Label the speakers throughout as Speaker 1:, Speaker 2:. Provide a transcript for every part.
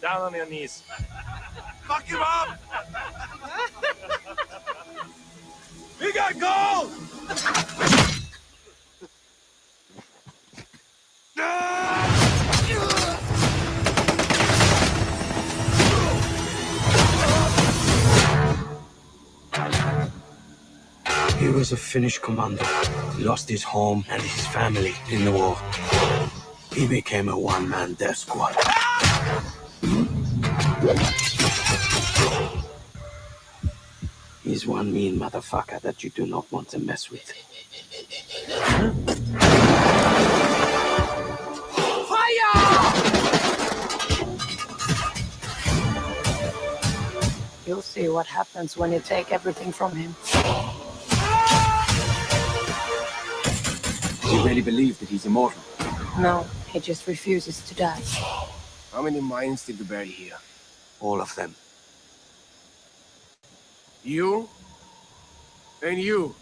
Speaker 1: Down on your knees. Fuck him up! We got gold!
Speaker 2: He was a Finnish commando. He lost his home and his family in the war. He became a one-man death squad. He's one mean motherfucker that you do not want to mess with.
Speaker 3: You'll see what happens when you take everything from him.
Speaker 2: Does he really believe that he's immortal?
Speaker 3: No, he just refuses to die.
Speaker 4: How many minds did you bury here?
Speaker 2: All of them.
Speaker 4: You? And you?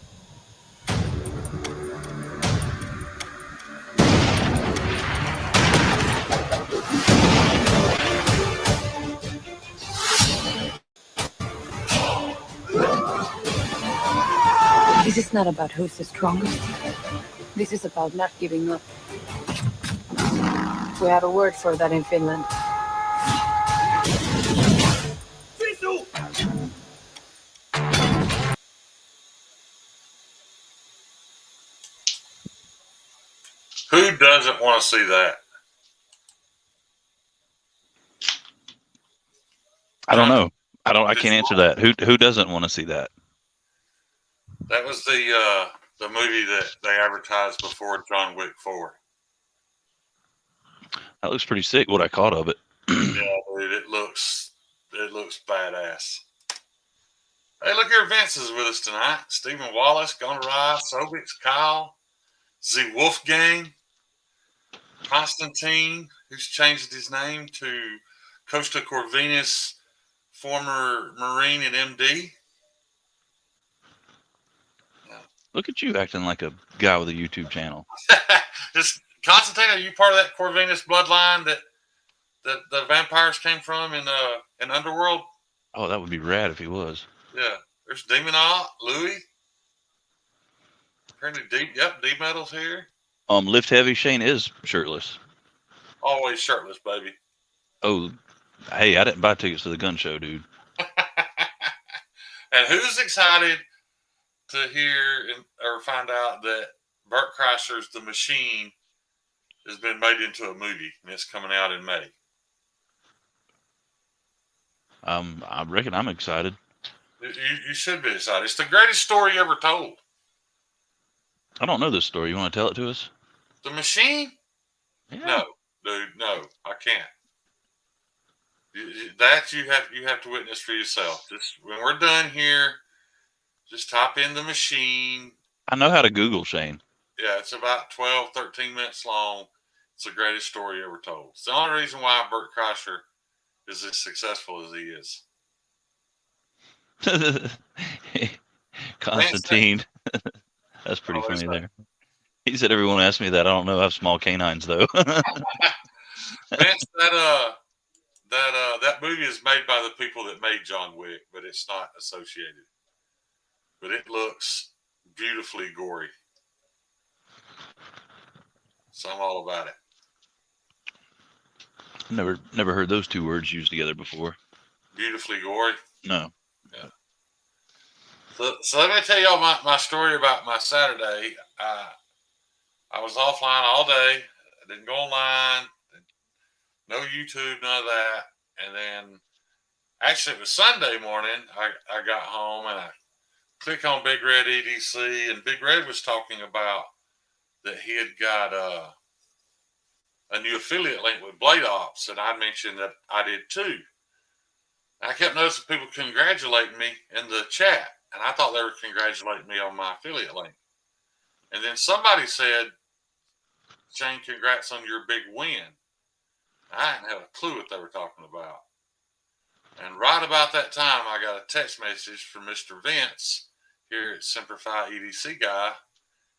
Speaker 3: This is not about who's the strongest. This is about not giving up. We have a word for that in Finland.
Speaker 5: Who doesn't want to see that?
Speaker 6: I don't know. I can't answer that. Who doesn't want to see that?
Speaker 5: That was the movie that they advertised before John Wick 4.
Speaker 6: That looks pretty sick. What I caught of it.
Speaker 5: Yeah, dude, it looks badass. Hey, look here, Vince is with us tonight. Stephen Wallace, Gonna Ride, Sobix, Kyle, Z Wolfgang, Constantine, who's changed his name to Costa Corvinus, former Marine and MD.
Speaker 6: Look at you acting like a guy with a YouTube channel.
Speaker 5: Just Constantine, are you part of that Corvinus bloodline that the vampires came from in Underworld?
Speaker 6: Oh, that would be rad if he was.
Speaker 5: Yeah. There's Demonot, Louis. Apparently D-Metal's here.
Speaker 6: Lift Heavy Shane is shirtless.
Speaker 5: Always shirtless, baby.
Speaker 6: Oh, hey, I didn't buy tickets to the gun show, dude.
Speaker 5: And who's excited to hear or find out that Bert Kreischer's The Machine has been made into a movie and it's coming out in May?
Speaker 6: I reckon I'm excited.
Speaker 5: You should be excited. It's the greatest story ever told.
Speaker 6: I don't know this story. You want to tell it to us?
Speaker 5: The Machine?
Speaker 6: Yeah.
Speaker 5: No, dude, no, I can't. That you have to witness for yourself. Just when we're done here, just type in The Machine.
Speaker 6: I know how to Google, Shane.
Speaker 5: Yeah, it's about 12, 13 minutes long. It's the greatest story ever told. It's the only reason why Bert Kreischer is as successful as he is.
Speaker 6: Constantine. That's pretty funny there. He said everyone asked me that. I don't know. I have small canines, though.
Speaker 5: Vince, that movie is made by the people that made John Wick, but it's not associated. But it looks beautifully gory. So I'm all about it.
Speaker 6: Never heard those two words used together before.
Speaker 5: Beautifully gory?
Speaker 6: No.
Speaker 5: Yeah. So let me tell y'all my story about my Saturday. I was offline all day. I didn't go online. No YouTube, none of that. And then, actually, it was Sunday morning. I got home and I click on Big Red EDC, and Big Red was talking about that he had got a new affiliate link with Blade Ops, and I mentioned that I did too. I kept noticing people congratulating me in the chat, and I thought they were congratulating me on my affiliate link. And then somebody said, Shane, congrats on your big win. I didn't have a clue what they were talking about. And right about that time, I got a text message from Mr. Vince here at Simplify EDC Guy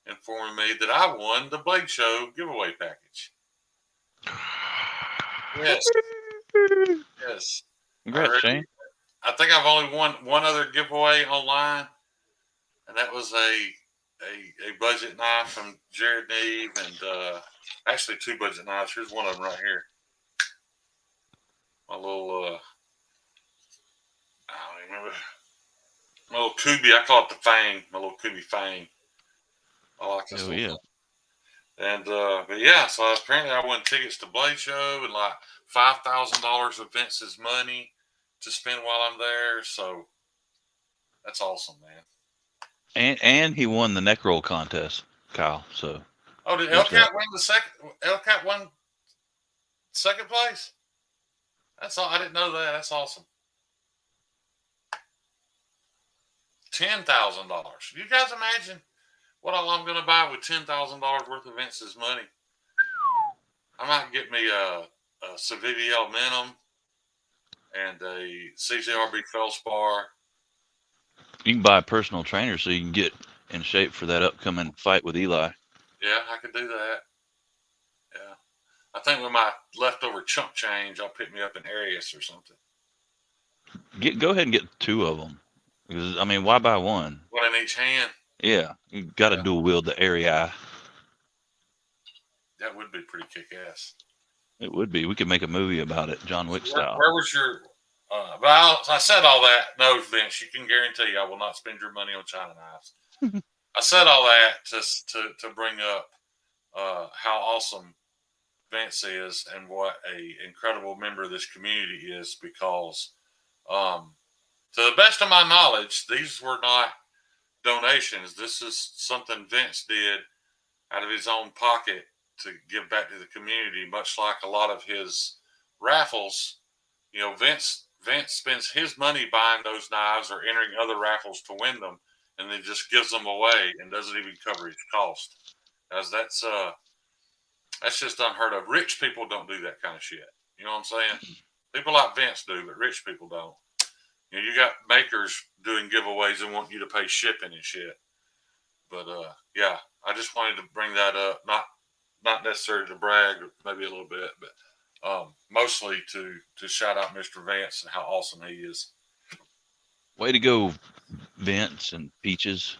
Speaker 5: informing me that I won the Blade Show giveaway package. Yes. Yes.
Speaker 6: Congrats, Shane.
Speaker 5: I think I've only won one other giveaway online, and that was a budget knife from Jared Neve, and actually 2 budget knives. Here's one of them right here. My little I don't even remember. My little Kubi, I call it the Fang. My little Kubi Fang. I like this
Speaker 6: Oh
Speaker 5: little
Speaker 6: yeah.
Speaker 5: thing. And but yeah, so apparently I won tickets to Blade Show and like $5,000 of Vince's money to spend while I'm there. So that's awesome, man.
Speaker 6: And he won the neck roll contest, Kyle. So
Speaker 5: Oh, did
Speaker 6: there's that.
Speaker 5: Elcat win the second? Elcat won second place. That's all. I didn't know that. That's awesome. $10,000. You guys imagine what all I'm going to buy with $10,000 worth of Vince's money? I might get me a Civivial Minimum and a CZRB Feldspar.
Speaker 6: You can buy a personal trainer so you can get in shape for that upcoming fight with Eli.
Speaker 5: Yeah, I could do that. Yeah. I think with my leftover chump change, I'll pick me up an Arius or something.
Speaker 6: Go ahead and get 2 of them. Because, I mean, why buy one?
Speaker 5: One in each hand.
Speaker 6: Yeah, you got to dual wield the area.
Speaker 5: That would be pretty kick-ass.
Speaker 6: It would be. We could make a movie about it, John Wick style.
Speaker 5: Where was your... but I said all that. No, Vince, you can guarantee I will not spend your money on China knives. I said all that to bring up how awesome Vince is and what a incredible member of this community is, because to the best of my knowledge, these were not donations. This is something Vince did out of his own pocket to give back to the community, much like a lot of his raffles. You know, Vince spends his money buying those knives or entering other raffles to win them, and then just gives them away and doesn't even cover his cost. As that's just unheard of. Rich people don't do that kind of shit. You know what I'm saying? People like Vince do, but rich people don't. You know, you got makers doing giveaways and want you to pay shipping and shit. But yeah, I just wanted to bring that up. Not necessarily to brag, maybe a little bit, but mostly to shout out Mr. Vance and how awesome he is.
Speaker 6: Way to go, Vince and Peaches.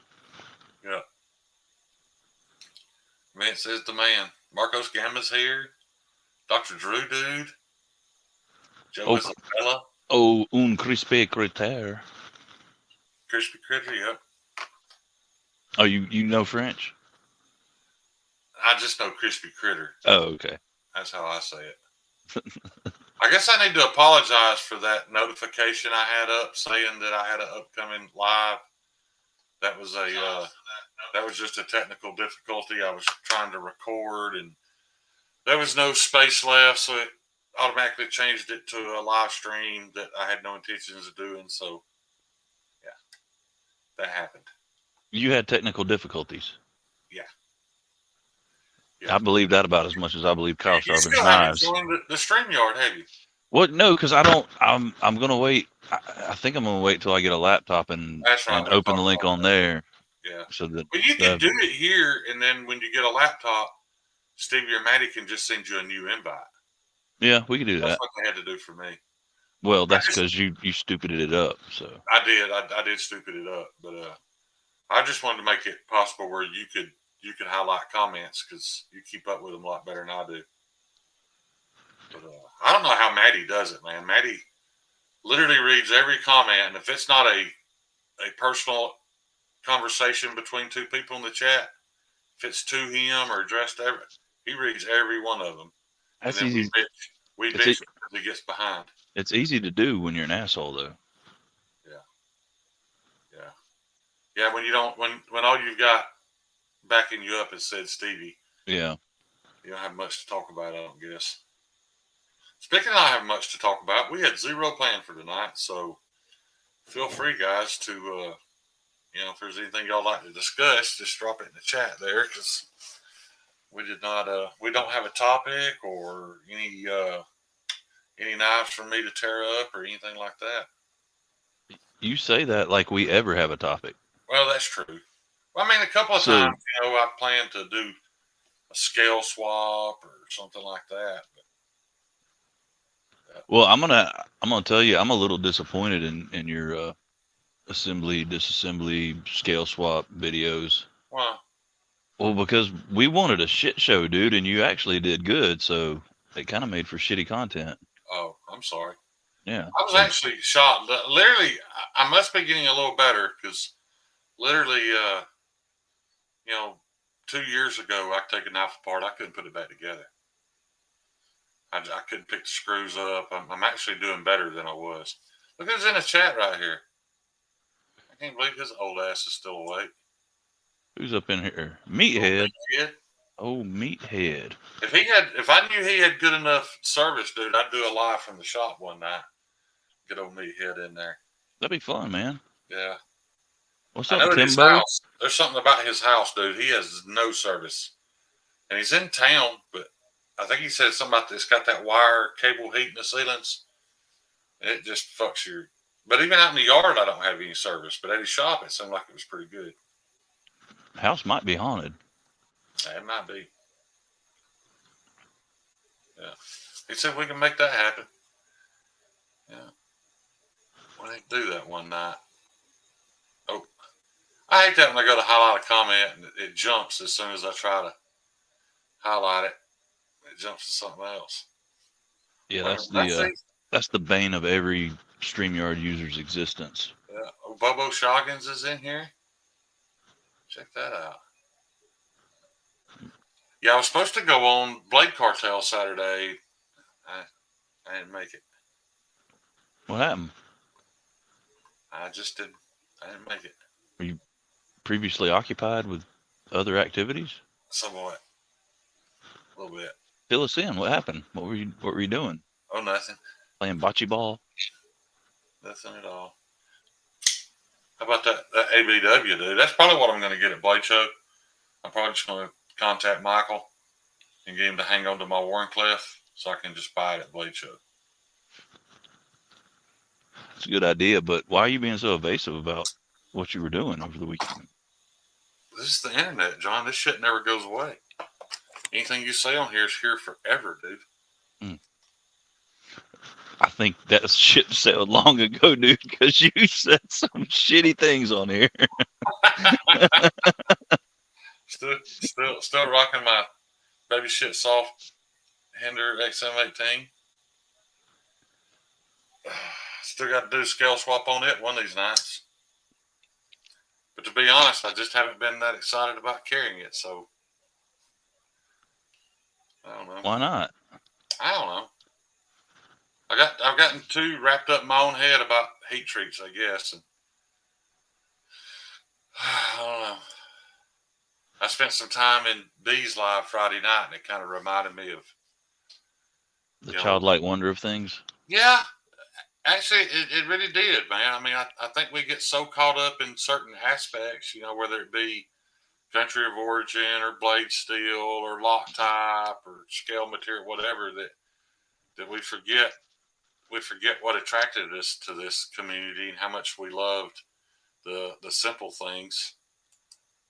Speaker 5: Yeah. Vince is the man. Marcos Gamma's here. Dr. Drew Dude. Joe Isabella.
Speaker 6: Oh, un crispy critter.
Speaker 5: Crispy Critter, yep.
Speaker 6: Oh, you know French?
Speaker 5: I just know Crispy Critter.
Speaker 6: Oh, okay.
Speaker 5: That's how I say it. I guess I need to apologize for that notification I had up saying that I had an upcoming live. That was just a technical difficulty. I was trying to record and there was no space left, so it automatically changed it to a live stream that I had no intentions of doing. So, yeah, that happened.
Speaker 6: You had technical difficulties.
Speaker 5: Yeah.
Speaker 6: I believe that about as much as I believe Kyle Sharpen's
Speaker 5: still
Speaker 6: knives.
Speaker 5: haven't joined the StreamYard, have you?
Speaker 6: Well, no, because I don't. I'm gonna wait. I think I'm gonna wait till I get a laptop and open the link on there.
Speaker 5: Yeah.
Speaker 6: So that.
Speaker 5: But you can do it here, and then when you get a laptop, Stevie or Maddie can just send you a new invite.
Speaker 6: Yeah, we can do that.
Speaker 5: That's what they had to do for me.
Speaker 6: Well, that's because you stupided it up. So
Speaker 5: I did. I did stupid it up, but I just wanted to make it possible where you could highlight comments because you keep up with them a lot better than I do. But I don't know how Maddie does it, man. Maddie literally reads every comment, and if it's not a personal conversation between two people in the chat, if it's to him or addressed to he reads every one of them.
Speaker 6: that's
Speaker 5: and then
Speaker 6: easy.
Speaker 5: We bitch because he gets behind.
Speaker 6: It's easy to do when you're an asshole, though.
Speaker 5: Yeah. When you don't, when all you've got backing you up is said Stevie.
Speaker 6: Yeah.
Speaker 5: You don't have much to talk about, I don't guess. Speaking of not having much to talk about, we had zero planned for tonight, so feel free, guys, to if there's anything y'all like to discuss, just drop it in the chat there, because we did not we don't have a topic or any knives for me to tear up or anything like that.
Speaker 6: You say that like we ever have a topic.
Speaker 5: Well, that's true. Well, I mean, a couple of times, I plan to do a scale swap or something like that. But
Speaker 6: Well, I'm gonna tell you, I'm a little disappointed in your assembly, disassembly, scale swap videos.
Speaker 5: Wow.
Speaker 6: Well, because we wanted a shit show, dude, and you actually did good, so it kind of made for shitty content.
Speaker 5: Oh, I'm sorry.
Speaker 6: Yeah.
Speaker 5: I was
Speaker 6: So
Speaker 5: actually shocked. Literally, I must be getting a little better because literally, 2 years ago, I took a knife apart. I couldn't put it back together. I couldn't pick the screws up. I'm actually doing better than I was. Look who's in the chat right here. I can't believe his old ass is still awake.
Speaker 6: who's up in here? Meathead.
Speaker 5: Yeah.
Speaker 6: Oh, Meathead.
Speaker 5: If I knew he had good enough service, dude, I'd do a live from the shop one night. Get old Meathead in there.
Speaker 6: That'd be fun, man.
Speaker 5: Yeah.
Speaker 6: What's
Speaker 5: I
Speaker 6: up,
Speaker 5: know at his
Speaker 6: Timbo?
Speaker 5: house. There's something about his house, dude. He has no service, and he's in town. But I think he said something about this. Got that wire cable heat in the ceilings. It just fucks your. But even out in the yard, I don't have any service. But at his shop, it seemed like it was pretty good.
Speaker 6: House might be haunted.
Speaker 5: It might be. Yeah. He said we can make that happen. Yeah. We need to do that one night. Oh, I hate that when I go to highlight a comment and it jumps as soon as I try to highlight it. It jumps to something else.
Speaker 6: Yeah, that's the bane of every StreamYard user's existence.
Speaker 5: Yeah. Oh, Bobo Shoggins is in here. Check that out. Yeah, I was supposed to go on Blade Cartel Saturday. I didn't make it.
Speaker 6: What happened?
Speaker 5: I didn't make it.
Speaker 6: Were you previously occupied with other activities?
Speaker 5: Somewhat. A little bit.
Speaker 6: Fill us in. What happened? What were you doing?
Speaker 5: Oh, nothing.
Speaker 6: Playing bocce ball?
Speaker 5: Nothing at all. How about that ABW, dude? That's probably what I'm going to get at Blade Show. I'm probably just going to contact Michael and get him to hang on to my Warncliffe so I can just buy it at Blade Show.
Speaker 6: It's a good idea, but why are you being so evasive about what you were doing over the weekend?
Speaker 5: This is the internet, John. This shit never goes away. Anything you say on here is here forever, dude.
Speaker 6: I think that shit sailed long ago, dude, because you said some shitty things on here.
Speaker 5: Still rocking my baby shit soft Hinder XM18. Still got to do scale swap on it one of these nights. But to be honest, I just haven't been that excited about carrying it, so I don't know.
Speaker 6: Why not?
Speaker 5: I don't know. I've gotten too wrapped up in my own head about heat treats, I guess. And I don't know. I spent some time in B's live Friday night, and it kind of reminded me of
Speaker 6: the childlike wonder of things.
Speaker 5: Yeah, actually, it really did, man. I mean, I think we get so caught up in certain aspects, whether it be country of origin or blade steel or lock type or scale material, whatever, that we forget what attracted us to this community and how much we loved the simple things.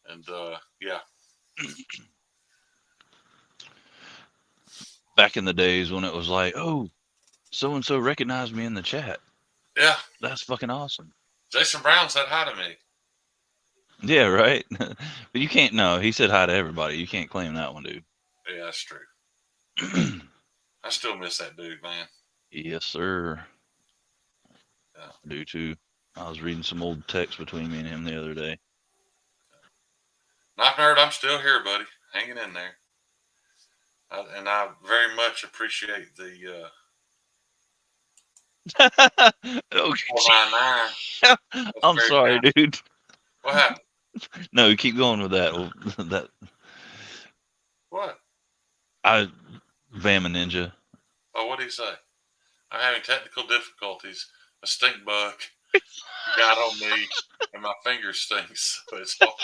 Speaker 5: And yeah.
Speaker 6: Back in the days when it was like, oh, so and so recognized me in the chat.
Speaker 5: Yeah,
Speaker 6: that's fucking awesome.
Speaker 5: Jason Brown said hi to me.
Speaker 6: Yeah, right. But you can't. No, he said hi to everybody. You can't claim that one, dude.
Speaker 5: Yeah, that's true. I still miss that dude, man.
Speaker 6: Yes, sir.
Speaker 5: Yeah.
Speaker 6: I do too. I was reading some old text between me and him the other day.
Speaker 5: Knife Nerd, I'm still here, buddy. Hanging in there. And I very much appreciate the
Speaker 6: okay. I'm sorry, nice. Dude.
Speaker 5: What happened?
Speaker 6: No, keep going with that.
Speaker 5: What?
Speaker 6: Vama Ninja.
Speaker 5: Oh, what did he say? I'm having technical difficulties. A stink bug got on me, and my finger stinks. So it's all...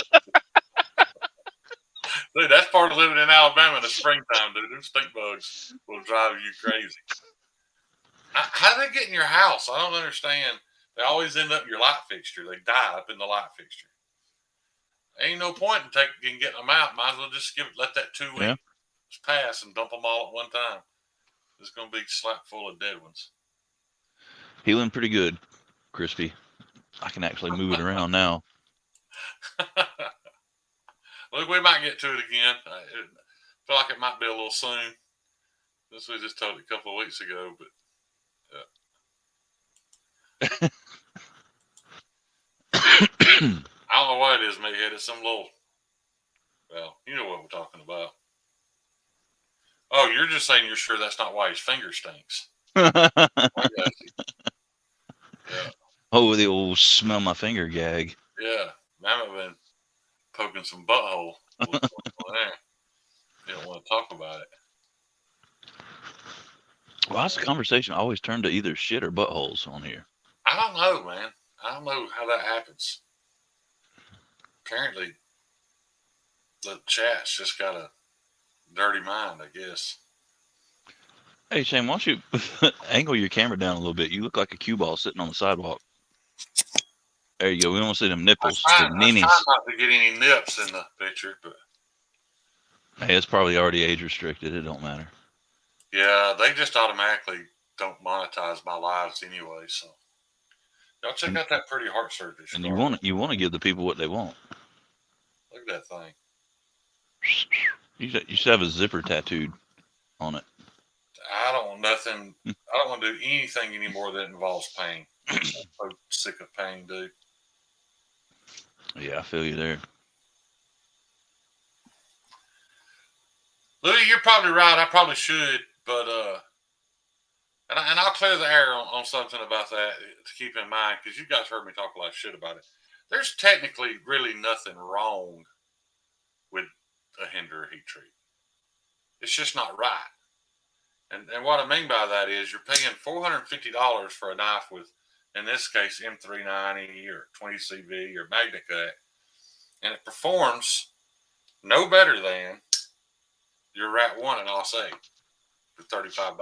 Speaker 5: Dude, that's part of living in Alabama in the springtime, dude. Them stink bugs will drive you crazy. How do they get in your house? I don't understand. They always end up in your light fixture. They die up in the light fixture. Ain't no point in getting them out. Might as well just let that 2 weeks pass and dump them all at one time. It's going to be slap full of dead ones.
Speaker 6: Healing pretty good, Crispy. I can actually move it around now.
Speaker 5: Look, we might get to it again. I feel like it might be a little soon. This we just told it a couple of weeks ago, but I don't know what it is, Meathead. It's some little, well, you know what we're talking about. Oh, you're just saying you're sure that's not why his finger stinks. I got you. Yeah.
Speaker 6: Oh, the old smell my finger gag.
Speaker 5: Yeah. I haven't been poking some butthole. There. You don't want to talk about it.
Speaker 6: Well, that's the conversation. I always turn to either shit or buttholes on here.
Speaker 5: I don't know, man. I don't know how that happens. Apparently, the chat's just got a dirty mind, I guess.
Speaker 6: Hey, Shane, why don't you angle your camera down a little bit? You look like a cue ball sitting on the sidewalk. There you go. We don't see them nipples.
Speaker 5: I
Speaker 6: The
Speaker 5: try
Speaker 6: ninnies.
Speaker 5: not to get any nips in the picture, but
Speaker 6: Hey, it's probably already age restricted. It don't matter.
Speaker 5: yeah, they just automatically don't monetize my lives anyway. So y'all check out that pretty heart surgery.
Speaker 6: And
Speaker 5: scar.
Speaker 6: you want to give the people what they want.
Speaker 5: Look at that thing.
Speaker 6: You should have a zipper tattooed on it.
Speaker 5: I don't want nothing. I don't want to do anything anymore that involves pain. I'm so sick of pain, dude.
Speaker 6: Yeah, I feel you there.
Speaker 5: Louis, you're probably right. I probably should, but and I'll clear the air on something about that to keep in mind, because you guys heard me talk a lot of shit about it. There's technically really nothing wrong with a hinder or heat treat. It's just not right. And what I mean by that is you're paying $450 for a knife with, in this case, M390 or 20CV or MagnaCut, and it performs no better than your Rat 1 and Os 8 for $35.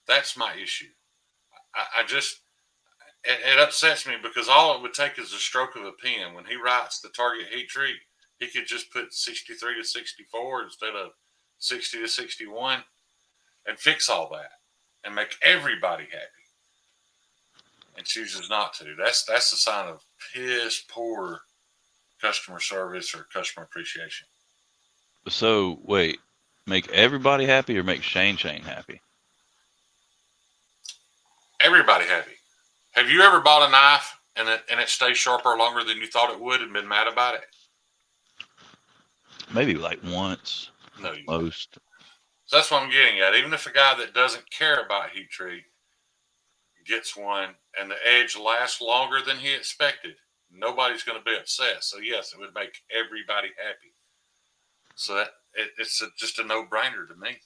Speaker 5: That's my issue. I just, it upsets me because all it would take is a stroke of a pen. When he writes the target heat treat, he could just put 63 to 64 instead of 60 to 61 and fix all that and make everybody happy. And chooses not to. That's a sign of piss poor customer service or customer appreciation.
Speaker 6: So wait, make everybody happy or make Shane happy?
Speaker 5: Everybody happy. Have you ever bought a knife and it stays sharper longer than you thought it would and been mad about it?
Speaker 6: Maybe like once.
Speaker 5: No, you
Speaker 6: most.
Speaker 5: So that's what I'm getting at. Even if a guy that doesn't care about heat treat gets one and the edge lasts longer than he expected, nobody's going to be upset. So yes, it would make everybody happy. So that it's just a no-brainer to me.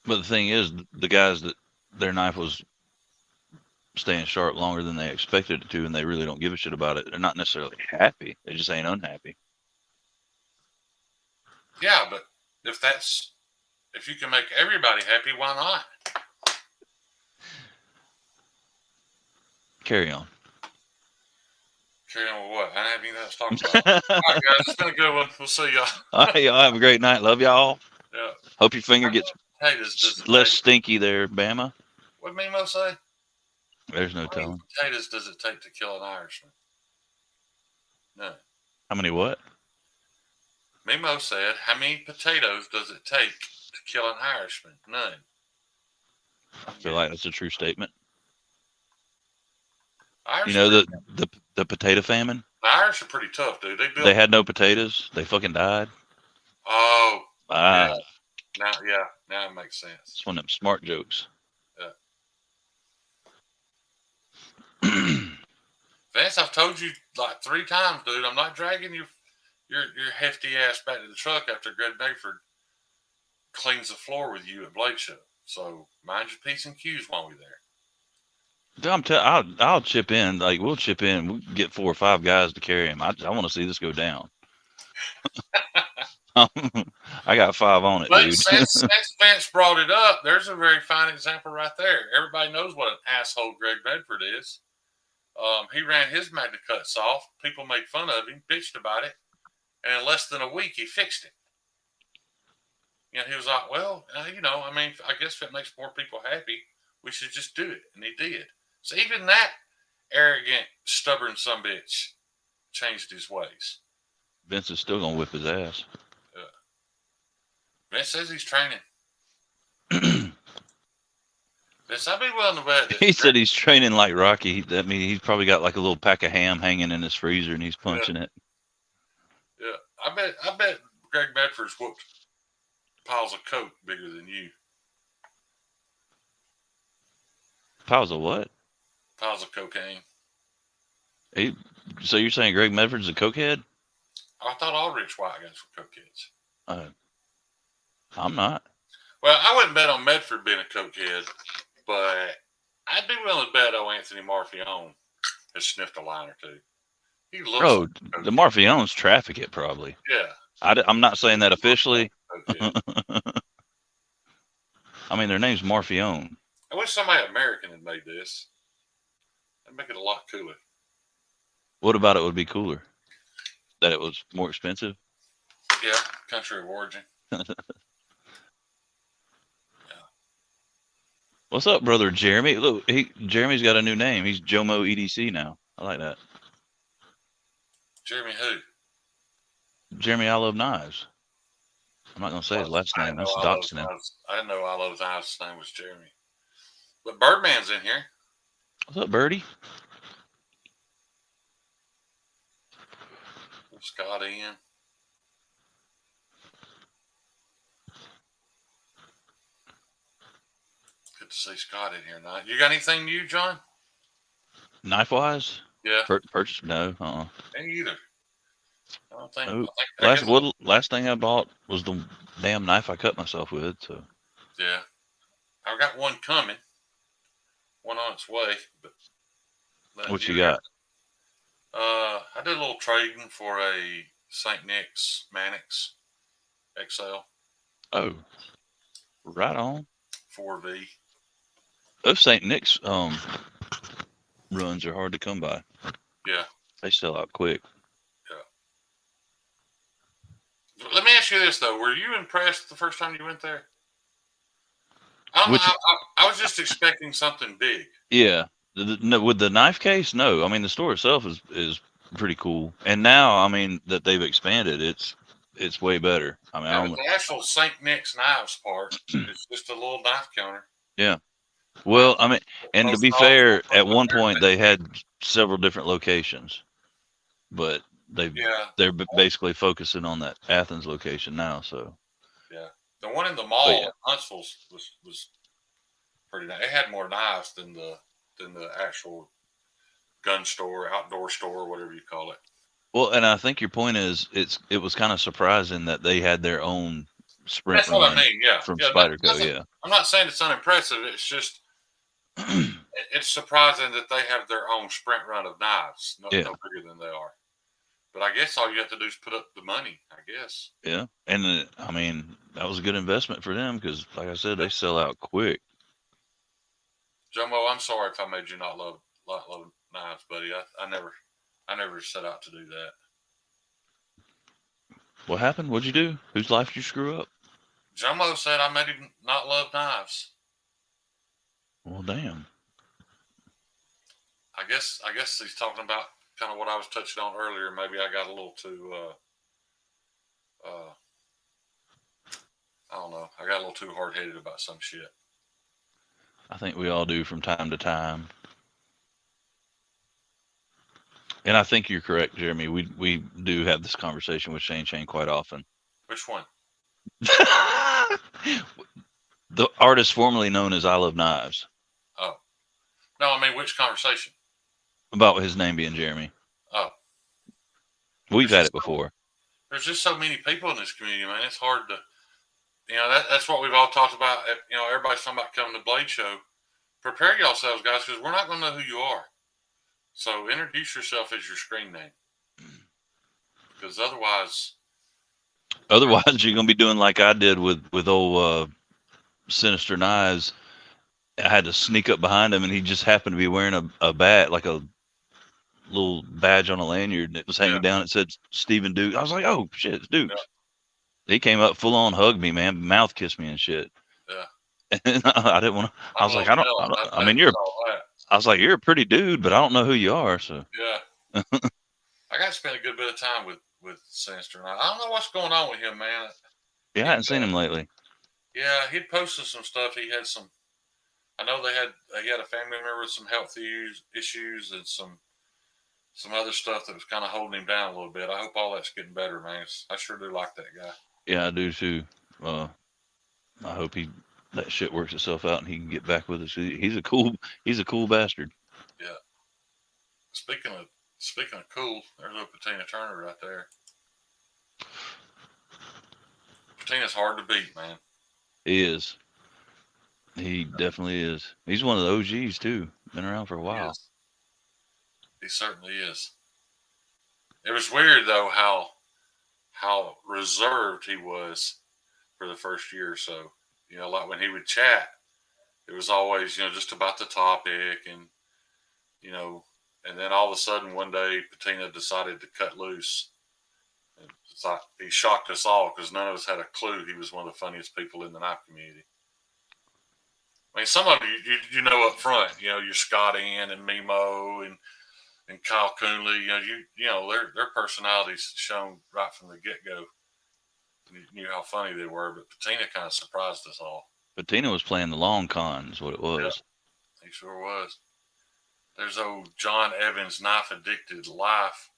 Speaker 6: But the thing is, the guys that their knife was staying sharp longer than they expected it to, and they really don't give a shit about it, they're not necessarily happy. They just ain't unhappy.
Speaker 5: Yeah, but if you can make everybody happy, why not?
Speaker 6: Carry on.
Speaker 5: Carry on with what? I don't have anything else to talk about. All right, guys, it's been a good one. We'll see y'all.
Speaker 6: All right, y'all have a great night. Love y'all.
Speaker 5: Yeah.
Speaker 6: Hope your finger gets less stinky there, Bama.
Speaker 5: What did Mimo say?
Speaker 6: There's no
Speaker 5: How many
Speaker 6: telling.
Speaker 5: potatoes does it take to kill an Irishman? None.
Speaker 6: How many what?
Speaker 5: Mimo said, how many potatoes does it take to kill an Irishman? None.
Speaker 6: I feel like that's a true statement.
Speaker 5: Irish
Speaker 6: You know the potato famine?
Speaker 5: The Irish are pretty tough, dude.
Speaker 6: They had no potatoes. They fucking died.
Speaker 5: Oh.
Speaker 6: Ah.
Speaker 5: Yeah. Now it makes sense.
Speaker 6: It's one of them smart jokes.
Speaker 5: Yeah. Vance, I've told you like 3 times, dude. I'm not dragging your hefty ass back to the truck after Greg Bedford cleans the floor with you at Blade Show. So mind your P's and Q's while we're there.
Speaker 6: I'll chip in. Like we'll chip in. We'll get 4 or 5 guys to carry him. I want to see this go down. I got 5 on it,
Speaker 5: But
Speaker 6: dude.
Speaker 5: since Vance brought it up, there's a very fine example right there. Everybody knows what an asshole Greg Bedford is. He ran his MagnaCut soft. People made fun of him, bitched about it, and in less than a week, he fixed it. he was like, well, I mean, I guess if it makes more people happy, we should just do it. And he did. So even that arrogant, stubborn sumbitch changed his ways.
Speaker 6: Vince is still gonna whip his ass.
Speaker 5: Vince says he's training. Vince, I'd be willing to bet that
Speaker 6: He said he's training like Rocky. I mean, he's probably got like a little pack of ham hanging in his freezer, and he's punching it.
Speaker 5: Yeah, I bet Greg Medford's whooped piles of coke bigger than you.
Speaker 6: Piles of what?
Speaker 5: Piles of cocaine.
Speaker 6: So you're saying Greg Medford's a cokehead?
Speaker 5: I thought all rich white guys were cokeheads.
Speaker 6: I'm not.
Speaker 5: Well, I wouldn't bet on Medford being a cokehead, but I'd be willing to bet Anthony Marfione has sniffed a line or two. He looks
Speaker 6: the Marfiones traffic it probably.
Speaker 5: Yeah.
Speaker 6: I'm not saying that officially. I mean, their name's Marfione.
Speaker 5: I wish somebody American had made this. That'd make it a lot cooler.
Speaker 6: What about it would be cooler? That it was more expensive?
Speaker 5: Yeah, country of origin.
Speaker 6: What's up, brother Jeremy? Look, Jeremy's got a new name. He's Jomo EDC now. I like that.
Speaker 5: Jeremy who?
Speaker 6: Jeremy I Love Knives. I'm not going to say his last name. That's doxing him.
Speaker 5: I didn't know I Love Knives' name was Jeremy. But Birdman's in here.
Speaker 6: What's up, Birdie?
Speaker 5: Scott Ian. Good to see Scott in here tonight. You got anything new, John?
Speaker 6: Knife wise?
Speaker 5: Yeah.
Speaker 6: Purchase? No.
Speaker 5: Me either. I don't think.
Speaker 6: No. Last thing I bought was the damn knife I cut myself with. So.
Speaker 5: Yeah. I've got one coming. One on its way. But
Speaker 6: what you got?
Speaker 5: I did a little trading for a St. Nick's Mannix XL.
Speaker 6: Oh, right on.
Speaker 5: 4V.
Speaker 6: Those St. Nick's runs are hard to come by.
Speaker 5: Yeah.
Speaker 6: They sell out quick.
Speaker 5: Yeah. Let me ask you this though: were you impressed the first time you went there? I was just expecting something big.
Speaker 6: Yeah. With the knife case, no. I mean, the store itself is pretty cool, and now I mean that they've expanded, it's way better. I mean,
Speaker 5: the actual St. Nick's knives part is just a little knife counter.
Speaker 6: Yeah. Well, I mean, and to be fair, at one point they had several different locations, but they're basically focusing on that Athens location now. So.
Speaker 5: Yeah, the one in the mall in Huntsville was pretty nice. It had more knives than the actual gun store, outdoor store, whatever you call it.
Speaker 6: Well, and I think your point is it was kind of surprising that they had their own sprint.
Speaker 5: That's what I mean. Yeah,
Speaker 6: from Spyderco. Yeah,
Speaker 5: I'm not saying it's unimpressive. It's just it's surprising that they have their own sprint run of knives, no bigger than they are. But I guess all you have to do is put up the money, I guess.
Speaker 6: Yeah, and I mean that was a good investment for them because, like I said, they sell out quick.
Speaker 5: Jumbo, I'm sorry if I made you not love knives, buddy. I never set out to do that.
Speaker 6: What happened? What'd you do? Whose life did you screw up?
Speaker 5: Jumbo said I made him not love knives.
Speaker 6: Well, damn.
Speaker 5: I guess he's talking about kind of what I was touching on earlier. Maybe I got a little too I don't know. I got a little too hard-headed about some shit.
Speaker 6: I think we all do from time to time. And I think you're correct, Jeremy. We do have this conversation with Shane quite often.
Speaker 5: Which one?
Speaker 6: The artist formerly known as I Love Knives.
Speaker 5: Oh. No, I mean, which conversation?
Speaker 6: About his name being Jeremy.
Speaker 5: Oh.
Speaker 6: We've had it before.
Speaker 5: There's just so many people in this community, man. It's hard to, that's what we've all talked about. Everybody's talking about coming to Blade Show. Prepare yourselves, guys, because we're not going to know who you are. So introduce yourself as your screen name. Because otherwise
Speaker 6: you're going to be doing like I did with old Sinister Knives. I had to sneak up behind him, and he just happened to be wearing a bat, like a little badge on a lanyard, and it was hanging down. It said Stephen Duke. I was like, oh, shit, it's Duke. He came up full on, hugged me, man, mouth kissed me and shit.
Speaker 5: Yeah.
Speaker 6: And I didn't want to. I
Speaker 5: I'm
Speaker 6: was
Speaker 5: a
Speaker 6: like,
Speaker 5: little
Speaker 6: I don't.
Speaker 5: jealous.
Speaker 6: I
Speaker 5: I
Speaker 6: mean,
Speaker 5: didn't saw that.
Speaker 6: I was like, you're a pretty dude, but I don't know who you are. So
Speaker 5: Yeah. I got to spend a good bit of time with Sinister, and I don't know what's going on with him, man.
Speaker 6: yeah, I hadn't seen him lately.
Speaker 5: Yeah, he'd posted some stuff. He had some. I know he had a family member with some health issues and some other stuff that was kind of holding him down a little bit. I hope all that's getting better, man. I sure do like that guy.
Speaker 6: Yeah, I do too. I hope that shit works itself out and he can get back with us. He's a cool bastard.
Speaker 5: Yeah. Speaking of cool, there's a Patina Turner right there. Patina's hard to beat, man.
Speaker 6: He is. He definitely is. He's one of the OGs too. Been around for a while.
Speaker 5: He certainly is. It was weird though how reserved he was for the first year or so. You know, like when he would chat, it was always, just about the topic and and then all of a sudden one day Patina decided to cut loose. And it's like he shocked us all because none of us had a clue he was one of the funniest people in the knife community. I mean, some of you know up front, your Scott Ann and Mimo and Kyle Coonley, their personalities shown right from the get go. You knew how funny they were, but Patina kind of surprised us all.
Speaker 6: Patina was playing the long con, is what it was.
Speaker 5: Yeah, he sure was. There's old John Evans' Knife Addicted Life.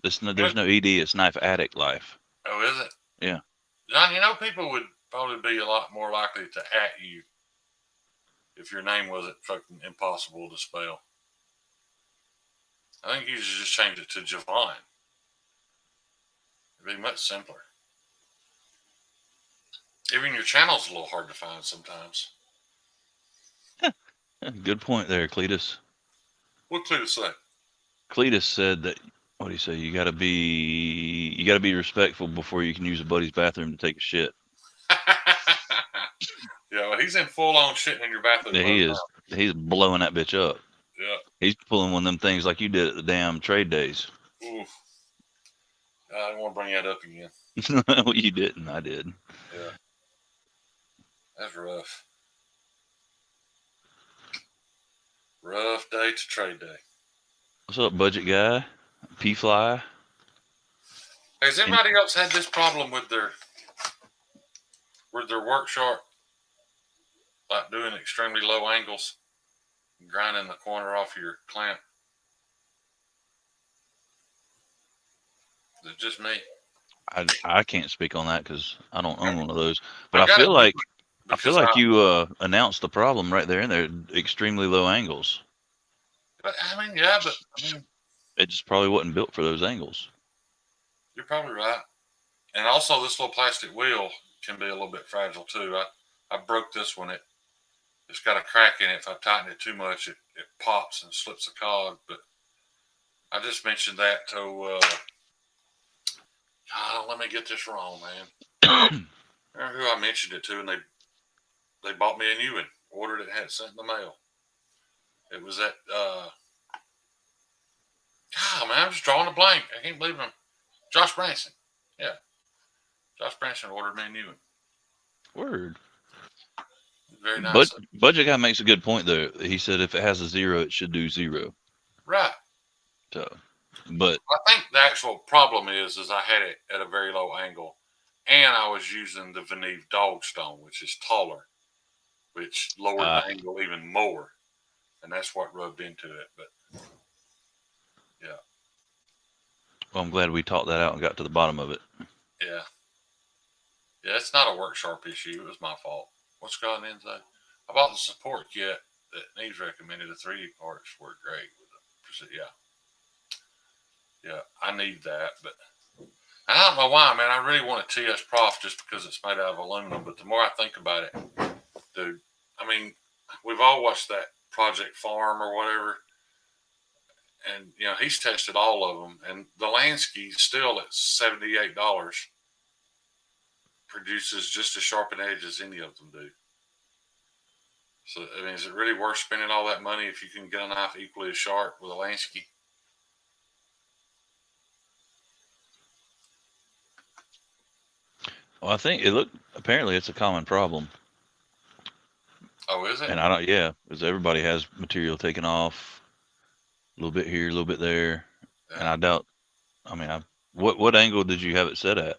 Speaker 6: There's no ED, it's Knife Addict Life.
Speaker 5: Oh, is it?
Speaker 6: Yeah.
Speaker 5: John, people would probably be a lot more likely to at you if your name wasn't fucking impossible to spell. I think you should just change it to Javon. It'd be much simpler. Even your channel's a little hard to find sometimes.
Speaker 6: Good point there, Cletus.
Speaker 5: What Cletus say?
Speaker 6: Cletus said that, what do you say? You gotta be respectful before you can use a buddy's bathroom to take a shit.
Speaker 5: Yeah, well, he's in full on shitting in your bathroom.
Speaker 6: Yeah, he is. He's blowing that bitch up.
Speaker 5: Yeah.
Speaker 6: He's pulling one of them things like you did at the damn trade days.
Speaker 5: Oof. I don't want to bring that up again.
Speaker 6: Well, you didn't. I did.
Speaker 5: Yeah. That's rough. Rough day to trade day.
Speaker 6: What's up, budget guy? P-Fly?
Speaker 5: Has anybody else had this problem with their work sharp? Like doing extremely low angles, grinding the corner off your clamp? Is it just me?
Speaker 6: I can't speak on that because I don't own one of those. But I feel like you announced the problem right there, and they're extremely low angles.
Speaker 5: But I mean, yeah,
Speaker 6: it just probably wasn't built for those angles.
Speaker 5: You're probably right. And also, this little plastic wheel can be a little bit fragile too. I broke this one. It's got a crack in it. If I tighten it too much, it pops and slips a cog. But I just mentioned that to. Let me get this wrong, man. Remember who I mentioned it to, and they bought me a new one. Ordered it, had it sent in the mail. It was at. God, man, I'm just drawing a blank. I can't believe him. Josh Branson. Yeah. Josh Branson ordered me a new one.
Speaker 6: Word.
Speaker 5: Very nice.
Speaker 6: Budget guy makes a good point though. He said if it has a 0, it should do 0.
Speaker 5: Right.
Speaker 6: So, but
Speaker 5: I think the actual problem is I had it at a very low angle, and I was using the Veneve Dogstone, which is taller, which lowered the angle even more, and that's what rubbed into it. But yeah.
Speaker 6: Well, I'm glad we talked that out and got to the bottom of it.
Speaker 5: Yeah. Yeah, it's not a work sharp issue. It was my fault. What's Scott in say? I bought the support kit that Neves recommended. The 3D parts work great with it. Yeah, I need that, but I don't know why, man. I really want a TS Prof just because it's made out of aluminum. But the more I think about it, dude, I mean, we've all watched that Project Farm or whatever, and he's tested all of them, and the Lansky still at $78 produces just as sharp an edge as any of them do. So, I mean, is it really worth spending all that money if you can get a knife equally as sharp with a Lansky?
Speaker 6: Well, I think apparently it's a common problem.
Speaker 5: Oh, is it?
Speaker 6: And I don't, yeah, because everybody has material taken off a little bit here, a little bit there.
Speaker 5: Yeah.
Speaker 6: And I doubt, I mean, what angle did you have it set at?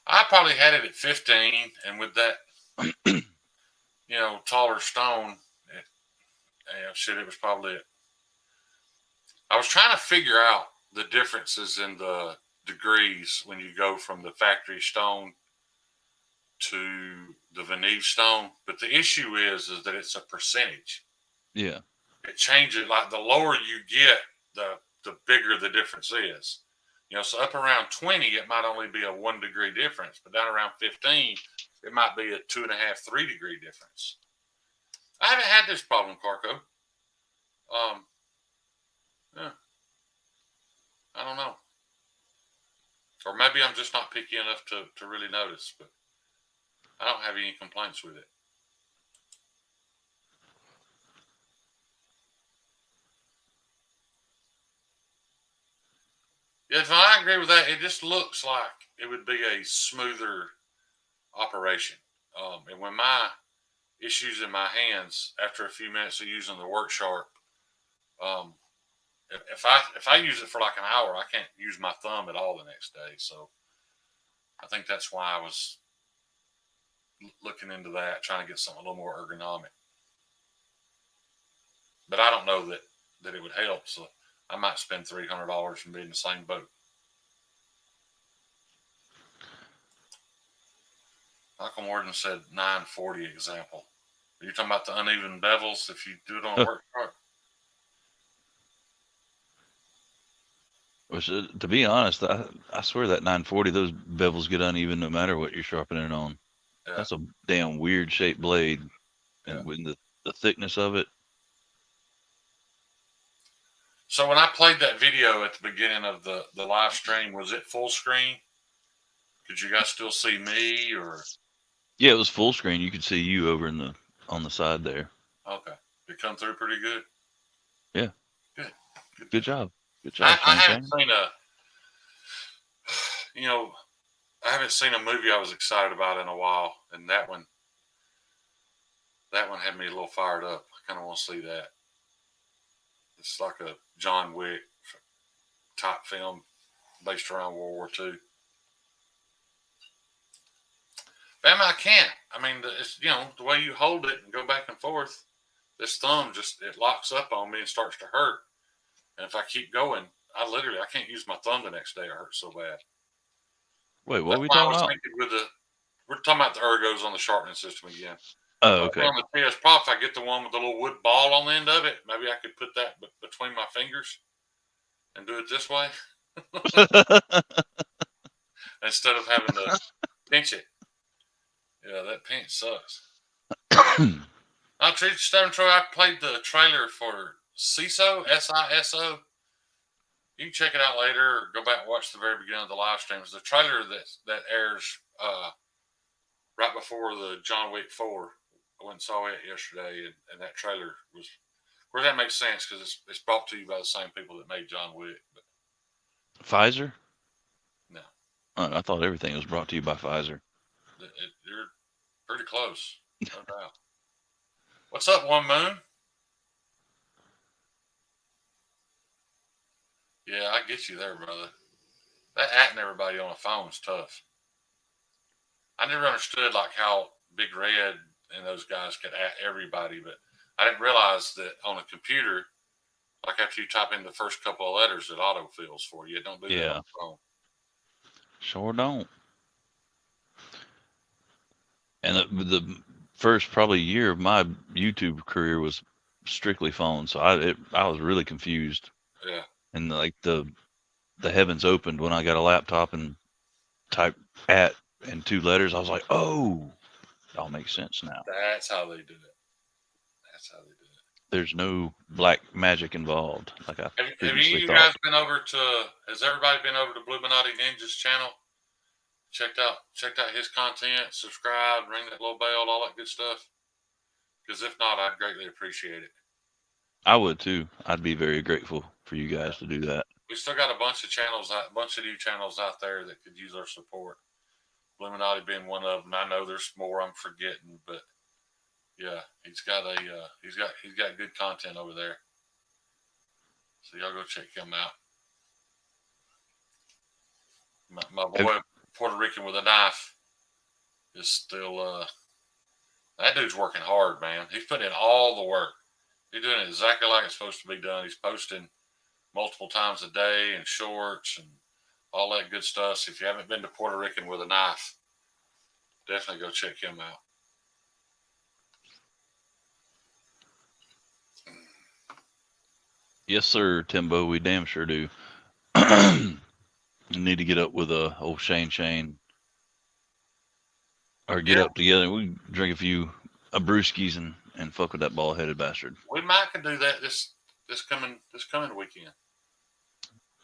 Speaker 5: I probably had it at 15, and with that, taller stone, it was probably it. I was trying to figure out the differences in the degrees when you go from the factory stone to the Venetian stone, but the issue is that it's a percentage.
Speaker 6: Yeah.
Speaker 5: It changes, like the lower you get, the bigger the difference is. So up around 20, it might only be a 1 degree difference, but down around 15, it might be a 2.5, 3 degree difference. I haven't had this problem, Carco. Yeah, I don't know, or maybe I'm just not picky enough to really notice, but I don't have any complaints with it. Yeah, so I agree with that. It just looks like it would be a smoother operation. And when my issues in my hands after a few minutes of using the work sharp, if I use it for like an hour, I can't use my thumb at all the next day. So I think that's why I was looking into that, trying to get something a little more ergonomic. But I don't know that it would help. So I might spend $300 and be in the same boat. Michael Morton said 940 example. Are you talking about the uneven bevels if you do it on a work chart?
Speaker 6: Which, to be honest, I swear that 940, those bevels get uneven no matter what you're sharpening it on. Yeah. That's a damn weird shaped blade. And with the thickness of it.
Speaker 5: So when I played that video at the beginning of the live stream, was it full screen? Could you guys still see me, or?
Speaker 6: Yeah, it was full screen. You could see you over on the side there.
Speaker 5: Okay, it come through pretty good.
Speaker 6: Yeah. Good job. Good job.
Speaker 5: I haven't seen I haven't seen a movie I was excited about in a while, and that one had me a little fired up. I kind of want to see that. It's like a John Wick type film based around World War II. Bam, I can't. I mean, it's, the way you hold it and go back and forth, this thumb it locks up on me and starts to hurt. And if I keep going, I can't use my thumb the next day. It hurts so bad.
Speaker 6: Wait, what are we talking about?
Speaker 5: We're talking about the ergos on the sharpening system again.
Speaker 6: Oh, okay.
Speaker 5: On the TS Prop, if I get the one with the little wood ball on the end of it, maybe I could put that between my fingers and do it this way instead of having to pinch it. Yeah, that pinch sucks. Now, Troy, I played the trailer for CISO, SISO. You can check it out later or go back and watch the very beginning of the live stream. It's the trailer that airs right before the John Wick 4. I went and saw it yesterday, and that trailer was, of course, that makes sense because it's brought to you by the same people that made John Wick. But
Speaker 6: Pfizer?
Speaker 5: No.
Speaker 6: I thought everything was brought to you by Pfizer.
Speaker 5: You're pretty close, no doubt. What's up, One Moon? Yeah, I get you there, brother. That atting everybody on a phone is tough. I never understood how Big Red and those guys could at everybody, but I didn't realize that on a computer, after you type in the first couple of letters, it autofills for you. It don't do that on the phone.
Speaker 6: Sure don't. And the first probably year of my YouTube career was strictly phone, so I was really confused.
Speaker 5: Yeah.
Speaker 6: And the heavens opened when I got a laptop and typed at in 2 letters. I was like, oh, it all makes sense now.
Speaker 5: That's how they do it.
Speaker 6: There's no black magic involved. Have you
Speaker 5: guys been over to? Has everybody been over to Blue Minati Ninja's channel? Checked out his content, subscribe, ring that little bell, all that good stuff. Because if not, I'd greatly appreciate it.
Speaker 6: I would too. I'd be very grateful for you guys to do that.
Speaker 5: We still got a bunch of new channels out there that could use our support. Illuminati being one of them. I know there's more I'm forgetting, but yeah, he's got good content over there. So y'all go check him out. My boy Puerto Rican with a knife is still that dude's working hard, man. He's putting in all the work. He's doing it exactly like it's supposed to be done. He's posting multiple times a day and shorts and all that good stuff. So if you haven't been to Puerto Rican with a knife, definitely go check him out.
Speaker 6: Yes, sir, Timbo. We damn sure do. You need to get up with old Shane, or get up together. We drink a few brewskis and fuck with that bald headed bastard.
Speaker 5: We might could do that this coming weekend.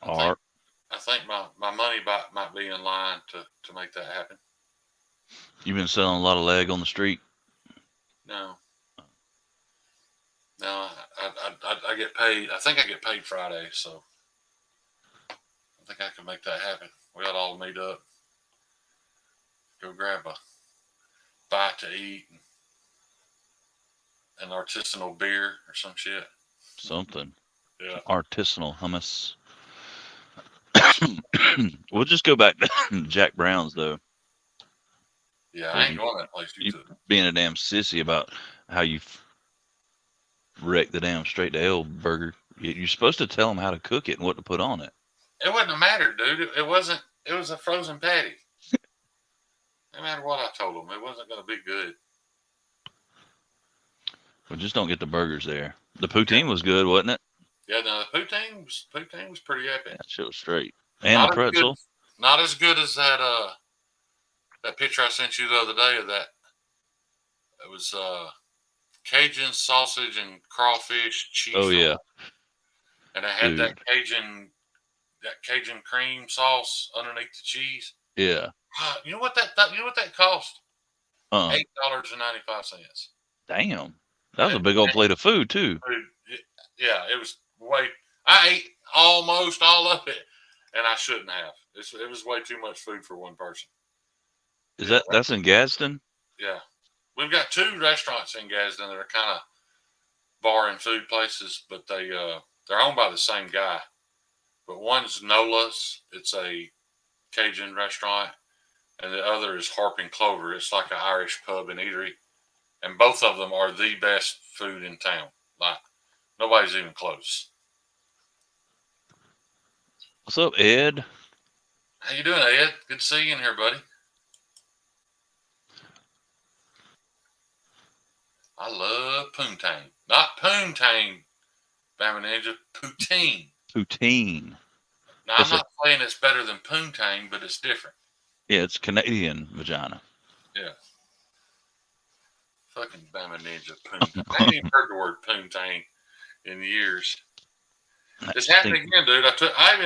Speaker 5: I think my money might be in line to make that happen.
Speaker 6: You've been selling a lot of leg on the street?
Speaker 5: No, I get paid. I think I get paid Friday, so I think I can make that happen. We ought to all meet up, go grab a bite to eat, and an artisanal beer or some shit.
Speaker 6: Something.
Speaker 5: Yeah.
Speaker 6: Artisanal hummus. We'll just go back to Jack Brown's though.
Speaker 5: Yeah, I ain't going that place.
Speaker 6: You being a damn sissy about how you wrecked the damn straight to hell burger. You're supposed to tell them how to cook it and what to put on it.
Speaker 5: It wouldn't have mattered, dude. It wasn't. It was a frozen patty. No matter what I told them, it wasn't going to be good.
Speaker 6: Well, just don't get the burgers there. The poutine was good, wasn't it?
Speaker 5: Yeah, no, the poutine was pretty epic.
Speaker 6: That shit was straight. And
Speaker 5: not
Speaker 6: the pretzel.
Speaker 5: Not as good as that picture I sent you the other day of that. It was Cajun sausage and crawfish cheese.
Speaker 6: Oh yeah.
Speaker 5: And it had that Cajun cream sauce underneath the cheese.
Speaker 6: Yeah.
Speaker 5: You know what that cost? $8.95.
Speaker 6: Damn. That was a big old plate of food too.
Speaker 5: Yeah, it was I ate almost all of it, and I shouldn't have. It was way too much food for one person.
Speaker 6: That's in Gadsden?
Speaker 5: Yeah. We've got 2 restaurants in Gadsden that are kind of bar and food places, but they're owned by the same guy. But one's Nola's. It's a Cajun restaurant, and the other is Harp and Clover. It's like an Irish pub and eatery, and both of them are the best food in town. Like, nobody's even close.
Speaker 6: What's up, Ed?
Speaker 5: How you doing, Ed? Good to see you in here, buddy. I love poontang. Not poontang, Bama Ninja. Poutine.
Speaker 6: Poutine.
Speaker 5: Now, I'm not saying it's better than poontang, but it's different.
Speaker 6: Yeah, it's Canadian vagina.
Speaker 5: Yeah. Fucking Bama Ninja poontang. I haven't even heard the word poontang in years. It's happening again, dude. I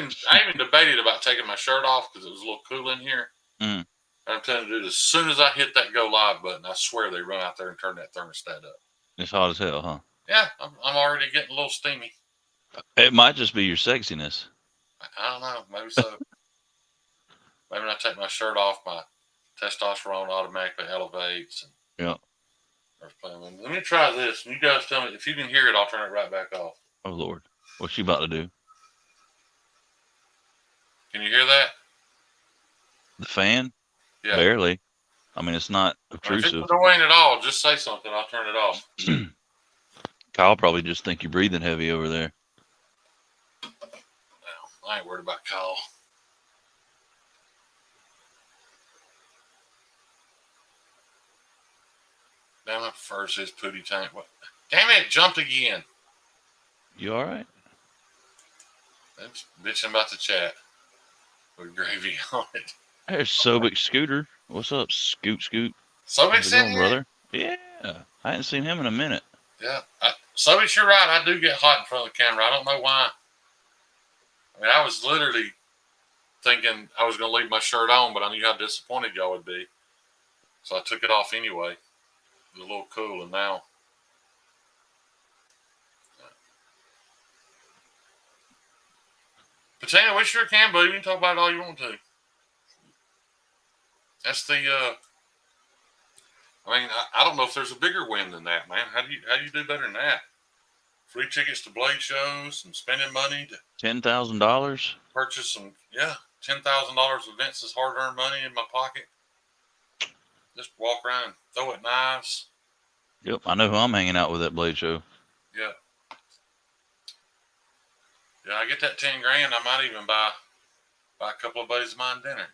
Speaker 5: even debated about taking my shirt off because it was a little cool in here.
Speaker 6: Mm.
Speaker 5: I'm telling you, dude, as soon as I hit that go live button, I swear they run out there and turn that thermostat up.
Speaker 6: It's hot as hell, huh?
Speaker 5: Yeah, I'm already getting a little steamy.
Speaker 6: It might just be your sexiness.
Speaker 5: I don't know. Maybe so. Maybe when I take my shirt off, my testosterone automatically elevates.
Speaker 6: Yeah.
Speaker 5: Let me try this. And you guys tell me if you can hear it. I'll turn it right back off.
Speaker 6: Oh Lord, what's she about to do?
Speaker 5: Can you hear that?
Speaker 6: The fan?
Speaker 5: Yeah.
Speaker 6: Barely. I mean, it's not obtrusive.
Speaker 5: If it's annoying at all, just say something. I'll turn it off.
Speaker 6: Kyle probably just think you're breathing heavy over there.
Speaker 5: Well, I ain't worried about Kyle. Damn, it prefers his pootie tank. What? Damn it, jumped again.
Speaker 6: You all right?
Speaker 5: That's bitching about the chat with gravy on it.
Speaker 6: There's Sobek Scooter. What's up, Scoot?
Speaker 5: Sobek's in here?
Speaker 6: Brother? Yeah. I hadn't seen him in a minute.
Speaker 5: Yeah. Sobek, you're right. I do get hot in front of the camera. I don't know why. I mean, I was literally thinking I was going to leave my shirt on, but I knew how disappointed y'all would be. So I took it off anyway. It was a little cool, and now. But Tanya, we sure can, buddy. You can talk about it all you want to. That's the. I mean, I don't know if there's a bigger win than that, man. How do you do better than that? Free tickets to blade shows and spending money to
Speaker 6: $10,000.
Speaker 5: purchase some. Yeah, $10,000 of Vince's hard-earned money in my pocket. Just walk around, throw at knives.
Speaker 6: Yep, I know who I'm hanging out with at Blade Show.
Speaker 5: Yeah. Yeah, I get that 10 grand. I might even buy a couple of buddies of mine dinner.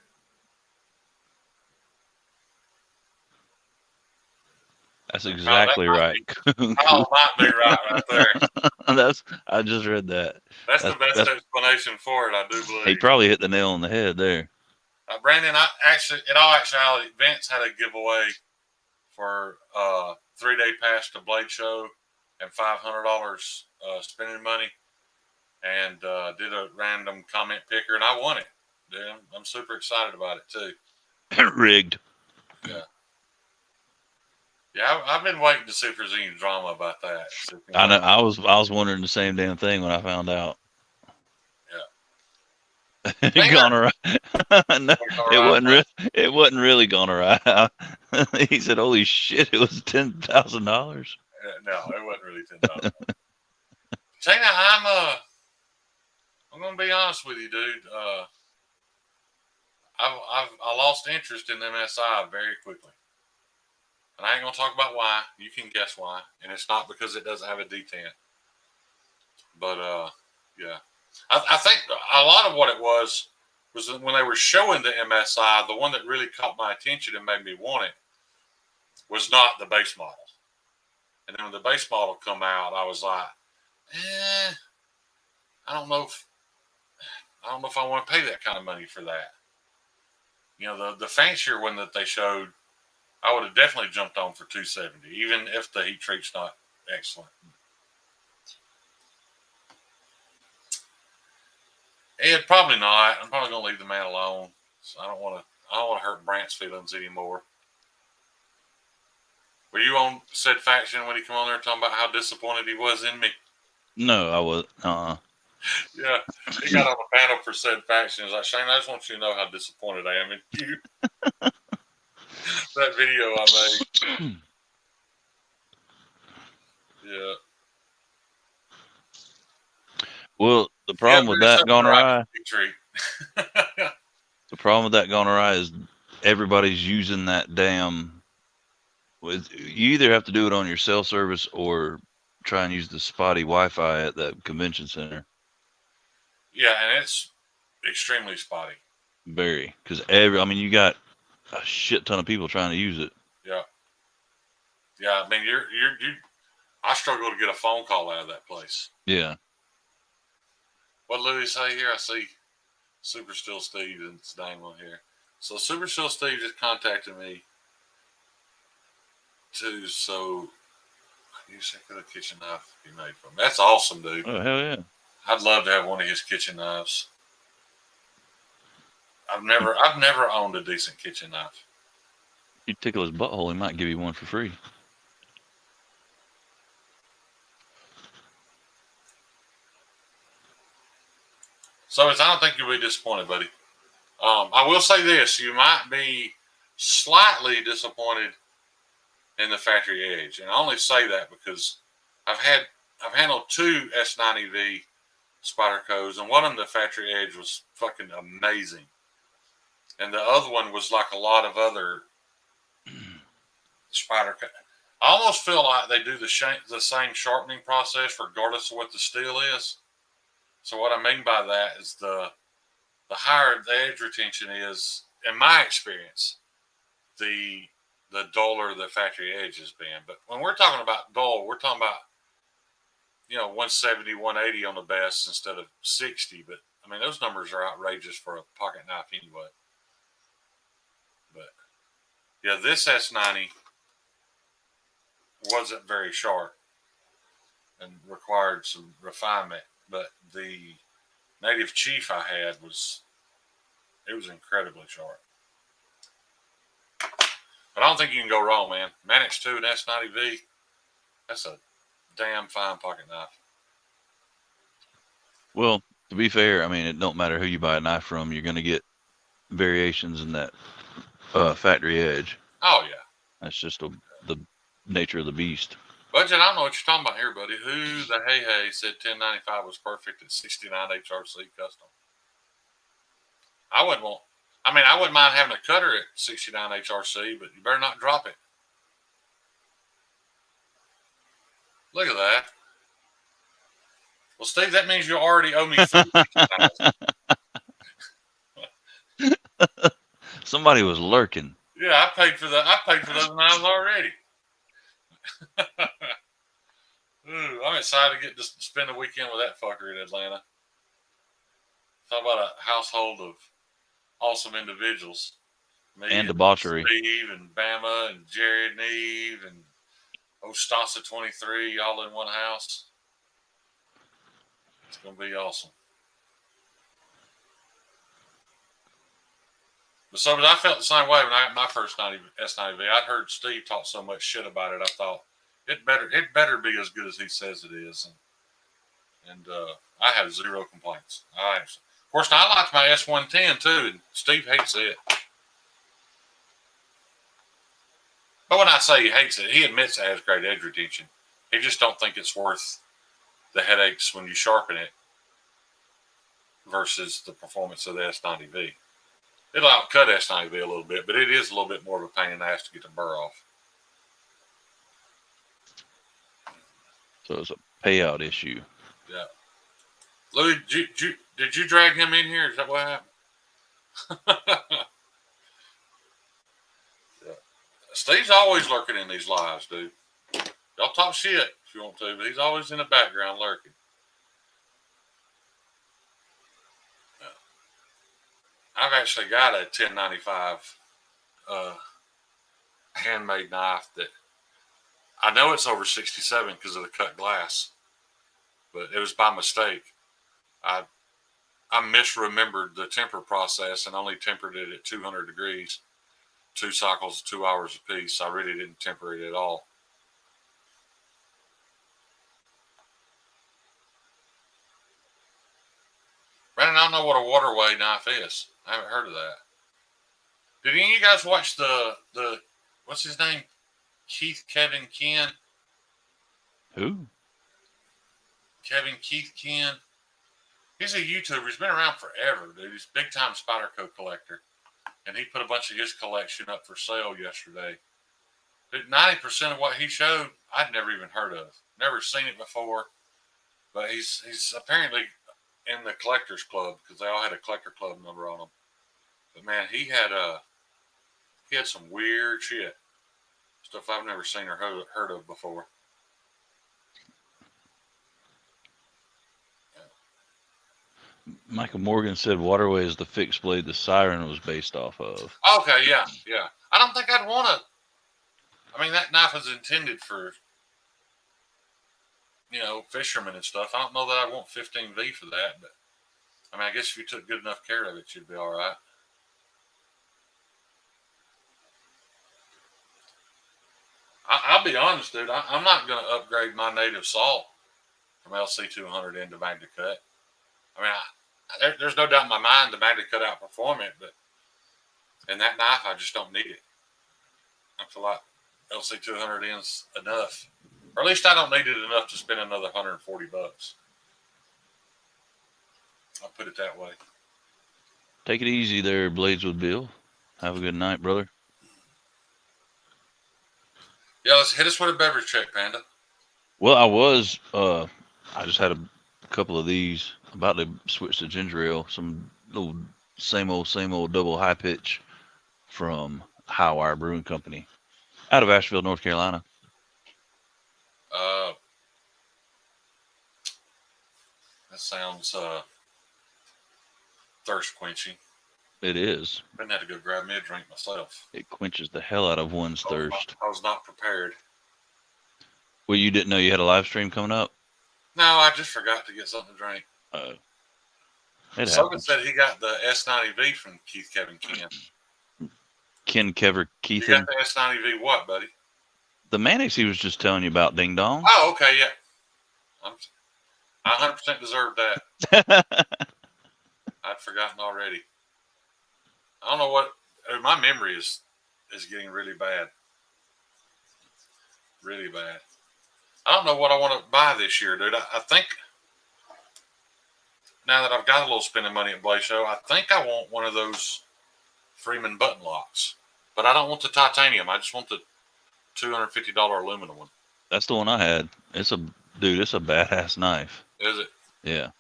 Speaker 6: That's exactly right.
Speaker 5: Might be right there.
Speaker 6: I just read that.
Speaker 5: That's the best explanation for it, I do believe.
Speaker 6: He probably hit the nail on the head there.
Speaker 5: Brandon, in all actuality, Vince had a giveaway for 3-day pass to Blade Show and $500 spending money, and did a random comment picker, and I won it. Yeah, I'm super excited about it too.
Speaker 6: Rigged.
Speaker 5: Yeah. Yeah, I've been waiting to see if there's any drama about that.
Speaker 6: I know. I was wondering the same damn thing when I found out.
Speaker 5: Yeah.
Speaker 6: Gone awry. No, it wasn't really gone awry. He said, "Holy shit! It was $10,000."
Speaker 5: No, it wasn't really $10,000. Shayna, I'm gonna be honest with you, dude. I lost interest in MSI very quickly. And I ain't going to talk about why. You can guess why. And it's not because it doesn't have a detent. But, yeah. I think a lot of what it was when they were showing the MSI, the one that really caught my attention and made me want it was not the base model. And then when the base model come out, I was like, I don't know if I want to pay that kind of money for that. You know, the fancier one that they showed, I would have definitely jumped on for $270, even if the heat treat's not excellent. Ed, probably not. I'm probably gonna leave the man alone. So I don't want to hurt Brant's feelings anymore. Were you on said faction when he came on there talking about how disappointed he was in me?
Speaker 6: No, I was.
Speaker 5: Yeah, he got on the panel for said faction. He was like, Shane, I just want you to know how disappointed I am in you. That video I made. Yeah.
Speaker 6: Well, the problem with that gone awry. The problem with that gone awry is everybody's using that damn. You either have to do it on your cell service or try and use the spotty Wi-Fi at that convention center.
Speaker 5: Yeah, and it's extremely spotty.
Speaker 6: Very, because you got a shit ton of people trying to use it.
Speaker 5: Yeah. Yeah, I mean, I struggle to get a phone call out of that place.
Speaker 6: Yeah.
Speaker 5: What Louis say here? I see Super Still Steve and his name on here. So Super Still Steve just contacted me too. So you said could a kitchen knife be made from? That's awesome, dude.
Speaker 6: Oh hell yeah!
Speaker 5: I'd love to have one of his kitchen knives. I've never owned a decent kitchen knife.
Speaker 6: You tickle his butthole, he might give you one for free.
Speaker 5: So I don't think you'll be disappointed, buddy. I will say this: you might be slightly disappointed in the factory edge, and I only say that because I've handled 2 S90V Spydercos, and one of them, the factory edge, was fucking amazing, and the other one was like a lot of other Spyderco. I almost feel like they do the same sharpening process regardless of what the steel is. So what I mean by that is the higher the edge retention is, in my experience, the duller the factory edge has been. But when we're talking about dull, we're talking about 170, 180 on the best instead of 60. But I mean, those numbers are outrageous for a pocket knife anyway. But yeah, this S90 wasn't very sharp and required some refinement. But the Native Chief I had was incredibly sharp. But I don't think you can go wrong, man. Manix 2 and S90V, that's a damn fine pocket knife.
Speaker 6: Well, to be fair, I mean, it don't matter who you buy a knife from, you're going to get variations in that Factory Edge.
Speaker 5: Oh yeah.
Speaker 6: That's just the nature of the beast.
Speaker 5: Budget, I don't know what you're talking about here, buddy. Who the hey said 1095 was perfect at 69 HRC custom? I wouldn't mind having a cutter at 69 HRC, but you better not drop it. Look at that. Well, Steve, that means you already owe me food.
Speaker 6: Somebody was lurking.
Speaker 5: Yeah, I paid for those knives already. Ooh, I'm excited to get to spend the weekend with that fucker in Atlanta. Talk about a household of awesome individuals. Me
Speaker 6: and debauchery.
Speaker 5: Steve and Bama and Jared and Eve and Ostasa 23 all in one house. It's going to be awesome. But so I felt the same way when I got my first S90V. I'd heard Steve talk so much shit about it. I thought it better be as good as he says it is. And I have zero complaints. Of course, now I liked my S110 too, and Steve hates it. But when I say he hates it, he admits it has great edge retention. He just don't think it's worth the headaches when you sharpen it versus the performance of the S90V. It'll outcut S90V a little bit, but it is a little bit more of a pain in the ass to get the burr off.
Speaker 6: So it's a payout issue.
Speaker 5: Yeah. Louis, did you drag him in here? Is that what happened? Yeah. Steve's always lurking in these lives, dude. Y'all talk shit if you want to, but he's always in the background lurking. I've actually got a 1095 handmade knife that I know it's over 67 because of the cut glass, but it was by mistake. I misremembered the temper process and only tempered it at 200 degrees, 2 cycles, 2 hours a piece. I really didn't temper it at all. Brandon, I don't know what a waterway knife is. I haven't heard of that. Did any of you guys watch the what's his name? Kevin Ken?
Speaker 6: Who?
Speaker 5: Kevin Keith Ken. He's a YouTuber. He's been around forever, dude. He's a big-time Spyderco collector. And he put a bunch of his collection up for sale yesterday. But 90% of what he showed, I'd never even heard of. Never seen it before. But he's apparently in the collectors club because they all had a collector club number on them. But man, he had some weird shit, stuff I've never seen or heard of before.
Speaker 6: Michael Morgan said Waterway is the fixed blade the Siren was based off of.
Speaker 5: Okay, yeah. I don't think I'd want to. I mean, that knife is intended for, fishermen and stuff. I don't know that I want 15V for that, but I mean, I guess if you took good enough care of it, you'd be all right. I'll be honest, dude. I'm not going to upgrade my native salt from LC200 into Magna Cut. I mean, there's no doubt in my mind the Magna Cut outperform it, but in that knife, I just don't need it. I feel like LC200 is enough. Or at least I don't need it enough to spend another $140. I'll put it that way.
Speaker 6: Take it easy there, Blades with Bill. Have a good night, brother.
Speaker 5: Yeah, let's hit us with a beverage check, Panda.
Speaker 6: Well, I just had a couple of these. About to switch to ginger ale. Some little same old double high pitch from Highwire Brewing Company out of Asheville, North Carolina.
Speaker 5: That sounds thirst quenching.
Speaker 6: It is.
Speaker 5: I've had to go grab me a drink myself.
Speaker 6: It quenches the hell out of one's thirst.
Speaker 5: I was not prepared.
Speaker 6: Well, you didn't know you had a live stream coming up?
Speaker 5: No, I just forgot to get something to drink. Someone said he got the S90V from Kevin Ken.
Speaker 6: Ken Kever Keith.
Speaker 5: You got the S90V what, buddy?
Speaker 6: The mayonnaise he was just telling you about, Ding Dong.
Speaker 5: Oh, okay, yeah. I 100% deserved that. I'd forgotten already. I don't know what. My memory is is getting really bad. Really bad. I don't know what I want to buy this year, dude. I think now that I've got a little spending money at Blaze Show, I think I want one of those Freeman button locks. But I don't want the titanium. I just want the $250 aluminum one.
Speaker 6: That's the one I had. It's a badass knife.
Speaker 5: Is it?
Speaker 6: Yeah,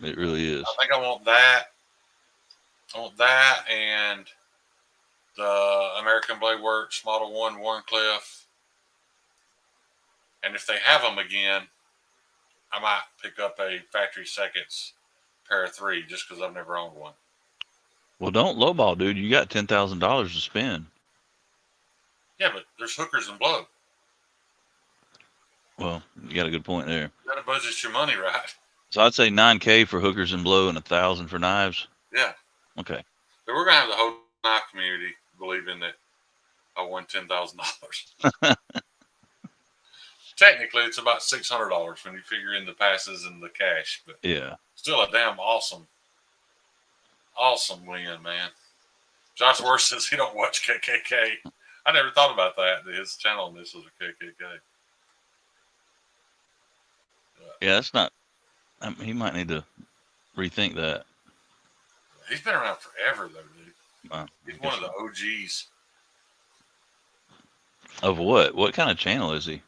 Speaker 6: it really is.
Speaker 5: I think I want that. I want that and the American Blade Works Model 1 Warncliffe. And if they have them again, I might pick up a Factory Seconds pair of 3 just because I've never owned one.
Speaker 6: Well, don't lowball, dude. You got $10,000 to spend.
Speaker 5: Yeah, but there's hookers and blow.
Speaker 6: Well, you got a good point there.
Speaker 5: You got to budget your money right.
Speaker 6: So I'd say $9K for hookers and blow and $1,000 for knives.
Speaker 5: Yeah.
Speaker 6: Okay.
Speaker 5: So we're gonna have the whole knife community believing that I won $10,000. Technically, it's about $600 when you figure in the passes and the cash, but
Speaker 6: yeah,
Speaker 5: still a damn awesome win, man. Josh Worth says he don't watch KKK. I never thought about that. His channel on this was a KKK.
Speaker 6: Yeah, that's not. I mean, he might need to rethink that.
Speaker 5: He's been around forever, though, dude.
Speaker 6: Wow.
Speaker 5: He's one of the OGs.
Speaker 6: Of what? What kind of channel is he?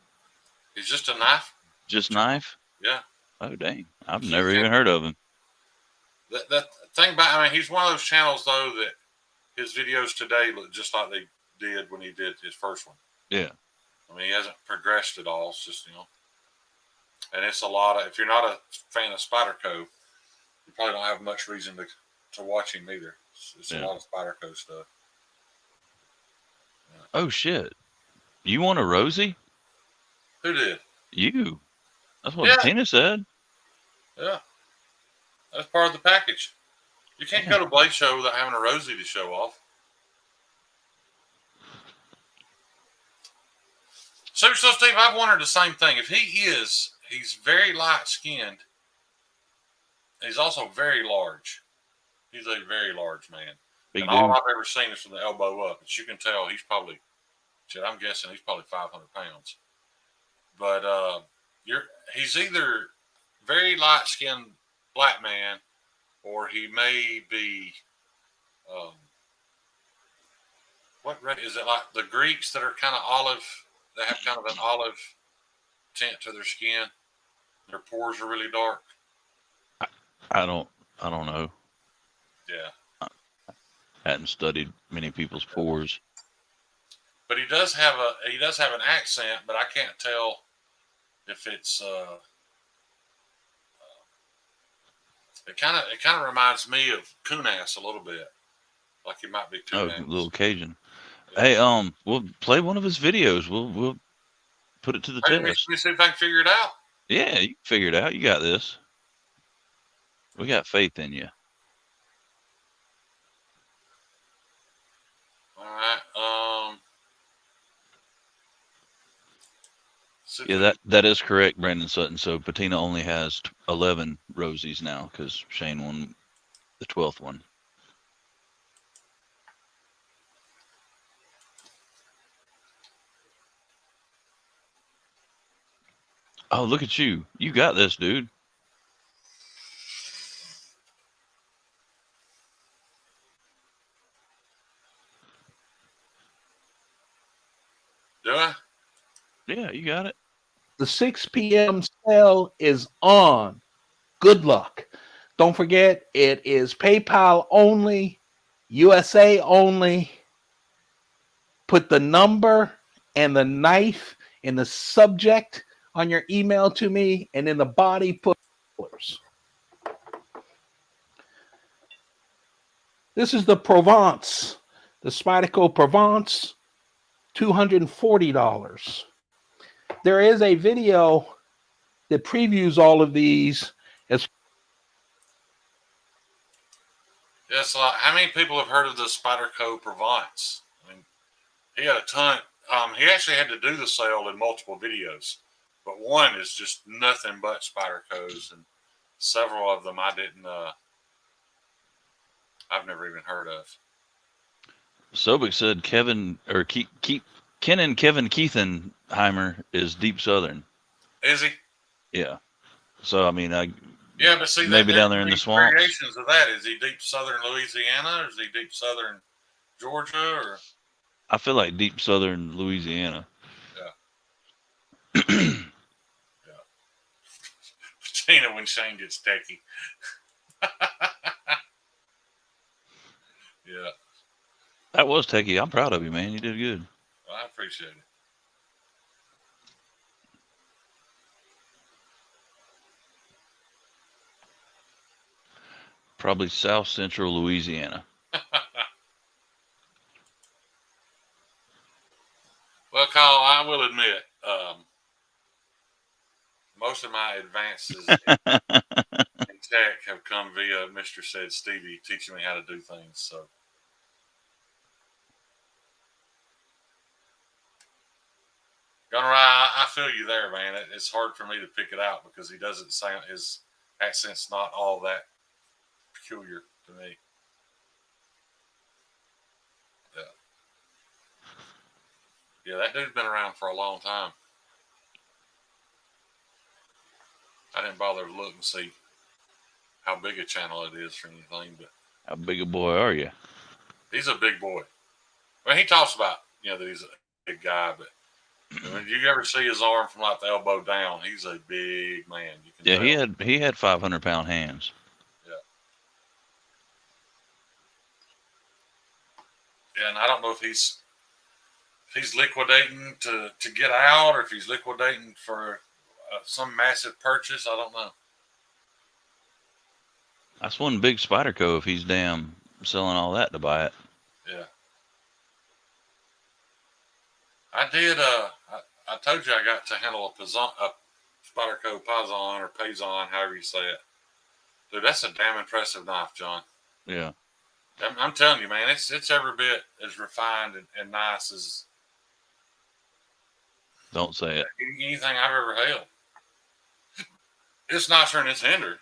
Speaker 5: He's just a knife.
Speaker 6: Just knife?
Speaker 5: Yeah.
Speaker 6: Oh, dang. I've never even heard of him.
Speaker 5: The thing about, I mean, he's one of those channels, though, that his videos today look just like they did when he did his first one.
Speaker 6: Yeah.
Speaker 5: I mean, he hasn't progressed at all. It's just, and it's a lot of, if you're not a fan of Spyderco, you probably don't have much reason to watch him either. It's a lot of Spyderco stuff. Yeah.
Speaker 6: Oh, shit. You want a Rosie?
Speaker 5: Who did?
Speaker 6: You. That's what Tina said.
Speaker 5: Yeah. That's part of the package. You can't go to Blaze Show without having a Rosie to show off. So Steve, I've wondered the same thing. If he's very light-skinned. He's also very large. He's a very large man.
Speaker 6: Big
Speaker 5: and
Speaker 6: dude.
Speaker 5: all I've ever seen is from the elbow up. But you can tell he's probably, I'm guessing he's probably 500 pounds. But he's either very light-skinned black man, or he may be, what is it, like the Greeks that are kind of olive? They have kind of an olive tint to their skin. Their pores are really dark.
Speaker 6: I don't know.
Speaker 5: Yeah.
Speaker 6: I hadn't studied many people's pores.
Speaker 5: But he does have an accent, but I can't tell if it's it kind of reminds me of Kunas a little bit, like he might be Kunas.
Speaker 6: Oh, a little Cajun. Yeah. Hey, we'll play one of his videos. We'll put it to the test.
Speaker 5: Let me see if I can figure it out.
Speaker 6: Yeah, you can figure it out. You got this. We got faith in you.
Speaker 5: All right.
Speaker 6: Yeah, that is correct, Brandon Sutton. So Patina only has 11 Rosies now because Shane won the 12th one. Oh, look at you. You got this, dude.
Speaker 5: Do I?
Speaker 6: Yeah, you got it.
Speaker 7: The 6 p.m. sale is on. Good luck. Don't forget, it is PayPal only, USA only. Put the number and the knife in the subject on your email to me, and in the body put $. This is the Provence, the Spyderco Provence, $240. There is a video that previews all of these.
Speaker 5: Yes, like how many people have heard of the Spyderco Provence? I mean, he had a ton. He actually had to do the sale in multiple videos, but one is just nothing but Spydercos, and several of them I didn't. I've never even heard of.
Speaker 6: Sobek said Ken and Kevin Keithenheimer is deep Southern.
Speaker 5: Is he?
Speaker 6: Yeah. So I mean,
Speaker 5: yeah, but see that
Speaker 6: maybe
Speaker 5: there
Speaker 6: down
Speaker 5: can
Speaker 6: there in
Speaker 5: be
Speaker 6: the swamps.
Speaker 5: variations of that. Is he deep Southern Louisiana, or is he deep Southern Georgia, or?
Speaker 6: I feel like deep Southern Louisiana.
Speaker 5: Yeah. Yeah. Tina when Shane gets techie. Yeah.
Speaker 6: That was techie. I'm proud of you, man. You did good.
Speaker 5: Well, I appreciate it.
Speaker 6: Probably South Central Louisiana.
Speaker 5: Well, Kyle, I will admit, most of my advances in tech have come via Mr. Said Stevie teaching me how to do things. So, Gunnar, I feel you there, man. It's hard for me to pick it out because he doesn't sound, his accent's not all that peculiar to me. Yeah. Yeah, that dude's been around for a long time. I didn't bother to look and see how big a channel it is or anything, but
Speaker 6: How big a boy are you?
Speaker 5: he's a big boy. Well, he talks about, that he's a big guy, but when you ever see his arm from like the elbow down, he's a big man. You can tell.
Speaker 6: He had 500-pound hands.
Speaker 5: Yeah. Yeah, and I don't know if he's liquidating to get out, or if he's liquidating for some massive purchase. I don't know.
Speaker 6: That's one big Spyderco if he's damn selling all that to buy it.
Speaker 5: Yeah. I did. I told you I got to handle a Spyderco Pazon or Pazon, however you say it. Dude, that's a damn impressive knife, John.
Speaker 6: Yeah.
Speaker 5: I'm telling you, man, it's every bit as refined and nice as.
Speaker 6: Don't say it.
Speaker 5: Anything I've ever held. It's nicer than its hinder.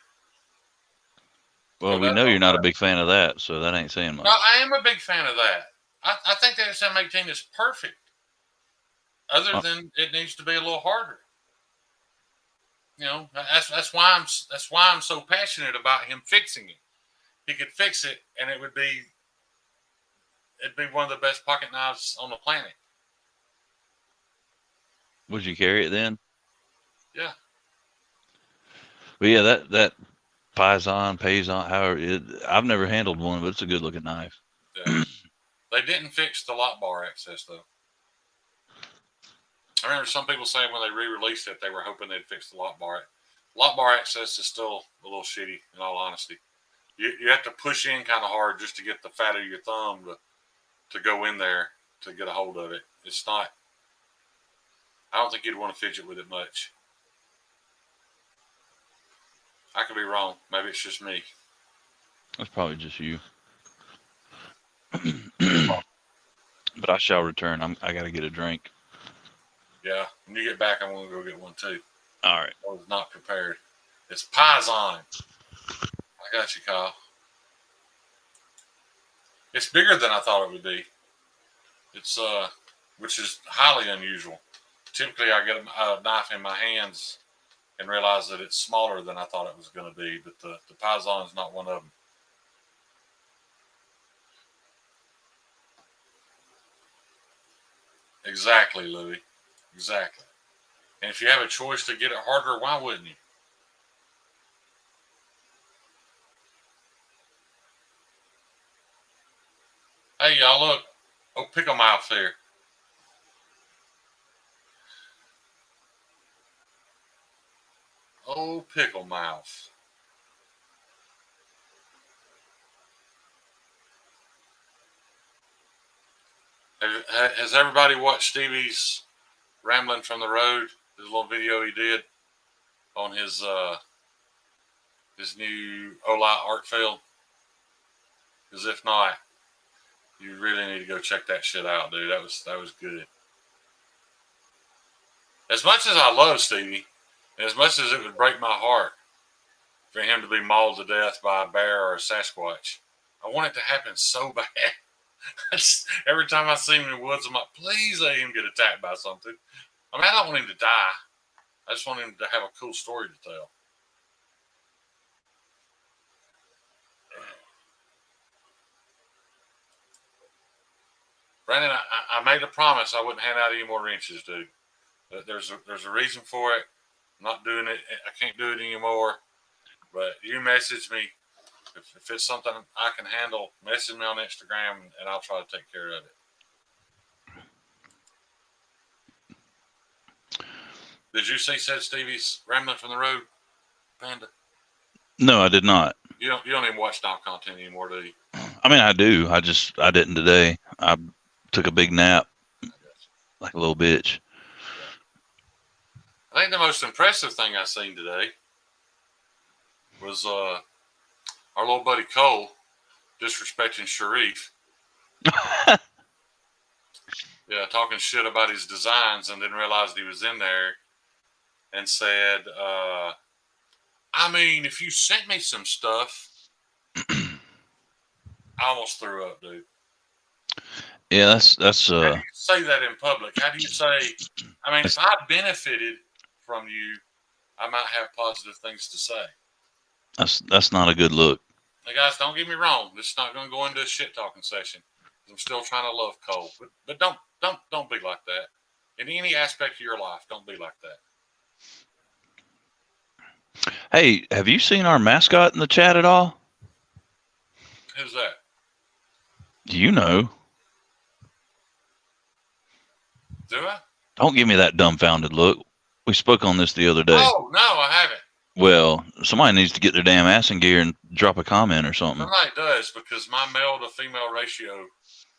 Speaker 6: Well, we know you're not a big fan of that, so that ain't saying much.
Speaker 5: No, I am a big fan of that. I think the SM18 is perfect. Other than it needs to be a little harder. That's why I'm so passionate about him fixing it. He could fix it, and it'd be one of the best pocket knives on the planet.
Speaker 6: Would you carry it then?
Speaker 5: Yeah.
Speaker 6: But yeah, that Pazon, however, I've never handled one, but it's a good looking knife.
Speaker 5: Yeah. They didn't fix the lock bar access though. I remember some people saying when they re-released it, they were hoping they'd fix the lock bar. Lock bar access is still a little shitty, in all honesty. You have to push in kind of hard just to get the fat of your thumb to go in there to get a hold of it. It's not. I don't think you'd want to fidget with it much. I could be wrong. Maybe it's just me.
Speaker 6: That's probably just you. But I shall return. I got to get a drink.
Speaker 5: Yeah. When you get back, I'm going to go get one too.
Speaker 6: All right.
Speaker 5: I was not prepared. It's Pazon. I got you, Kyle. It's bigger than I thought it would be. It's which is highly unusual. Typically, I get a knife in my hands and realize that it's smaller than I thought it was going to be. But the Pazon is not one of them. Exactly, Louis. Exactly. And if you have a choice to get it harder, why wouldn't you? Hey, y'all, look. Oh, pickle mouth there. Oh, pickle mouth. Has everybody watched Stevie's Rambling from the Road? His little video he did on his new Oli art field? Because if not, you really need to go check that shit out, dude. That was good. As much as I love Stevie, and as much as it would break my heart for him to be mauled to death by a bear or a Sasquatch, I want it to happen so bad. Every time I see him in the woods, I'm like, please let him get attacked by something. I mean, I don't want him to die. I just want him to have a cool story to tell. Brandon, I made a promise I wouldn't hand out any more wrenches, dude. There's a reason for it. I'm not doing it. I can't do it anymore. But you message me. If it's something I can handle, message me on Instagram, and I'll try to take care of it. Did you see Said Stevie's Rambling from the Road, Panda?
Speaker 6: No, I did not.
Speaker 5: You don't even watch Stomp content anymore, do you?
Speaker 6: I mean, I do. I didn't today. I took a big nap, like a little bitch.
Speaker 5: I think the most impressive thing I seen today was our little buddy Cole disrespecting Sharif. Yeah, talking shit about his designs, and then realized he was in there and said, I mean, if you sent me some stuff, I almost threw up, dude.
Speaker 6: Yeah, that's
Speaker 5: How do you say that in public? How do you say, I mean, if I benefited from you, I might have positive things to say.
Speaker 6: That's not a good look.
Speaker 5: Hey guys, don't get me wrong. This is not going to go into a shit talking session. I'm still trying to love Cole, but don't be like that. In any aspect of your life, don't be like that.
Speaker 6: Hey, have you seen our mascot in the chat at all?
Speaker 5: Who's that?
Speaker 6: You know.
Speaker 5: Do I?
Speaker 6: Don't give me that dumbfounded look. We spoke on this the other day.
Speaker 5: Oh, no, I haven't.
Speaker 6: Well, somebody needs to get their damn ass in gear and drop a comment or something.
Speaker 5: Somebody does, because my male to female ratio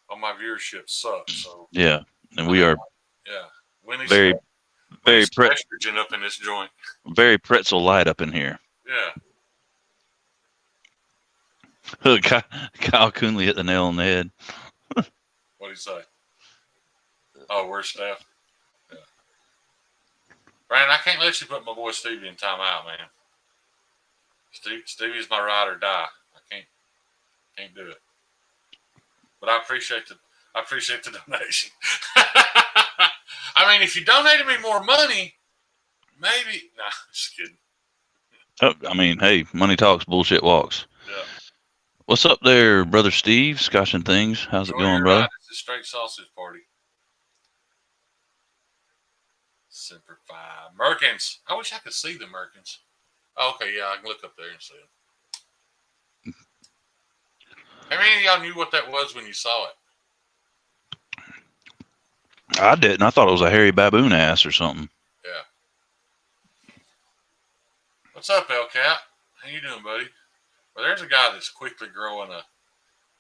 Speaker 5: on my viewership sucks. So
Speaker 6: yeah, and we are
Speaker 5: very
Speaker 6: pretzel
Speaker 5: estrogen up in this joint.
Speaker 6: Very pretzel light up in here.
Speaker 5: Yeah.
Speaker 6: Look, Kyle Coonley hit the nail on the head.
Speaker 5: What do you say? Oh, where's Steph? Yeah. Brandon, I can't let you put my boy Stevie in timeout, man. Stevie's my ride or die. I can't do it. But I appreciate the donation. I mean, if you donated me more money, maybe. Nah, just kidding.
Speaker 6: Oh, I mean, hey, money talks, bullshit walks.
Speaker 5: Yeah.
Speaker 6: What's up there, brother Steve? Scotch and things. How's it going, brother?
Speaker 5: It's a straight sausage party. Semper Fi. Merkins. I wish I could see the Merkins. Oh, okay, yeah, I can look up there and see them. How many of y'all knew what that was when you saw it?
Speaker 6: I didn't. I thought it was a hairy baboon ass or something.
Speaker 5: Yeah. What's up, Elcat? How you doing, buddy? Well, there's a guy that's quickly growing a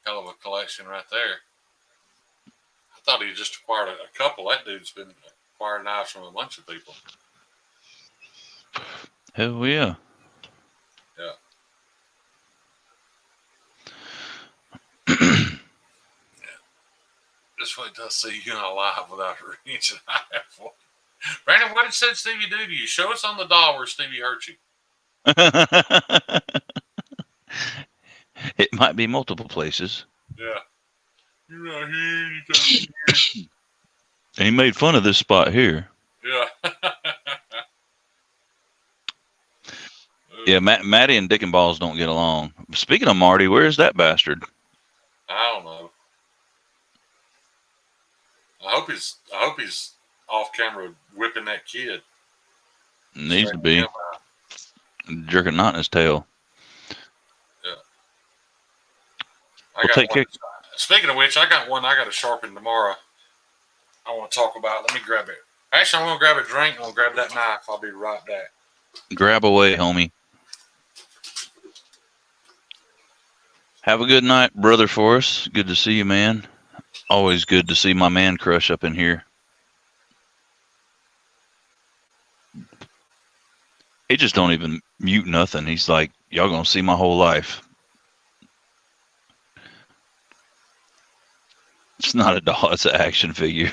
Speaker 5: hell of a collection right there. I thought he just acquired a couple. That dude's been acquiring knives from a bunch of people.
Speaker 6: Hell yeah.
Speaker 5: Yeah. Just wait till I see you on live without a wrench and I have one. Brandon, what did Stevie do to you? Show us on the doll where Stevie hurt you.
Speaker 6: It might be multiple places.
Speaker 5: Yeah. You're not here. You come here.
Speaker 6: And he made fun of this spot here.
Speaker 5: Yeah.
Speaker 6: Yeah, Matty and Dick and Balls don't get along. Speaking of Marty, where is that bastard?
Speaker 5: I don't know. I hope he's off camera whipping that kid.
Speaker 6: Needs to be. Jerking not in his tail.
Speaker 5: Yeah. Speaking of which, I got one I got to sharpen tomorrow. I want to talk about. Let me grab it. Actually, I'm going to grab a drink. I'm going to grab that knife. I'll be right back.
Speaker 6: Grab away, homie. Have a good night, brother Forrest. Good to see you, man. Always good to see my man crush up in here. He just don't even mute nothing. He's like, y'all gonna see my whole life. It's not a doll, it's an action figure.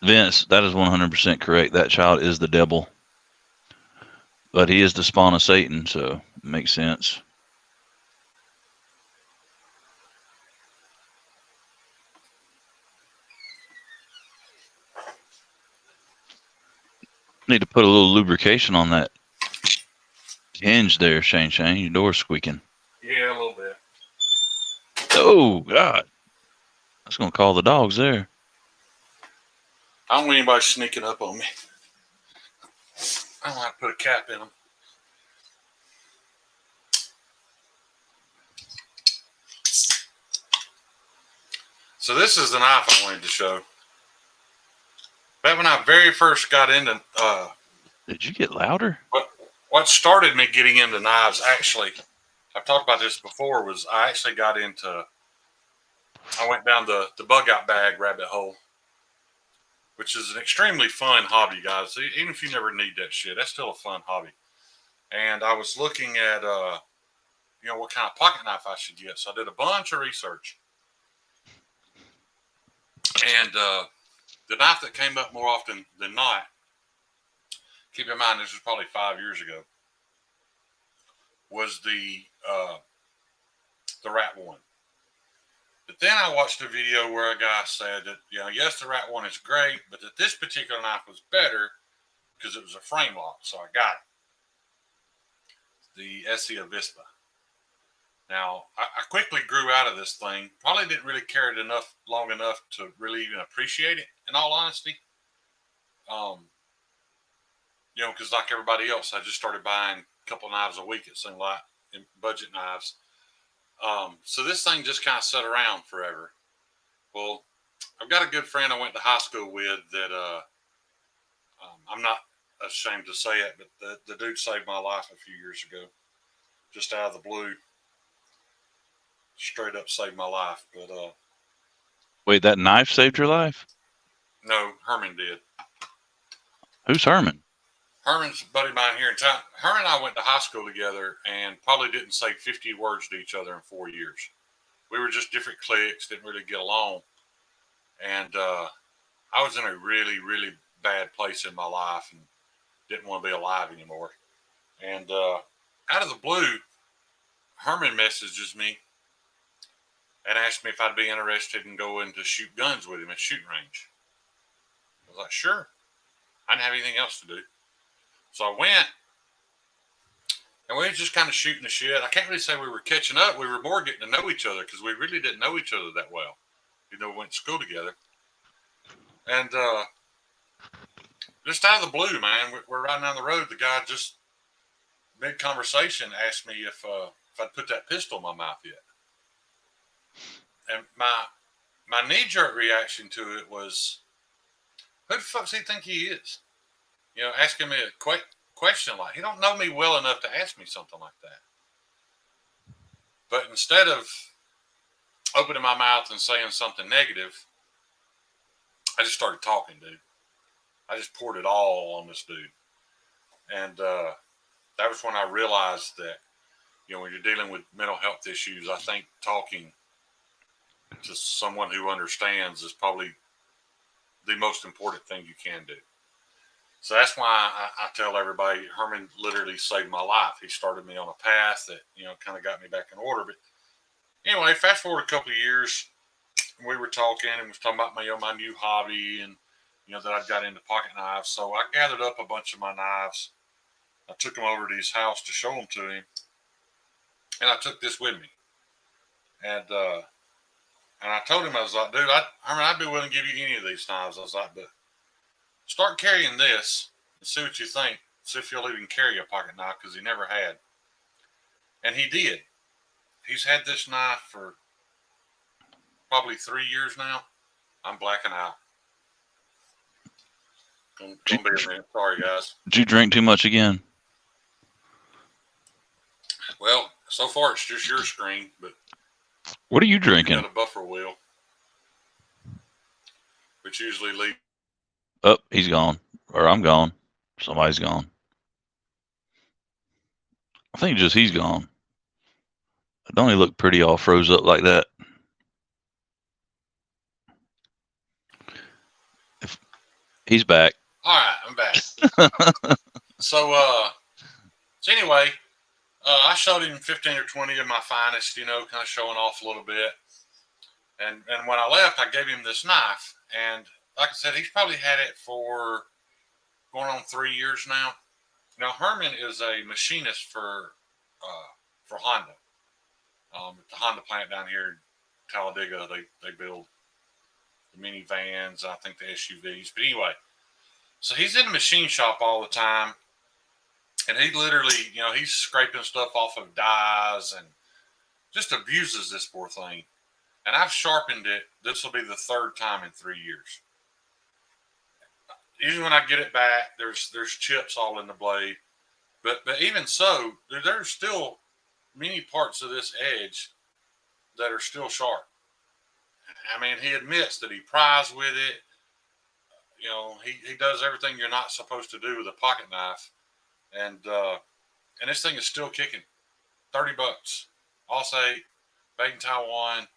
Speaker 6: Vince, that is 100% correct. That child is the devil. But he is the spawn of Satan, so it makes sense. Need to put a little lubrication on that hinge there, Shane. Your door's squeaking.
Speaker 5: Yeah, a little bit.
Speaker 6: Oh, God. I was going to call the dogs there.
Speaker 5: I don't want anybody sneaking up on me. I don't like to put a cap in them. So this is the knife I wanted to show. Back when I very first got into...
Speaker 6: Did you get louder?
Speaker 5: What started me getting into knives, actually, I've talked about this before, was I actually got into... I went down the bug-out bag rabbit hole, which is an extremely fun hobby, guys. Even if you never need that shit, that's still a fun hobby. And I was looking at, what kind of pocket knife I should get. So I did a bunch of research. And the knife that came up more often than not, keep in mind this was probably 5 years ago, was the Rat One. But then I watched a video where a guy said that, yes, the Rat One is great, but that this particular knife was better because it was a frame lock. So I got it. The SE Avispa. Now, I quickly grew out of this thing. Probably didn't really carry it long enough to really even appreciate it, in all honesty. Because like everybody else, I just started buying a couple knives a week, it seemed like, in budget knives. So this thing just kind of sat around forever. Well, I've got a good friend I went to high school with that I'm not ashamed to say it, but the dude saved my life a few years ago, just out of the blue. Straight up saved my life. But
Speaker 6: wait, that knife saved your life?
Speaker 5: No, Herman did.
Speaker 6: Who's Herman?
Speaker 5: Herman's a buddy of mine here in town. Herman and I went to high school together and probably didn't say 50 words to each other in 4 years. We were just different cliques, didn't really get along. And I was in a really, really bad place in my life and didn't want to be alive anymore. And out of the blue, Herman messages me and asked me if I'd be interested in going to shoot guns with him at shooting range. I was like, sure. I didn't have anything else to do. So I went, and we were just kind of shooting the shit. I can't really say we were catching up. We were more getting to know each other because we really didn't know each other that well. We went to school together. And just out of the blue, man, we're riding down the road. The guy just, mid-conversation, asked me if I'd put that pistol in my mouth yet. And my knee-jerk reaction to it was, who the fuck does he think he is? Asking me a question like, he don't know me well enough to ask me something like that. But instead of opening my mouth and saying something negative, I just started talking, dude. I just poured it all on this dude. And that was when I realized that, when you're dealing with mental health issues, I think talking to someone who understands is probably the most important thing you can do. So that's why I tell everybody, Herman literally saved my life. He started me on a path that, kind of got me back in order. But anyway, fast forward a couple of years, we were talking and was talking about my new hobby and, that I'd got into pocket knives. So I gathered up a bunch of my knives. I took them over to his house to show them to him. And I took this with me. And I told him, I was like, dude, Herman, I'd be willing to give you any of these knives. I was like, but start carrying this and see what you think. See if you'll even carry a pocket knife, because he never had. And he did. He's had this knife for probably 3 years now. I'm blacking out. Gonna be a minute. Sorry, guys.
Speaker 6: Did you drink too much again?
Speaker 5: Well, so far it's just your screen, but
Speaker 6: what are you drinking?
Speaker 5: You got a buffer wheel, which usually leaves.
Speaker 6: Oh, he's gone. Or I'm gone. Somebody's gone. I think just he's gone. Don't he look pretty all froze up like that? He's back.
Speaker 5: All right, I'm back. So anyway, I showed him 15 or 20 of my finest, kind of showing off a little bit. And when I left, I gave him this knife. And like I said, he's probably had it for going on 3 years now. Now Herman is a machinist for Honda. The Honda plant down here in Talladega, they build the minivans, I think the SUVs. But anyway, so he's in the machine shop all the time, and he literally, he's scraping stuff off of dies and just abuses this poor thing. And I've sharpened it. This will be the third time in 3 years. Usually when I get it back, there's chips all in the blade. But even so, there's still many parts of this edge that are still sharp. I mean, he admits that he pries with it. He does everything you're not supposed to do with a pocket knife. And this thing is still kicking. $30. Allstate, made in Taiwan,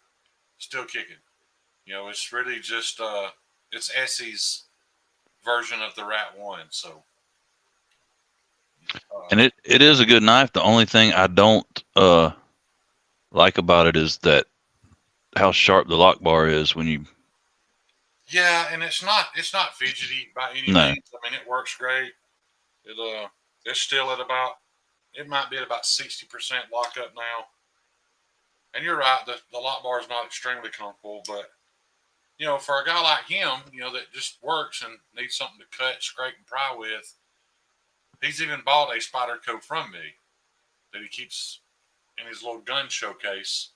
Speaker 5: still kicking. It's really just it's Essie's version of the Rat 1. So,
Speaker 6: and it is a good knife. The only thing I don't like about it is that how sharp the lock bar is when you.
Speaker 5: Yeah, and it's not fidgety by any means. I mean, it works great. It's still at it might be at about 60% lockup now. And you're right, the lock bar is not extremely comfortable, but for a guy like him, that just works and needs something to cut, scrape, and pry with, he's even bought a Spyderco from me that he keeps in his little gun showcase.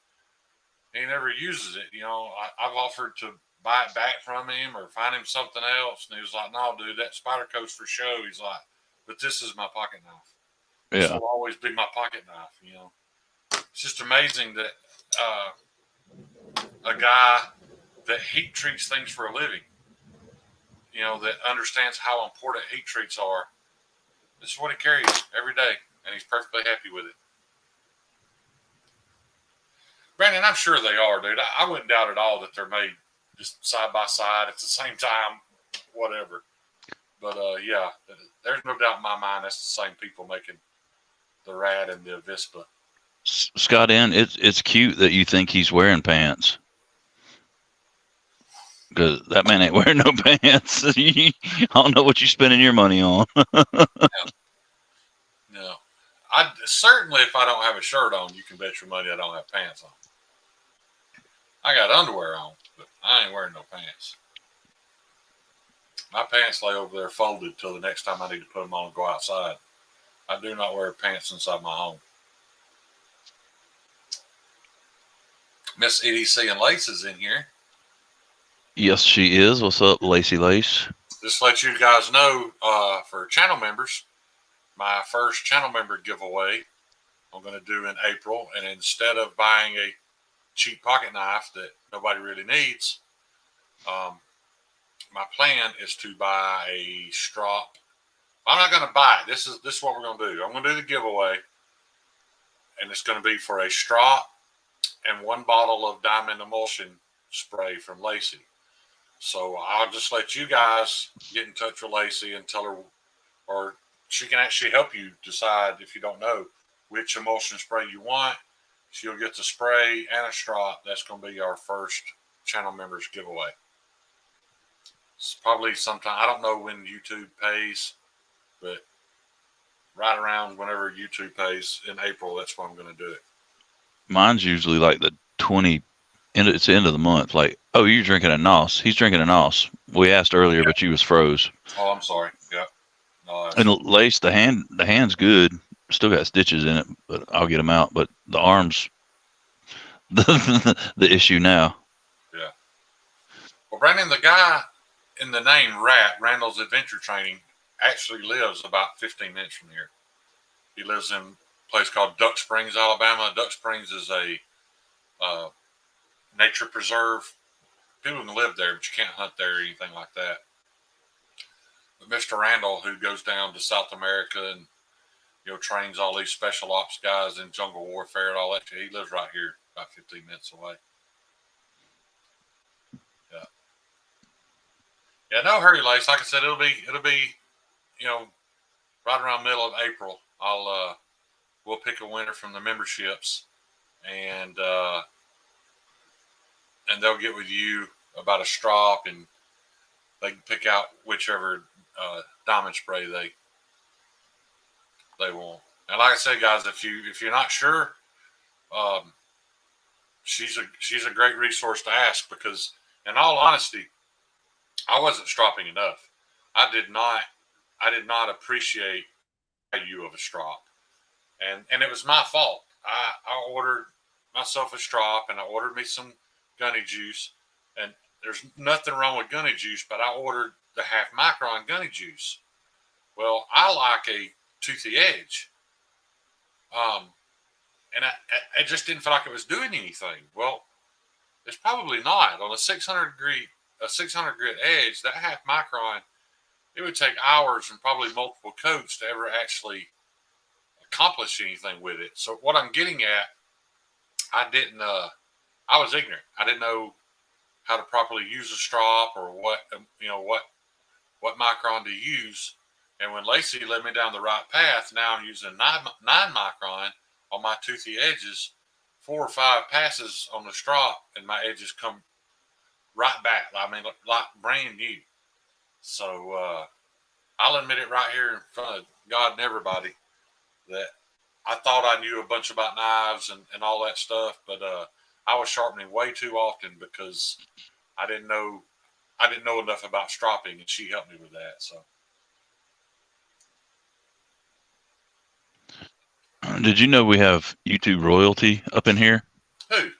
Speaker 5: He never uses it. I've offered to buy it back from him or find him something else, and he was like, "No, dude, that Spyderco's for show." He's like, "But this is my pocket knife. This will always be my pocket knife." It's just amazing that a guy that heat treats things for a living, that understands how important heat treats are. This is what he carries every day, and he's perfectly happy with it. Brandon, I'm sure they are, dude. I wouldn't doubt at all that they're made just side by side at the same time, whatever. But yeah, there's no doubt in my mind that's the same people making the Rad and the Avispa.
Speaker 6: Scott, it's cute that you think he's wearing pants. Because that man ain't wearing no pants. I don't know what you're spending your money on.
Speaker 5: No. I certainly, if I don't have a shirt on, you can bet your money I don't have pants on. I got underwear on, but I ain't wearing no pants. My pants lay over there folded till the next time I need to put them on and go outside. I do not wear pants inside my home. Miss EDC and Lace is in here.
Speaker 6: Yes, she is. What's up, Lacey Lace?
Speaker 5: Just to let you guys know, for channel members, my first channel member giveaway I'm going to do in April. And instead of buying a cheap pocket knife that nobody really needs, my plan is to buy a strop. I'm not going to buy it. This is what we're going to do. I'm going to do the giveaway, and it's going to be for a strop and 1 bottle of diamond emulsion spray from Lacey. So I'll just let you guys get in touch with Lacey and tell her, or she can actually help you decide, if you don't know, which emulsion spray you want. She'll get the spray and a strop. That's going to be our first channel members giveaway. It's probably sometime, I don't know when YouTube pays, but right around whenever YouTube pays in April, that's when I'm going to do it.
Speaker 6: Mine's usually like the 20, it's the end of the month. Like, oh, you're drinking a NOS. He's drinking a NOS. We asked earlier, but you was froze.
Speaker 5: Oh, I'm sorry. Yeah. No,
Speaker 6: and Lace, the hand's good. Still got stitches in it, but I'll get them out. But the arms, the issue now.
Speaker 5: Yeah. Well, Brandon, the guy in the name Rat, Randall's Adventure Training, actually lives about 15 minutes from here. He lives in a place called Duck Springs, Alabama. Duck Springs is a nature preserve. People can live there, but you can't hunt there or anything like that. But Mr. Randall, who goes down to South America and trains all these special ops guys in jungle warfare and all that, he lives right here, about 15 minutes away. Yeah. Yeah, no hurry, Lace. Like I said, it'll be, right around middle of April. We'll pick a winner from the memberships, and they'll get with you about a strop, and they can pick out whichever diamond spray they want. And like I said, guys, if you're not sure, she's a great resource to ask, because in all honesty, I wasn't stropping enough. I did not appreciate the value of a strop, and it was my fault. I ordered myself a strop, and I ordered me some gunny juice, and there's nothing wrong with gunny juice, but I ordered the 1/2 micron gunny juice. Well, I like a toothy edge, and I just didn't feel like it was doing anything. Well, it's probably not on a 600 grit edge. That 1/2 micron, it would take hours and probably multiple coats to ever actually accomplish anything with it. So what I'm getting at, I was ignorant. I didn't know how to properly use a strop, or what micron to use. And when Lacey led me down the right path, now I'm using 9 micron on my toothy edges. 4 or 5 passes on the strop, and my edges come right back. I mean, like brand new. So I'll admit it right here in front of God and everybody that I thought I knew a bunch about knives and all that stuff, but I was sharpening way too often because I didn't know enough about stropping, and she helped me with that. So.
Speaker 6: Did you know we have YouTube royalty up in here?
Speaker 5: Who?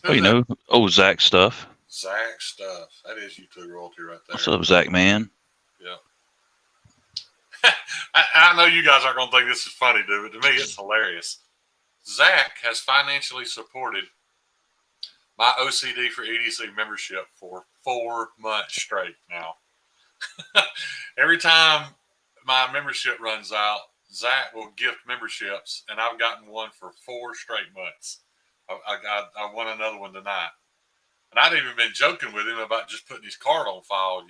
Speaker 6: Oh, you know, Zach Stuff.
Speaker 5: Zach Stuff. That is YouTube royalty right there.
Speaker 6: What's up, Zach man?
Speaker 5: Yeah. I know you guys aren't going to think this is funny, dude, but to me it's hilarious. Zach has financially supported my OCD for EDC membership for 4 months straight now. Every time my membership runs out, Zach will gift memberships, and I've gotten one for 4 straight months. I won another one tonight. And I'd even been joking with him about just putting his card on file,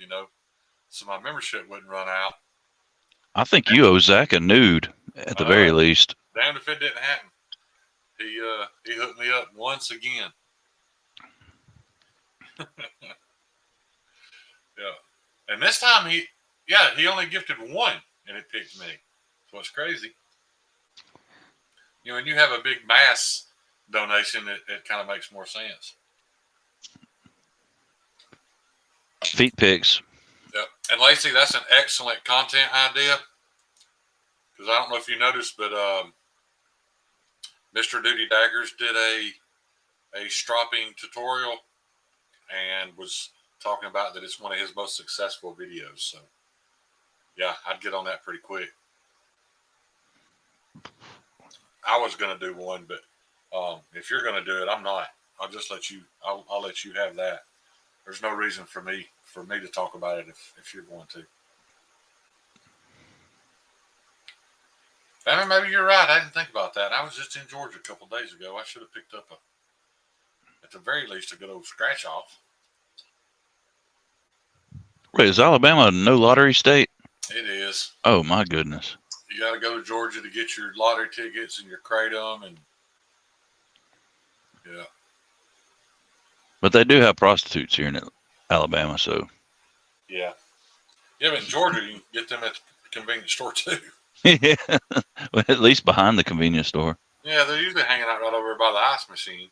Speaker 5: so my membership wouldn't run out.
Speaker 6: I think you owe Zach a nude at the very least.
Speaker 5: Damned if it didn't happen. He hooked me up once again. Yeah. And this time he only gifted 1, and it picked me. So it's crazy. When you have a big mass donation, it kind of makes more sense.
Speaker 6: Feet pics.
Speaker 5: Yep. And Lacey, that's an excellent content idea. Because I don't know if you noticed, but Mr. Duty Daggers did a stropping tutorial and was talking about that it's one of his most successful videos. So, yeah, I'd get on that pretty quick. I was going to do one, but if you're going to do it, I'm not. I'll just let you. I'll let you have that. There's no reason for me to talk about it if you're going to. I mean, maybe you're right. I didn't think about that. I was just in Georgia a couple of days ago. I should have picked up at the very least, a good old scratch off.
Speaker 6: Wait, is Alabama no lottery state?
Speaker 5: It is.
Speaker 6: Oh my goodness.
Speaker 5: You got to go to Georgia to get your lottery tickets and your kratom, and yeah.
Speaker 6: But they do have prostitutes here in Alabama, so.
Speaker 5: Yeah. Yeah, but in Georgia, you can get them at the convenience store too.
Speaker 6: Yeah, well, at least behind the convenience store.
Speaker 5: Yeah, they're usually hanging out right over by the ice machine.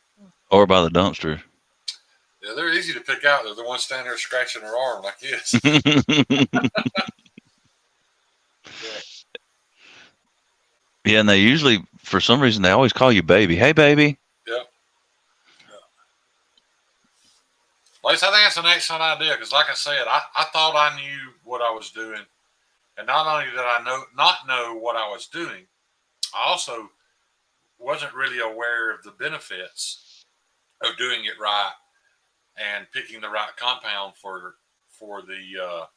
Speaker 6: Or by the dumpster.
Speaker 5: Yeah, they're easy to pick out. They're the ones standing there scratching their arm like this.
Speaker 6: Yeah, and they usually, for some reason, they always call you baby. Hey, baby.
Speaker 5: Yep. At least I think that's an excellent idea because, like I said, I thought I knew what I was doing. And not only did I not know what I was doing, I also wasn't really aware of the benefits of doing it right and picking the right compound for the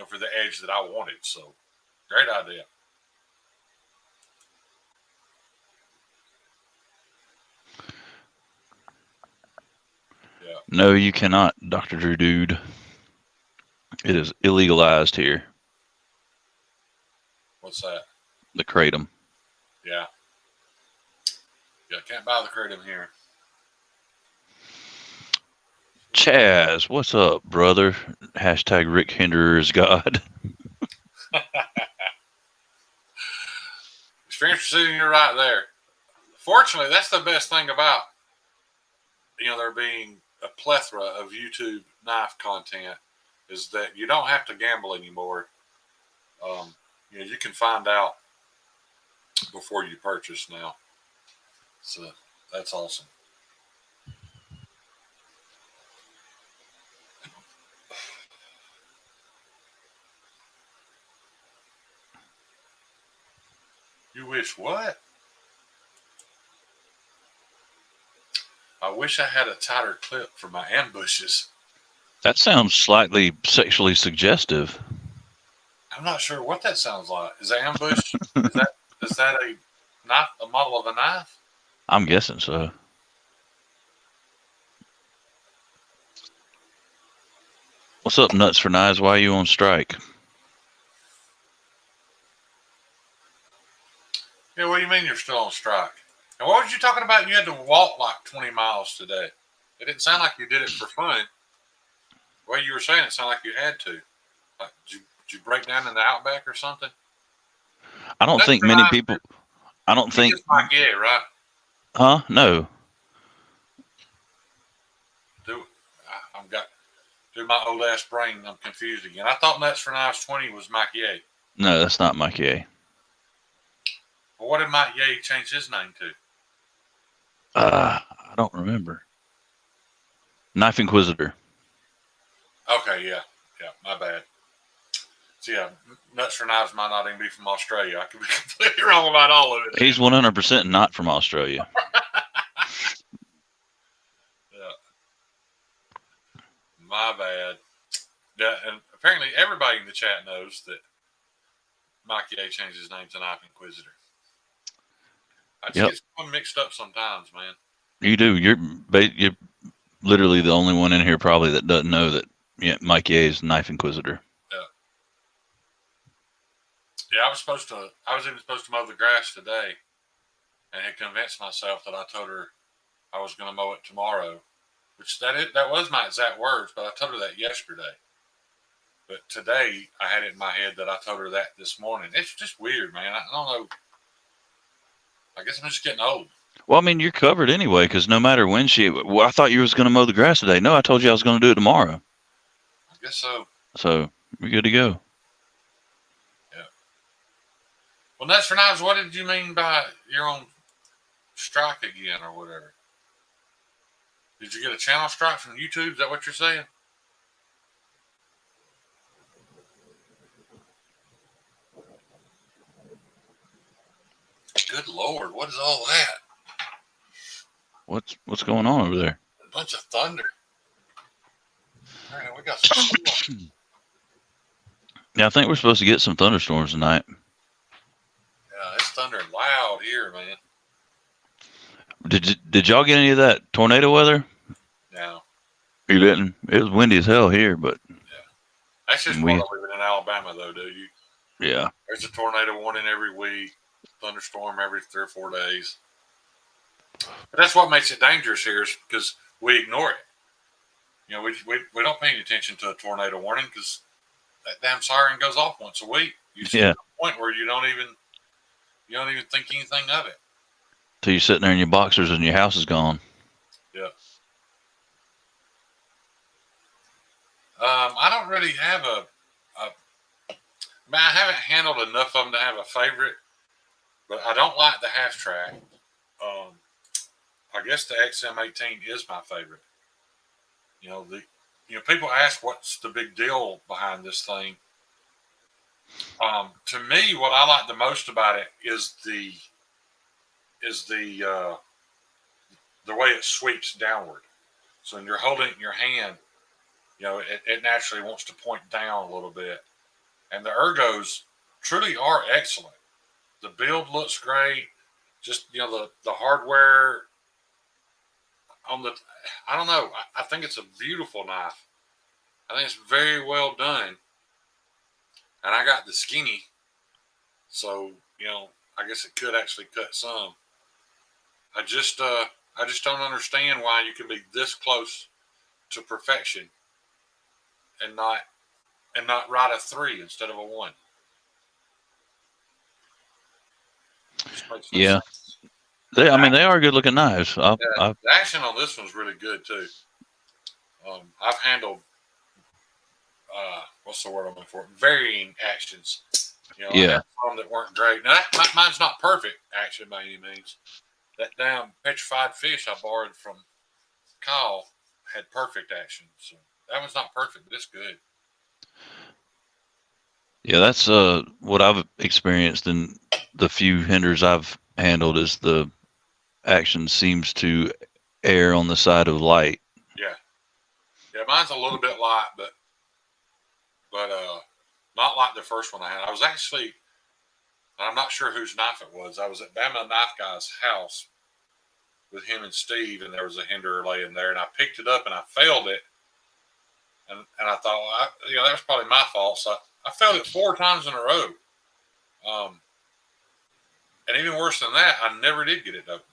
Speaker 5: for the edge that I wanted. So, great idea. Yeah.
Speaker 6: No, you cannot, Dr. Drew Dude. It is illegalized here.
Speaker 5: What's that?
Speaker 6: The kratom.
Speaker 5: Yeah. Yeah, can't buy the kratom here.
Speaker 6: Chaz, what's up, brother? Hashtag Rick Hinderer is God.
Speaker 5: Experience City, you're right there. Fortunately, that's the best thing about, there being a plethora of YouTube knife content is that you don't have to gamble anymore. You can find out before you purchase now. So that's awesome. You wish what? I wish I had a tighter clip for my ambushes.
Speaker 6: That sounds slightly sexually suggestive.
Speaker 5: I'm not sure what that sounds like. Is an ambush? is that a knife? A model of a knife?
Speaker 6: I'm guessing so. What's up, Nuts for Knives? Why are you on strike?
Speaker 5: Yeah, what do you mean you're still on strike? And what was you talking about? You had to walk like 20 miles today. It didn't sound like you did it for fun. The way you were saying it sounded like you had to. Like, did you break down in the outback or something?
Speaker 6: I don't think many people. I don't think.
Speaker 5: Mike, yeah, right?
Speaker 6: Huh? No.
Speaker 5: Do my old ass brain. I'm confused again. I thought Nuts for Knives 20 was Mike Ye.
Speaker 6: No, that's not Mike Ye.
Speaker 5: Well, what did Mike Ye change his name to?
Speaker 6: I don't remember. Knife Inquisitor.
Speaker 5: Okay, yeah, my bad. So yeah, Nuts for Knives might not even be from Australia. I could be completely wrong about all of it.
Speaker 6: He's 100% not from Australia.
Speaker 5: Yeah, my bad. Yeah, and apparently everybody in the chat knows that Mike Ye changed his name to Knife Inquisitor. I just get mixed up sometimes, man.
Speaker 6: You do. You're literally the only one in here probably that doesn't know that Mike Ye is Knife Inquisitor.
Speaker 5: Yeah, I was even supposed to mow the grass today, and had convinced myself that I told her I was going to mow it tomorrow, which that was my exact words, but I told her that yesterday. But today I had it in my head that I told her that this morning. It's just weird, man. I don't know. I guess I'm just getting old.
Speaker 6: Well, I mean, you're covered anyway, because no matter when I thought you was going to mow the grass today. No, I told you I was going to do it tomorrow.
Speaker 5: I guess so.
Speaker 6: So we're good to go.
Speaker 5: Yeah. Well, Nuts for Knives, what did you mean by your own strike again or whatever? Did you get a channel strike from YouTube? Is that what you're saying? Good Lord, what is all that?
Speaker 6: What's going on over there?
Speaker 5: A bunch of thunder. All right, we got some.
Speaker 6: Yeah, I think we're supposed to get some thunderstorms tonight.
Speaker 5: Yeah, it's thundering loud here, man.
Speaker 6: Did y'all get any of that tornado weather?
Speaker 5: No.
Speaker 6: You didn't? It was windy as hell here, but
Speaker 5: yeah, that's just part of living in Alabama, though, dude.
Speaker 6: Yeah.
Speaker 5: There's a tornado warning every week, thunderstorm every 3 or 4 days. But that's what makes it dangerous here, is because we ignore it. We don't pay any attention to a tornado warning because that damn siren goes off once a week. You see to the point where you don't even think anything of it.
Speaker 6: Till you're sitting there in your boxers and your house is gone.
Speaker 5: Yeah. I don't really have I haven't handled enough of them to have a favorite, but I don't like the half track. I guess the XM18 is my favorite. People ask what's the big deal behind this thing. To me, what I like the most about it is the way it sweeps downward. So when you're holding it in your hand, it naturally wants to point down a little bit. And the ergos truly are excellent. The build looks great. Just, the hardware on the, I don't know. I think it's a beautiful knife. I think it's very well done. And I got the skinny. So, I guess it could actually cut some. I just don't understand why you can be this close to perfection and not write a 3 instead of a 1.
Speaker 6: Yeah. They are good looking knives.
Speaker 5: The action on this one's really good too. I've handled what's the word I'm looking for? Varying actions. I had some that weren't great. Now mine's not perfect action by any means. That damn petrified fish I borrowed from Kyle had perfect action. So that one's not perfect, but it's good.
Speaker 6: Yeah, that's what I've experienced in the few Hinders I've handled is the action seems to err on the side of light.
Speaker 5: Yeah, mine's a little bit light, but not like the first one I had. I was actually, I'm not sure whose knife it was. I was at Bama Knife Guy's house with him and Steve, and there was a Hinder laying there, and I picked it up and I failed it, and I thought, well, that was probably my fault. So I failed it 4 times in a row. And even worse than that, I never did get it open.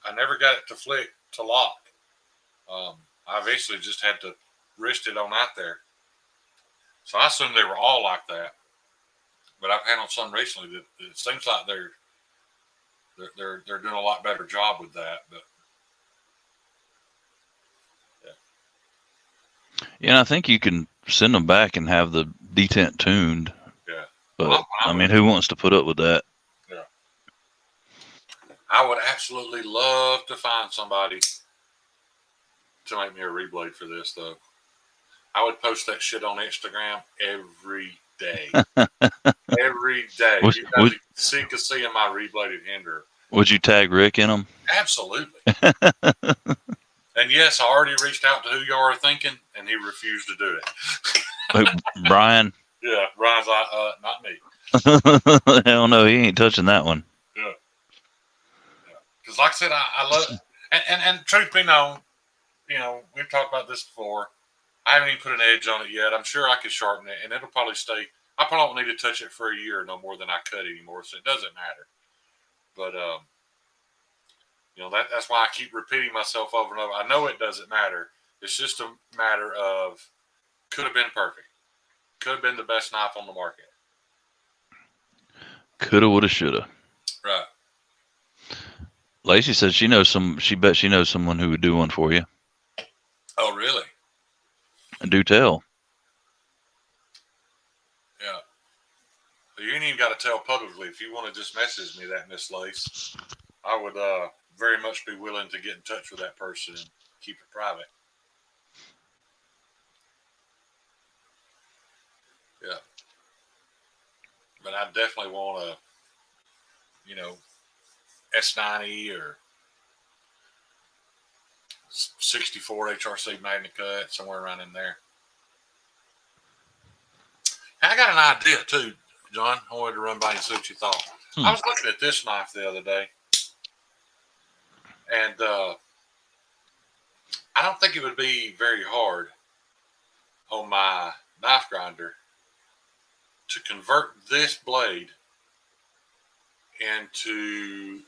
Speaker 5: I never got it to flick to lock. I eventually just had to wrist it on out there. So I assumed they were all like that. But I've handled some recently that it seems like they're doing a lot better job with that. But
Speaker 6: yeah, and I think you can send them back and have the detent tuned.
Speaker 5: Yeah.
Speaker 6: But who wants to put up with that?
Speaker 5: Yeah. I would absolutely love to find somebody to make me a reblade for this, though. I would post that shit on Instagram every day. Every day. You guys can see in my rebladed Hinder.
Speaker 6: Would you tag Rick in them?
Speaker 5: Absolutely. And yes, I already reached out to who y'all are thinking, and he refused to do it.
Speaker 6: Brian?
Speaker 5: Yeah, Brian's like, not me.
Speaker 6: Hell no, he ain't touching that one.
Speaker 5: Yeah. Because like I said, I love and truth be known, we've talked about this before. I haven't even put an edge on it yet. I'm sure I could sharpen it, and it'll probably stay. I probably won't need to touch it for a year no more than I cut anymore, so it doesn't matter. But, that's why I keep repeating myself over and over. I know it doesn't matter. It's just a matter of could have been perfect. Could have been the best knife on the market.
Speaker 6: Coulda, woulda, shoulda.
Speaker 5: Right.
Speaker 6: Lacey said she bet she knows someone who would do one for you.
Speaker 5: Oh, really?
Speaker 6: And do tell.
Speaker 5: Yeah. You ain't even got to tell publicly. If you want to just message me that, Miss Lace, I would very much be willing to get in touch with that person and keep it private. Yeah. But I definitely want a, S90 or 64 HRC Magna Cut, somewhere around in there. I got an idea too, John. I wanted to run by you and see what you thought. I was looking at this knife the other day, and I don't think it would be very hard on my knife grinder to convert this blade into,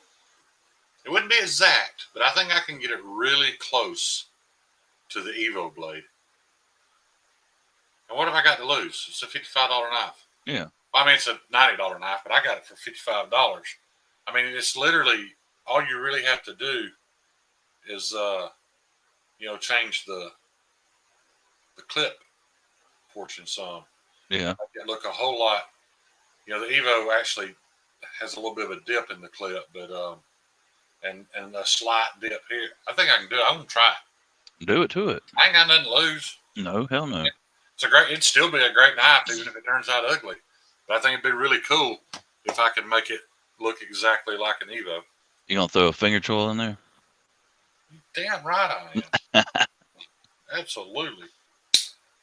Speaker 5: it wouldn't be exact, but I think I can get it really close to the Evo blade. And what have I got to lose? It's a $55 knife.
Speaker 6: Yeah.
Speaker 5: I mean, it's a $90 knife, but I got it for $55. I mean, it's literally, all you really have to do is, change the clip portion some.
Speaker 6: Yeah.
Speaker 5: It look a whole lot. The Evo actually has a little bit of a dip in the clip, but and a slight dip here. I think I can do it. I'm gonna try it.
Speaker 6: Do it to it.
Speaker 5: I ain't got nothing to lose.
Speaker 6: No, hell no.
Speaker 5: It'd still be a great knife, even if it turns out ugly. But I think it'd be really cool if I could make it look exactly like an Evo.
Speaker 6: You gonna throw a finger choil in there?
Speaker 5: Damn right I am. Absolutely.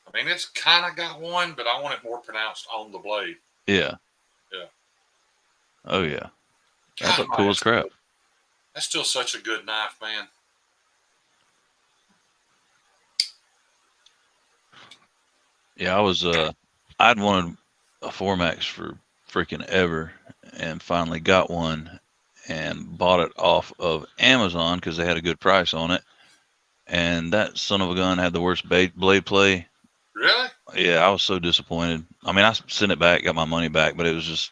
Speaker 5: I mean, it's kind of got one, but I want it more pronounced on the blade.
Speaker 6: Yeah.
Speaker 5: Yeah.
Speaker 6: Oh, yeah. That's cool as crap.
Speaker 5: That's still such a good knife, man.
Speaker 6: Yeah, I'd wanted a 4Max for freaking ever and finally got one and bought it off of Amazon because they had a good price on it. and that son of a gun had the worst blade play.
Speaker 5: Really?
Speaker 6: Yeah, I was so disappointed. I mean, I sent it back, got my money back, but it was just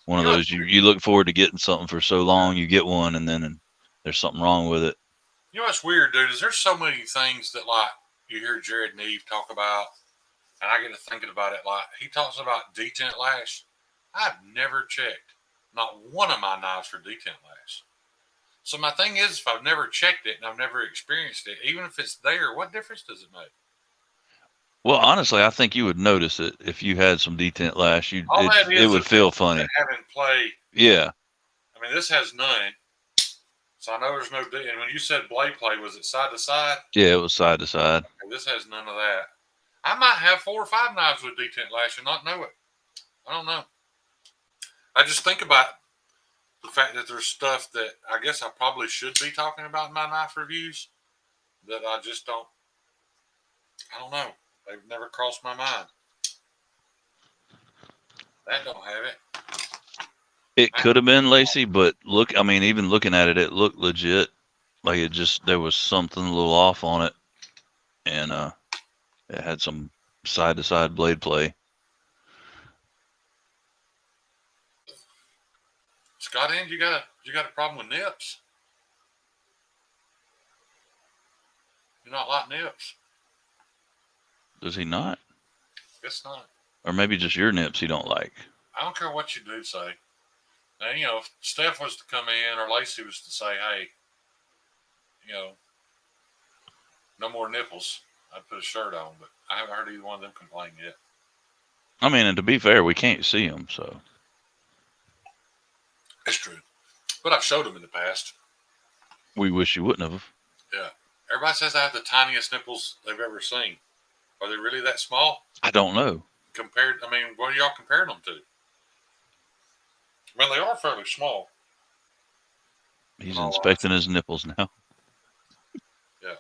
Speaker 6: one of those you look forward to getting something for so long, you get one, and then there's something wrong with it.
Speaker 5: You know what's weird, dude, is there's so many things that, like, you hear Jared Neve talk about, and I get to thinking about it. Like, he talks about detent lash. I've never checked not one of my knives for detent lash. So my thing is, if I've never checked it and I've never experienced it, even if it's there, what difference does it make?
Speaker 6: Well, honestly, I think you would notice it if you had some detent lash.
Speaker 5: All that
Speaker 6: It would feel funny.
Speaker 5: Having play.
Speaker 6: Yeah.
Speaker 5: I mean, this has none. So I know there's no. And when you said blade play, was it side to side?
Speaker 6: Yeah, it was side to side.
Speaker 5: Okay, this has none of that. I might have 4 or 5 knives with detent lash and not know it. I don't know. I just think about the fact that there's stuff that I guess I probably should be talking about in my knife reviews that I just don't. I don't know. They've never crossed my mind. That don't have it.
Speaker 6: It could have been Lacey, but look, I mean, even looking at it, it looked legit. Like it just, there was something a little off on it. And it had some side to side blade play.
Speaker 5: Scott, and you got a problem with nips? You not like nips?
Speaker 6: Does he not?
Speaker 5: Guess not.
Speaker 6: Or maybe just your nips he don't like.
Speaker 5: I don't care what you do say. Now, you know, if Steph was to come in or Lacey was to say, hey, you know, no more nipples, I'd put a shirt on. But I haven't heard either one of them complain yet.
Speaker 6: I mean, and to be fair, we can't see them, so.
Speaker 5: It's true. But I've showed them in the past.
Speaker 6: We wish you wouldn't have.
Speaker 5: Yeah. Everybody says I have the tiniest nipples they've ever seen. Are they really that small?
Speaker 6: I don't know.
Speaker 5: Compared, I mean, what are y'all comparing them to? I mean, they are fairly small.
Speaker 6: He's inspecting his nipples now.
Speaker 5: Yeah.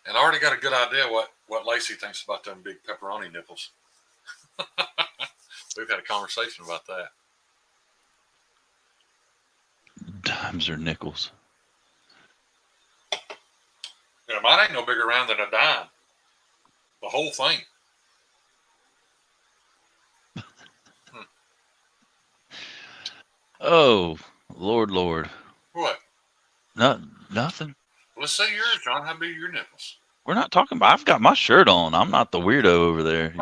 Speaker 5: And I already got a good idea what Lacey thinks about them big pepperoni nipples. We've had a conversation about that.
Speaker 6: Dimes or nickels.
Speaker 5: Yeah, mine ain't no bigger round than a dime. The whole thing.
Speaker 6: Oh, Lord.
Speaker 5: What?
Speaker 6: Nothing.
Speaker 5: Let's see yours, John. How big are your nipples?
Speaker 6: We're not talking about, I've got my shirt on. I'm not the weirdo over there.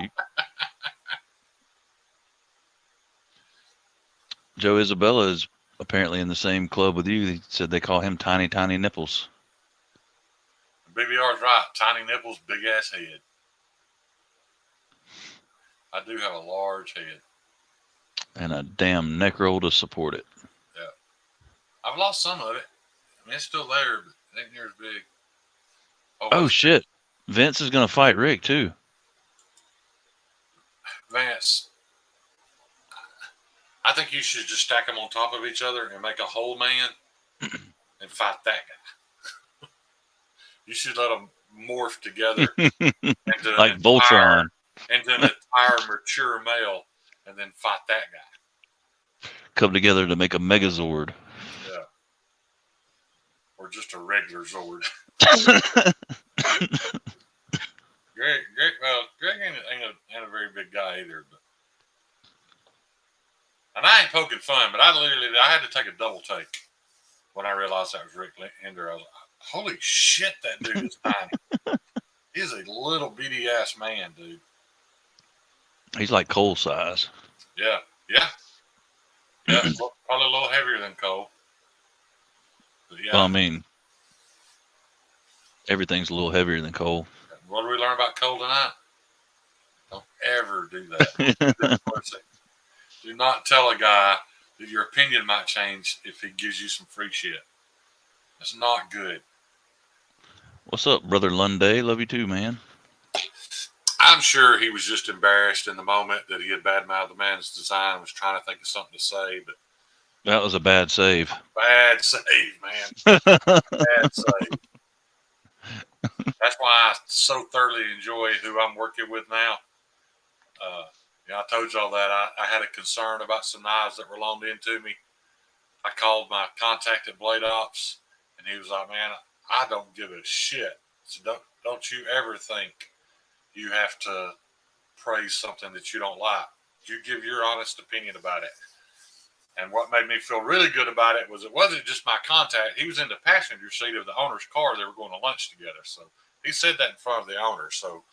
Speaker 6: Joe Isabella is apparently in the same club with you. He said they call him Tiny Nipples.
Speaker 5: BBR's right. Tiny nipples, big ass head. I do have a large head.
Speaker 6: And a damn neck roll to support it.
Speaker 5: Yeah. I've lost some of it. I mean, it's still there, but it ain't near as big.
Speaker 6: Oh shit. Vince is going to fight Rick, too.
Speaker 5: Vance, I think you should just stack them on top of each other and make a whole man and fight that guy. You should let them morph together into
Speaker 6: like Voltron.
Speaker 5: Into an entire mature male and then fight that guy.
Speaker 6: Come together to make a Megazord.
Speaker 5: Yeah. Or just a regular Zord. Greg ain't a very big guy either. But. And I ain't poking fun, but I had to take a double take when I realized that was Rick Ender. I was like, holy shit, that dude is tiny. He's a little bitty ass man, dude.
Speaker 6: He's like Cole size.
Speaker 5: Yeah. Probably a little heavier than Cole. But yeah.
Speaker 6: Well, I mean, everything's a little heavier than Cole.
Speaker 5: What did we learn about Cole tonight? Don't ever do that. Do not tell a guy that your opinion might change if he gives you some free shit. That's not good.
Speaker 6: What's up, Brother Lunday? Love you too, man.
Speaker 5: I'm sure he was just embarrassed in the moment that he had badmouthed the man's design and was trying to think of something to say, but
Speaker 6: that was a bad save.
Speaker 5: Bad save, man. Bad save. That's why I so thoroughly enjoy who I'm working with now. I told y'all that I had a concern about some knives that were loaned into me. I called my contact at Blade Ops, and he was like, man, I don't give a shit. So don't you ever think you have to praise something that you don't like. You give your honest opinion about it. And what made me feel really good about it wasn't just my contact. He was in the passenger seat of the owner's car. They were going to lunch together. So he said that in front of the owner. So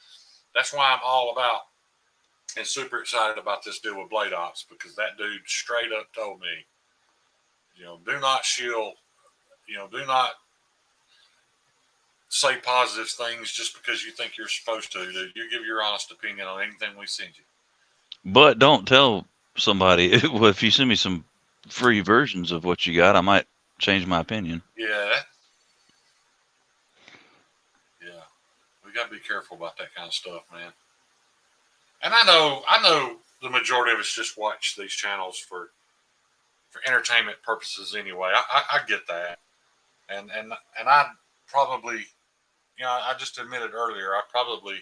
Speaker 5: that's why I'm all about and super excited about this deal with Blade Ops, because that dude straight up told me, do not shield, do not say positive things just because you think you're supposed to. You give your honest opinion on anything we send you.
Speaker 6: But don't tell somebody. Well, if you send me some free versions of what you got, I might change my opinion.
Speaker 5: Yeah. Yeah. We got to be careful about that kind of stuff, man. And I know the majority of us just watch these channels for entertainment purposes anyway. I get that. And I probably, I just admitted earlier, I probably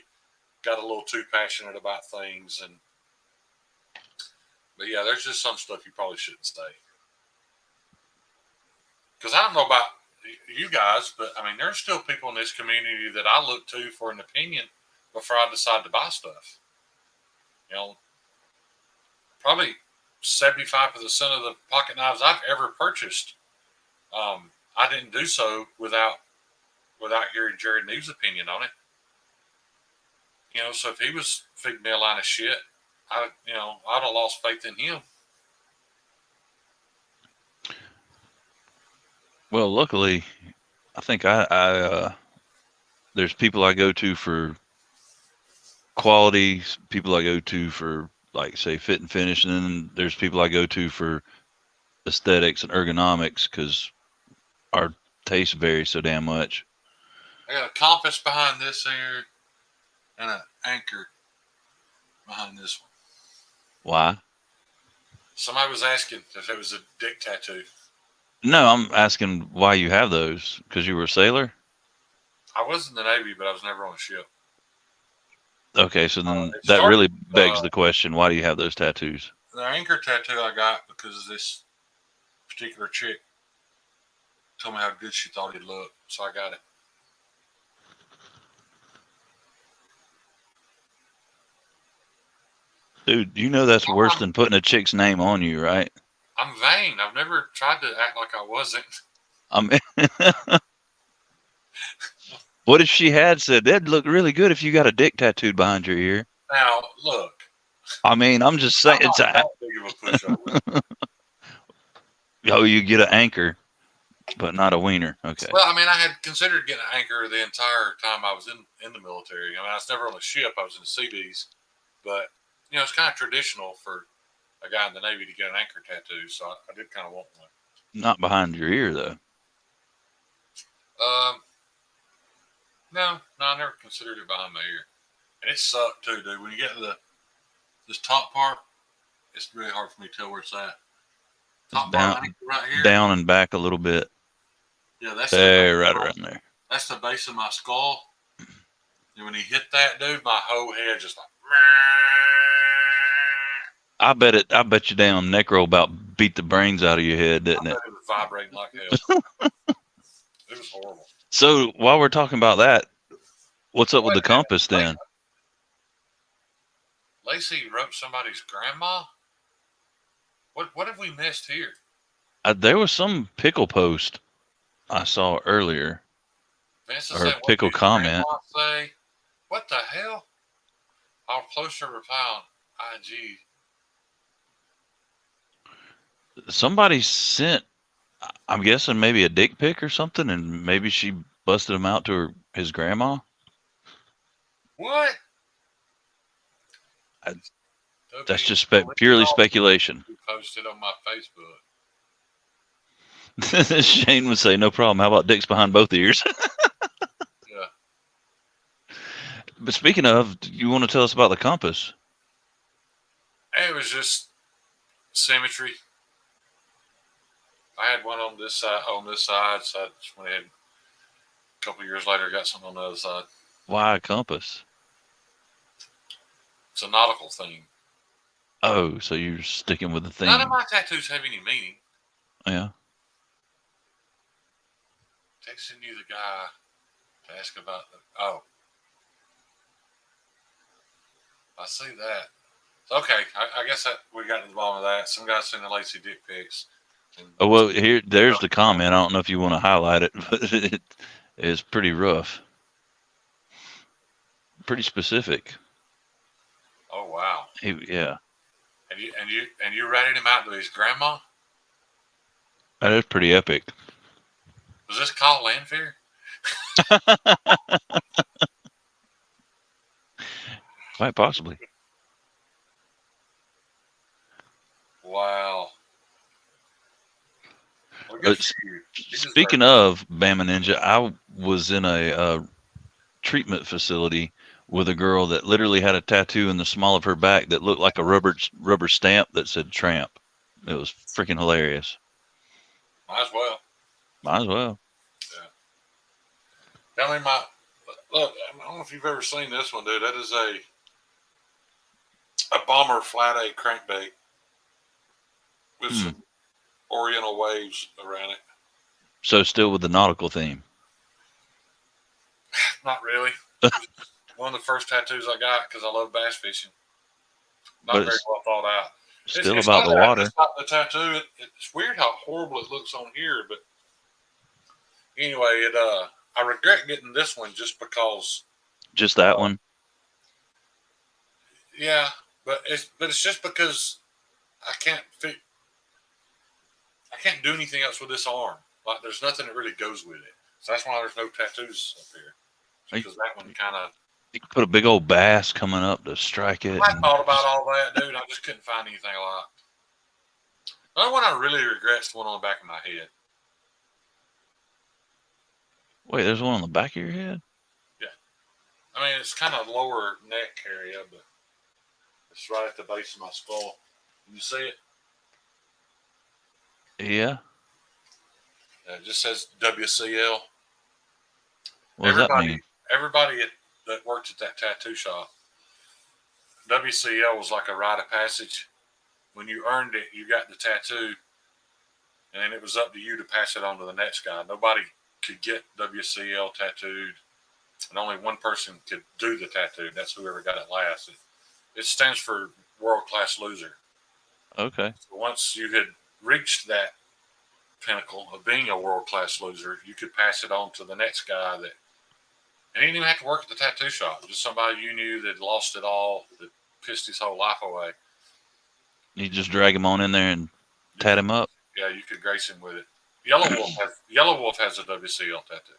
Speaker 5: got a little too passionate about things. But yeah, there's just some stuff you probably shouldn't say. Because I don't know about you guys, but I mean, there's still people in this community that I look to for an opinion before I decide to buy stuff. Probably 75% of the pocket knives I've ever purchased, I didn't do so without hearing Jared News' opinion on it. So if he was feeding me a line of shit, I'd have lost faith in him.
Speaker 6: Well, luckily, I think there's people I go to for quality, people I go to for, like, say, fit and finish, and then there's people I go to for aesthetics and ergonomics, because our tastes vary so damn much.
Speaker 5: I got a compass behind this here and an anchor behind this one.
Speaker 6: Why?
Speaker 5: Somebody was asking if it was a dick tattoo.
Speaker 6: No, I'm asking why you have those. Because you were a sailor?
Speaker 5: I was in the Navy, but I was never on a ship.
Speaker 6: Okay, so then that really begs the question, why do you have those tattoos?
Speaker 5: The anchor tattoo I got because this particular chick told me how good she thought he'd look, so I got it.
Speaker 6: Dude, you know that's worse than putting a chick's name on you, right?
Speaker 5: I'm vain. I've never tried to act like I wasn't.
Speaker 6: I mean, what if she had said, that'd look really good if you got a dick tattooed behind your ear?
Speaker 5: Now, look.
Speaker 6: I mean, I'm just saying.
Speaker 5: I'm not that big of a pushover.
Speaker 6: Oh, you get an anchor, but not a wiener. Okay.
Speaker 5: Well, I mean, I had considered getting an anchor the entire time I was in the military. I mean, I was never on a ship. I was in the Seabees. But, it's kind of traditional for a guy in the Navy to get an anchor tattoo, so I did kind of want one.
Speaker 6: Not behind your ear, though.
Speaker 5: No, I never considered it behind my ear. And it sucked, too, dude. When you get to this top part, it's really hard for me to tell where it's at. Top part right here.
Speaker 6: Down and back a little bit.
Speaker 5: Yeah, that's
Speaker 6: there, right around there.
Speaker 5: That's the base of my skull. And when he hit that, dude, my whole head just like.
Speaker 6: I bet you damn necro about beat the brains out of your head, didn't it?
Speaker 5: It was vibrating like hell. It was horrible.
Speaker 6: So while we're talking about that, what's up with the compass then?
Speaker 5: Lacey wrote somebody's grandma? What have we missed here?
Speaker 6: There was some pickle post I saw earlier. Or a pickle comment.
Speaker 5: Say, what the hell? How closer we found IG.
Speaker 6: Somebody sent, I'm guessing, maybe a dick pic or something, and maybe she busted him out to his grandma.
Speaker 5: What?
Speaker 6: That's just purely speculation.
Speaker 5: Posted on my Facebook.
Speaker 6: Shane would say, no problem. How about dicks behind both ears?
Speaker 5: Yeah.
Speaker 6: But speaking of, you want to tell us about the compass?
Speaker 5: It was just symmetry. I had one on this side, so I just went ahead. A couple of years later, got something on the other side.
Speaker 6: Why a compass?
Speaker 5: It's a nautical theme.
Speaker 6: Oh, so you're sticking with the theme.
Speaker 5: None of my tattoos have any meaning.
Speaker 6: Yeah.
Speaker 5: Texting you the guy to ask about the. Oh, I see that. Okay, I guess we got to the bottom of that. Some guys sending Lacey dick pics.
Speaker 6: Oh well, there's the comment. I don't know if you want to highlight it, but it is pretty rough, pretty specific.
Speaker 5: Oh wow.
Speaker 6: Yeah.
Speaker 5: And you ratted him out to his grandma?
Speaker 6: That is pretty epic.
Speaker 5: Was this called Landfair?
Speaker 6: Quite possibly.
Speaker 5: Wow.
Speaker 6: Well, speaking of Bama Ninja, I was in a treatment facility with a girl that literally had a tattoo in the small of her back that looked like a rubber stamp that said tramp. It was freaking hilarious.
Speaker 5: Might as well.
Speaker 6: Might as well.
Speaker 5: Yeah. Tell me look, I don't know if you've ever seen this one, dude. That is a bomber flat A crankbait with some oriental waves around it.
Speaker 6: So still with the nautical theme?
Speaker 5: Not really. One of the first tattoos I got because I love bass fishing. Not
Speaker 6: but
Speaker 5: very well thought out.
Speaker 6: Still it's about the water.
Speaker 5: It's not the tattoo. It's weird how horrible it looks on here, but anyway, I regret getting this one just because.
Speaker 6: Just that one.
Speaker 5: Yeah, but it's just because I can't do anything else with this arm. Like there's nothing that really goes with it. So that's why there's no tattoos up here. Because that one kind of.
Speaker 6: You could put a big old bass coming up to strike it.
Speaker 5: I thought about all that, dude. I just couldn't find anything like. The only one I really regret is the one on the back of my head.
Speaker 6: Wait, there's one on the back of your head?
Speaker 5: Yeah. I mean, it's kind of lower neck area, but it's right at the base of my skull. Can you see it?
Speaker 6: Yeah.
Speaker 5: It just says WCL.
Speaker 6: What does that mean?
Speaker 5: Everybody that worked at that tattoo shop, WCL was like a rite of passage. When you earned it, you got the tattoo, and then it was up to you to pass it on to the next guy. Nobody could get WCL tattooed, and only one person could do the tattoo. That's whoever got it last. It stands for world-class loser.
Speaker 6: Okay.
Speaker 5: So once you had reached that pinnacle of being a world-class loser, you could pass it on to the next guy and he didn't even have to work at the tattoo shop. Just somebody you knew that lost it all, that pissed his whole life away.
Speaker 6: You just drag him on in there and tat him up?
Speaker 5: Yeah, you could grace him with it. Yellow Wolf has a WCL tattoo.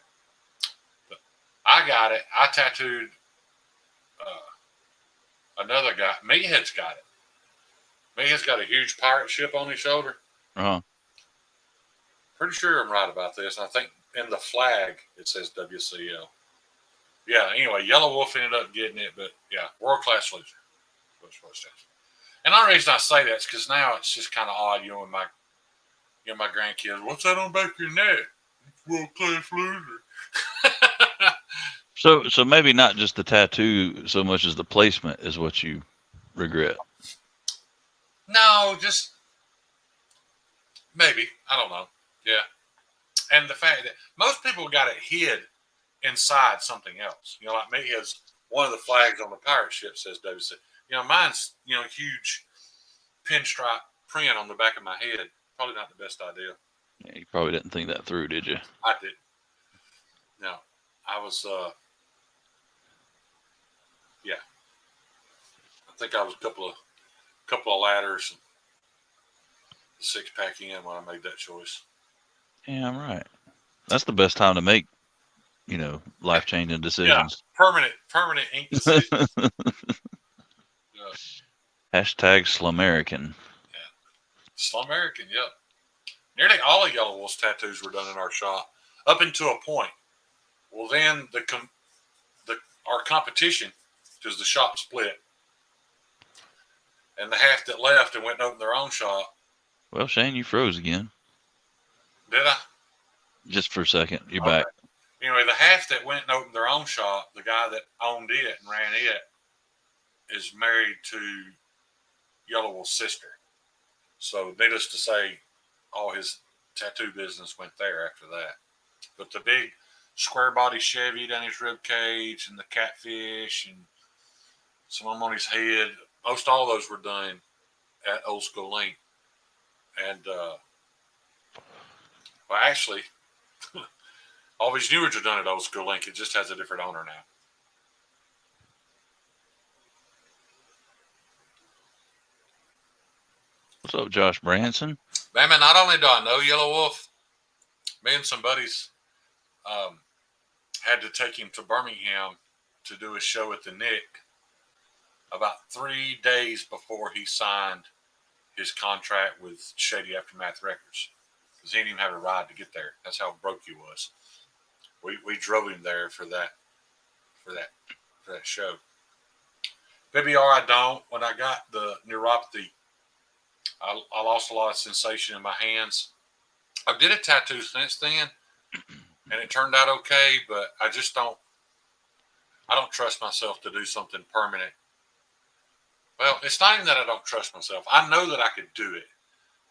Speaker 5: But I got it. I tattooed another guy. Meathead's got it. Meathead's got a huge pirate ship on his shoulder.
Speaker 6: Uh-huh.
Speaker 5: Pretty sure I'm right about this. I think in the flag it says WCL. Yeah, anyway, Yellow Wolf ended up getting it, but yeah, world-class loser. That's what it says. And the only reason I say that is because now it's just kind of odd, with my grandkids. What's that on the back of your neck? World-class loser.
Speaker 6: So maybe not just the tattoo so much as the placement is what you regret.
Speaker 5: No, just maybe. I don't know. Yeah. And the fact that most people got it hid inside something else. Like me, has one of the flags on the pirate ship says WC. Mine's, huge pinstripe print on the back of my head. Probably not the best idea.
Speaker 6: Yeah, you probably didn't think that through, did you?
Speaker 5: I did. No. I was, yeah. I think I was a couple of ladders and a six-pack in when I made that choice.
Speaker 6: Yeah, I'm right. That's the best time to make, life-changing decisions.
Speaker 5: Yeah, permanent ink decisions.
Speaker 6: Hashtag Slumerican.
Speaker 5: Yeah. Slumerican, yep. Nearly all of Yellow Wolf's tattoos were done in our shop, up until a point. Well, then our competition, because the shop split, and the half that left and went and opened their own shop.
Speaker 6: Well, Shane, you froze again.
Speaker 5: Did I?
Speaker 6: Just for a second. You're back.
Speaker 5: Anyway, the half that went and opened their own shop, the guy that owned it and ran it, is married to Yellow Wolf's sister. So, needless to say, all his tattoo business went there after that. But the big square body Chevy down his rib cage and the catfish and some of them on his head, most all those were done at Old School Link. And, well, actually, all these new ones are done at Old School Link. It just has a different owner now.
Speaker 6: What's up, Josh Branson?
Speaker 5: Man, not only do I know Yellow Wolf, me and some buddies had to take him to Birmingham to do a show at the Nick about 3 days before he signed his contract with Shady Aftermath Records. Because he didn't even have a ride to get there. That's how broke he was. We drove him there for that show. PBR, I don't. When I got the neuropathy, I lost a lot of sensation in my hands. I did a tattoo since then, and it turned out okay, but I don't trust myself to do something permanent. Well, it's not even that I don't trust myself. I know that I could do it,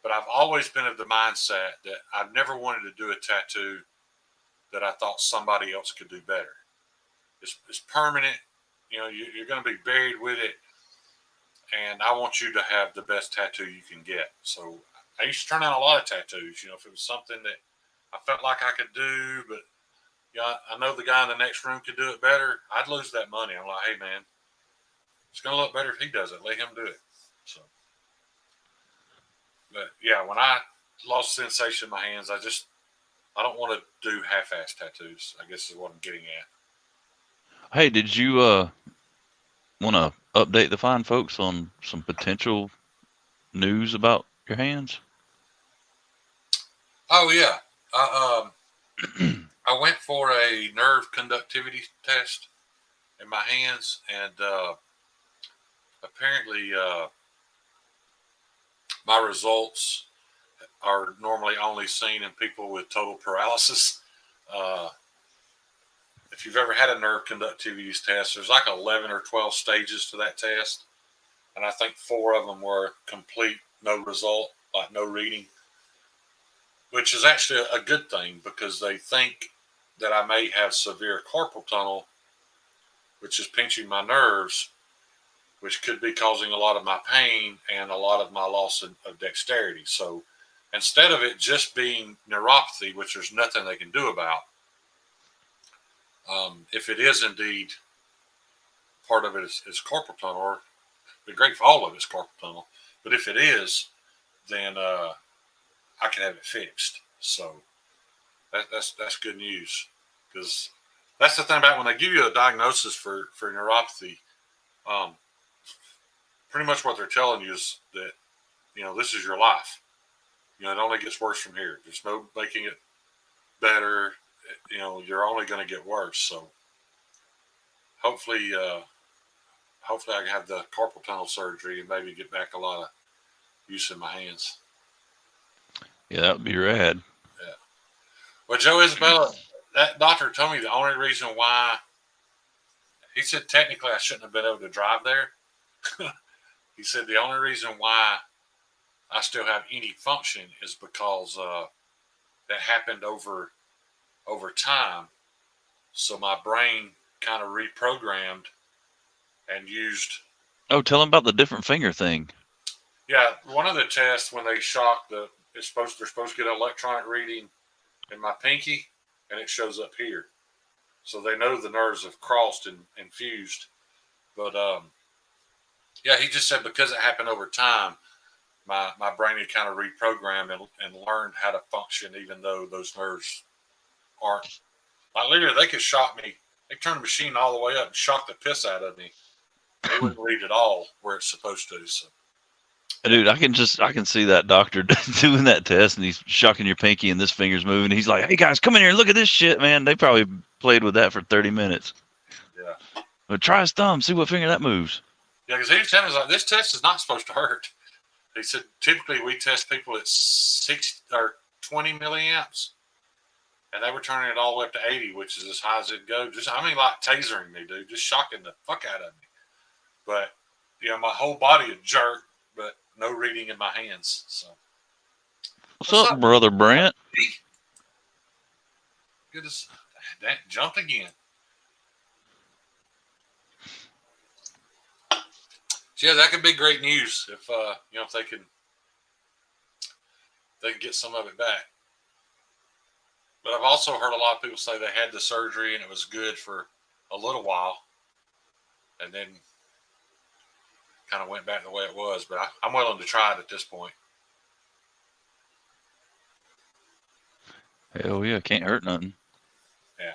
Speaker 5: but I've always been of the mindset that I've never wanted to do a tattoo that I thought somebody else could do better. It's permanent. You know, you're going to be buried with it, and I want you to have the best tattoo you can get. So I used to turn out a lot of tattoos. You know, if it was something that I felt like I could do, but you know, I know the guy in the next room could do it better, I'd lose that money. I'm like, hey, man, it's going to look better if he does it. Let him do it. So, but yeah, when I lost sensation in my hands, I don't want to do half-ass tattoos, I guess is what I'm getting at.
Speaker 6: Hey, did you want to update the fine folks on some potential news about your hands?
Speaker 5: Oh, yeah. I went for a nerve conductivity test in my hands, and apparently my results are normally only seen in people with total paralysis. If you've ever had a nerve conductivity test, there's like 11 or 12 stages to that test. And I think 4 of them were complete no result, like no reading, which is actually a good thing because they think that I may have severe carpal tunnel, which is pinching my nerves, which could be causing a lot of my pain and a lot of my loss of dexterity. So instead of it just being neuropathy, which there's nothing they can do about, if it is indeed part of it is carpal tunnel, or it'd be great if all of it's carpal tunnel, but if it is, then I can have it fixed. So that's good news, because that's the thing about when they give you a diagnosis for neuropathy. Pretty much what they're telling you is that, you know, this is your life. You know, it only gets worse from here. There's no making it better. You know, you're only going to get worse. So hopefully I can have the carpal tunnel surgery and maybe get back a lot of use in my hands.
Speaker 6: Yeah, that would be rad.
Speaker 5: Yeah. Well, Joe Isabella, that doctor told me the only reason why, he said technically I shouldn't have been able to drive there. He said the only reason why I still have any function is because that happened over time. So my brain kind of reprogrammed and used.
Speaker 6: Oh, tell them about the different finger thing.
Speaker 5: Yeah, one of the tests when they shock they're supposed to get an electronic reading in my pinky, and it shows up here. So they know the nerves have crossed and fused. But yeah, he just said because it happened over time, my brain had kind of reprogrammed and learned how to function, even though those nerves aren't. Like literally, they could shock me. They turn the machine all the way up and shock the piss out of me. They wouldn't read it all where it's supposed to. So.
Speaker 6: Dude, I can see that doctor doing that test, and he's shocking your pinky, and this finger's moving. He's like, "Hey guys, come in here, look at this shit, man." They probably played with that for 30 minutes.
Speaker 5: Yeah.
Speaker 6: But try his thumb, see what finger that moves.
Speaker 5: Yeah, because he was telling us like this test is not supposed to hurt. He said typically we test people at 6 or 20 milliamps, and they were turning it all the way up to 80, which is as high as it goes. Just like tasering me, dude, just shocking the fuck out of me. But you know, my whole body had jerked, but no reading in my hands. So
Speaker 6: what's up, brother Brent?
Speaker 5: goodness, that jumped again. So yeah, that could be great news if if they can get some of it back. But I've also heard a lot of people say they had the surgery and it was good for a little while, and then kind of went back the way it was. But I'm willing to try it at this point.
Speaker 6: Hell yeah, can't hurt nothing.
Speaker 5: Yeah.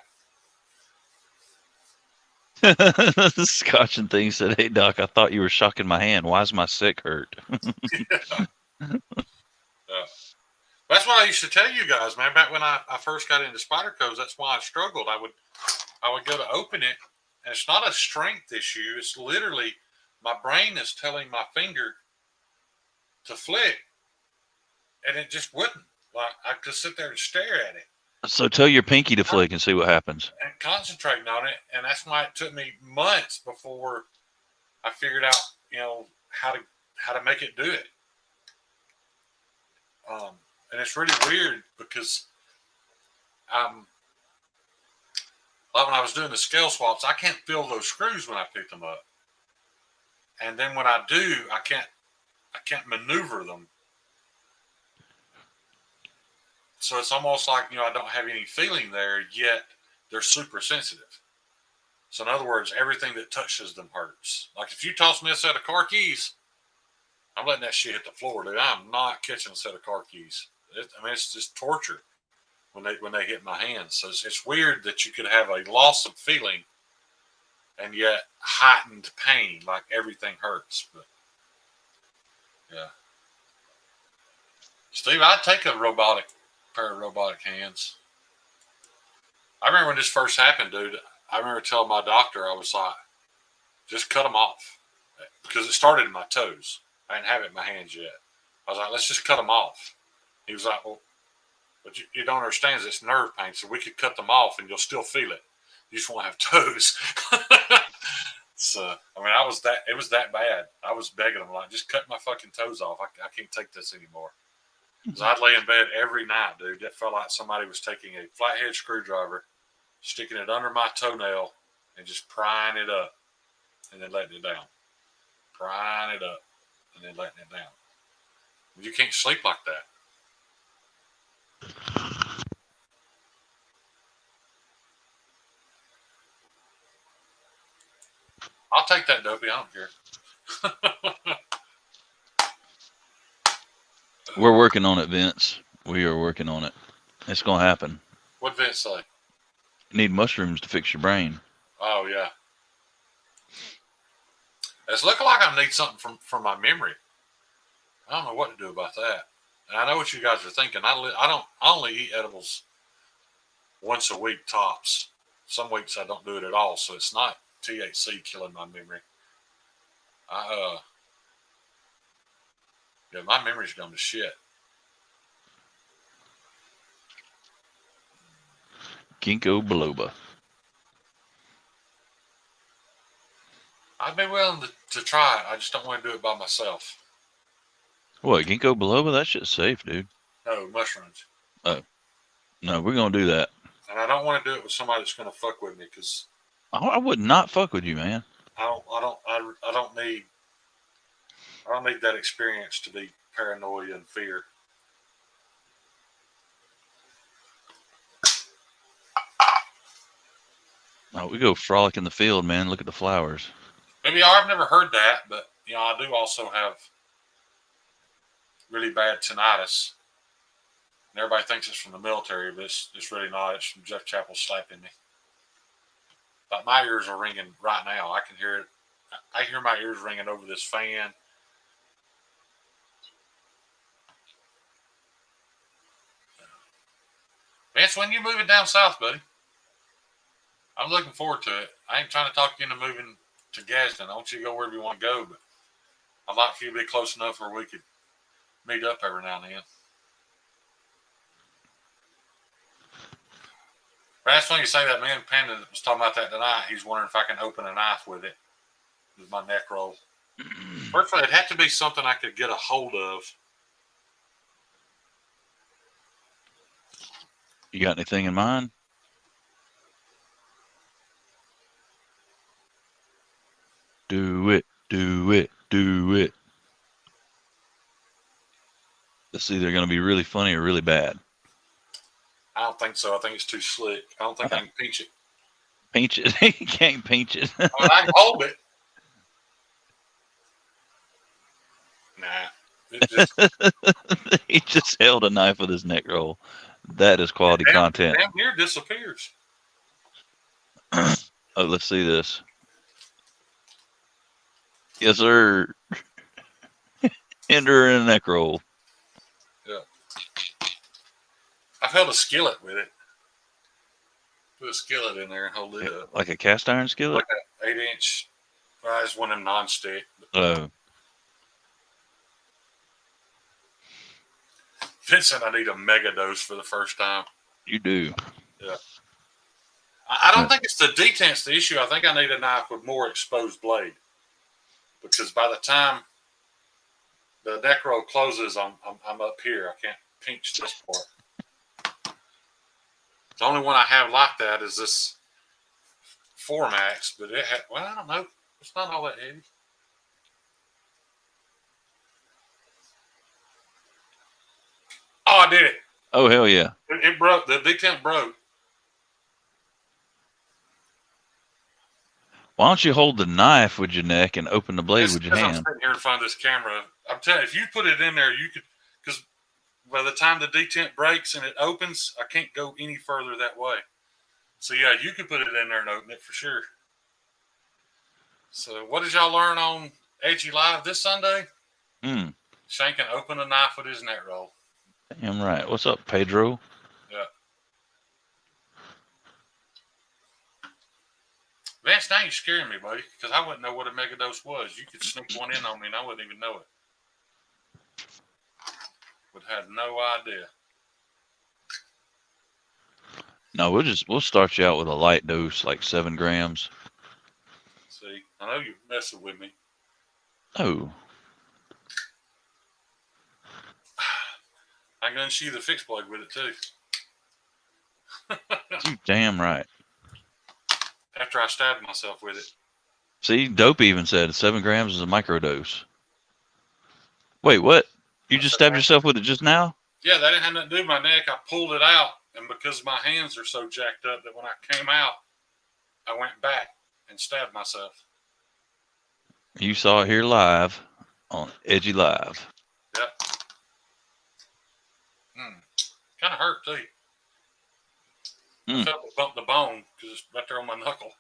Speaker 6: The Scotch and thing said, "Hey Doc, I thought you were shocking my hand. Why's my sick hurt?"
Speaker 5: That's what I used to tell you guys, man. Back when I first got into Spyderco's, that's why I struggled. I would go to open it, and it's not a strength issue. It's literally my brain is telling my finger to flick, and it just wouldn't. Like I could sit there and stare at it.
Speaker 6: So tell your pinky to flick and see what happens.
Speaker 5: And concentrating on it, and that's why it took me months before I figured out, how to make it do it. And it's really weird because like when I was doing the scale swaps, I can't feel those screws when I pick them up, and then when I do, I can't maneuver them. So it's almost like, I don't have any feeling there, yet they're super sensitive. So in other words, everything that touches them hurts. Like if you toss me a set of car keys, I'm letting that shit hit the floor, dude. I'm not catching a set of car keys. It's just torture when they hit my hands. So it's weird that you could have a loss of feeling and yet heightened pain, like everything hurts. But yeah. Steve, I'd take a pair of robotic hands. I remember when this first happened, dude. I remember telling my doctor, I was like, just cut them off. Because it started in my toes. I didn't have it in my hands yet. I was like, let's just cut them off. He was like, well, but you don't understand, it's nerve pain, so we could cut them off and you'll still feel it. You just won't have toes. So, it was that bad. I was begging them, like, just cut my fucking toes off. I can't take this anymore. Because I'd lay in bed every night, dude. That felt like somebody was taking a flathead screwdriver, sticking it under my toenail, and just prying it up, and then letting it down. Prying it up, and then letting it down. You can't sleep like that. I'll take that, Dopey. I don't care.
Speaker 6: We're working on it, Vince. We are working on it. It's going to happen.
Speaker 5: What'd Vince say?
Speaker 6: You need mushrooms to fix your brain.
Speaker 5: Oh, yeah. It's looking like I need something from my memory. I don't know what to do about that. And I know what you guys are thinking. I only eat edibles once a week tops. Some weeks I don't do it at all, so it's not THC killing my memory. My memory's gone to shit.
Speaker 6: Ginkgo biloba.
Speaker 5: I'd be willing to try it. I just don't want to do it by myself.
Speaker 6: What, ginkgo biloba? That shit's safe, dude.
Speaker 5: No, mushrooms.
Speaker 6: Oh. No, we're going to do that.
Speaker 5: And I don't want to do it with somebody that's going to fuck with me because
Speaker 6: I would not fuck with you, man.
Speaker 5: I don't need that experience to be paranoia and fear.
Speaker 6: Oh, we go frolic in the field, man. Look at the flowers.
Speaker 5: Maybe I've never heard that, but I do also have really bad tinnitus. And everybody thinks it's from the military, but it's really not. It's from Jeff Chappell slapping me. But my ears are ringing right now. I can hear it. I hear my ears ringing over this fan. Vince, when you moving down south, buddy? I'm looking forward to it. I ain't trying to talk you into moving to Gadsden. I want you to go wherever you want to go, but I'd like for you to be close enough where we could meet up every now and then. But that's when you say that man Panda was talking about that tonight. He's wondering if I can open a knife with it, with my neck roll. First of all, it'd have to be something I could get a hold of.
Speaker 6: You got anything in mind? Do it. Do it. Do it. It's either going to be really funny or really bad.
Speaker 5: I don't think so. I think it's too slick. I don't think I can pinch it.
Speaker 6: Pinch it. You can't pinch it.
Speaker 5: I mean, I can hold it. Nah. It just,
Speaker 6: He just held a knife with his neck roll. That is quality content.
Speaker 5: Damn near disappears.
Speaker 6: Oh, let's see this. Yes, sir. Enter in a neck roll.
Speaker 5: Yeah. I've held a skillet with it. Put a skillet in there and hold it up.
Speaker 6: Like a cast iron skillet?
Speaker 5: Like an 8-inch. Well, I just want them non-stick.
Speaker 6: Oh.
Speaker 5: Vincent, I need a mega dose for the first time.
Speaker 6: You do.
Speaker 5: Yeah. I don't think it's the detent's the issue. I think I need a knife with more exposed blade. Because by the time the neck roll closes, I'm up here. I can't pinch this part. The only one I have like that is this 4-max, but it had, well, I don't know. It's not all that heavy. Oh, I did it.
Speaker 6: Oh, hell yeah.
Speaker 5: It broke. The detent broke.
Speaker 6: Why don't you hold the knife with your neck and open the blade with your hand?
Speaker 5: I'm sitting here in front of this camera. I'm telling you, if you put it in there, you could, because by the time the detent breaks and it opens, I can't go any further that way. So, yeah, you could put it in there and open it for sure. So, what did y'all learn on Edgy Live this Sunday? Shane can open a knife with his neck roll.
Speaker 6: Damn right. What's up, Pedro?
Speaker 5: Yeah. Vance, now you're scaring me, buddy, because I wouldn't know what a megadose was. You could sneak one in on me and I wouldn't even know it. Would have no idea.
Speaker 6: No, we'll start you out with a light dose, like 7 grams.
Speaker 5: See, I know you're messing with me.
Speaker 6: Oh.
Speaker 5: I can unsheath the fixed blade with it too.
Speaker 6: You damn right.
Speaker 5: After I stabbed myself with it.
Speaker 6: See, Dope even said 7 grams is a microdose. Wait, what? You just stabbed yourself with it just now?
Speaker 5: Yeah, that didn't have nothing to do with my neck. I pulled it out, and because my hands are so jacked up that when I came out, I went back and stabbed myself.
Speaker 6: You saw it here live on Edgy Live.
Speaker 5: Yep. Kind of hurt, too. I felt it bump the bone because it's right there on my knuckle.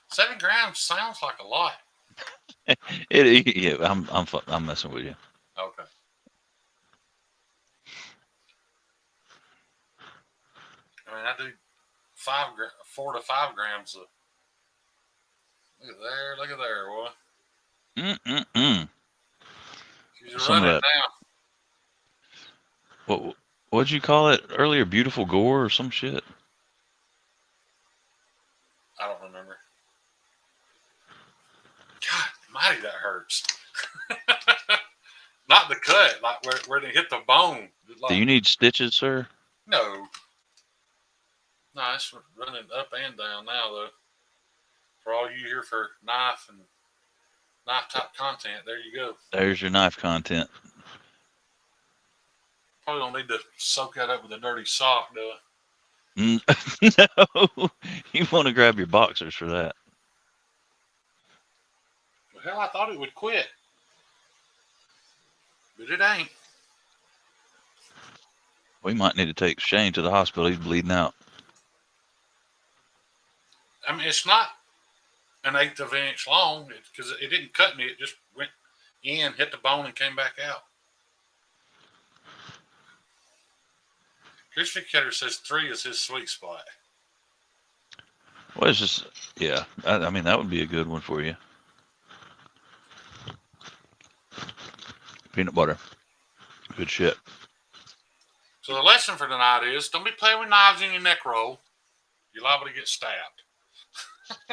Speaker 5: 7 grams sounds like a lot.
Speaker 6: Yeah, I'm messing with you.
Speaker 5: Okay. I mean, I do 4 to 5 grams of. Look at there, boy. She's running down.
Speaker 6: What'd you call it earlier? Beautiful gore or some shit?
Speaker 5: I don't remember. God mighty, that hurts. Not the cut, like where they hit the bone. Like,
Speaker 6: do you need stitches, sir?
Speaker 5: No. No, it's running up and down now, though. For all you here for knife and knife type content, there you go.
Speaker 6: There's your knife content.
Speaker 5: Probably don't need to soak that up with a dirty sock, do I?
Speaker 6: No, you want to grab your boxers for that.
Speaker 5: Well, hell, I thought it would quit. But it ain't.
Speaker 6: We might need to take Shane to the hospital. He's bleeding out.
Speaker 5: I mean, it's not an 1/8 of an inch long because it didn't cut me. It just went in, hit the bone, and came back out. Chris Cutter says 3 is his sweet spot.
Speaker 6: Well, it's just, yeah. I mean, that would be a good one for you. Peanut butter. Good shit.
Speaker 5: So the lesson for tonight is don't be playing with knives in your neck roll. You're liable to get stabbed.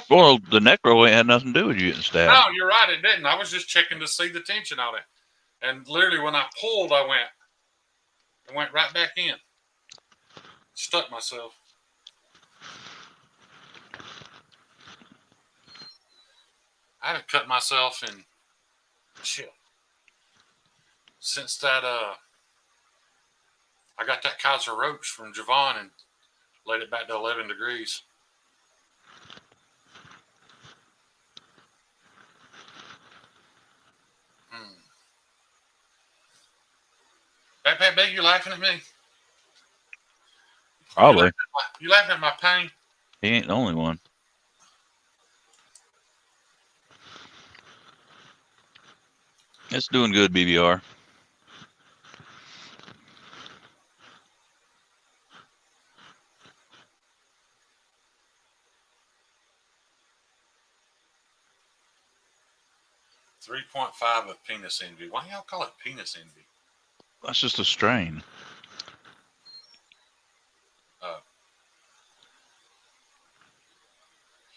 Speaker 6: Well, the neck roll ain't had nothing to do with you getting stabbed.
Speaker 5: No, you're right. It didn't. I was just checking to see the tension on it. And literally when I pulled, I went right back in. Stuck myself. I haven't cut myself in shit since that. I got that Kaiser roach from Javon and laid it back to 11 degrees. Baby, you laughing at me?
Speaker 6: Probably.
Speaker 5: You laughing at my pain?
Speaker 6: He ain't the only one. It's doing good, BBR.
Speaker 5: .5 of penis envy. Why y'all call it penis envy?
Speaker 6: That's just a strain.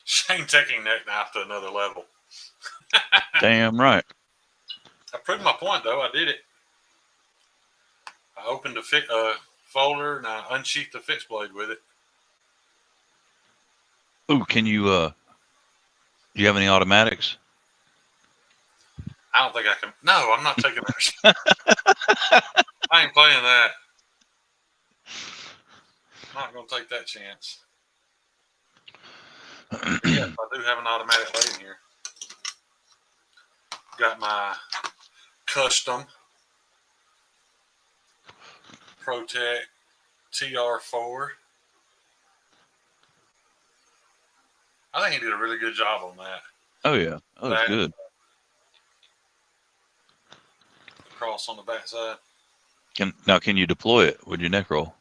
Speaker 5: Shane taking neck knife to another level.
Speaker 6: Damn right.
Speaker 5: I proved my point, though. I did it. I opened a folder and I unsheathed the fixed blade with it.
Speaker 6: Ooh, can you, do you have any automatics?
Speaker 5: I don't think I can. No, I'm not taking that. I ain't playing that. I'm not going to take that chance. Yes, I do have an automatic blade in here. Got my custom Protec TR4. I think he did a really good job on that.
Speaker 6: Oh, yeah. Oh, that's good.
Speaker 5: Cross on the back side.
Speaker 6: Can you deploy it with your neck roll?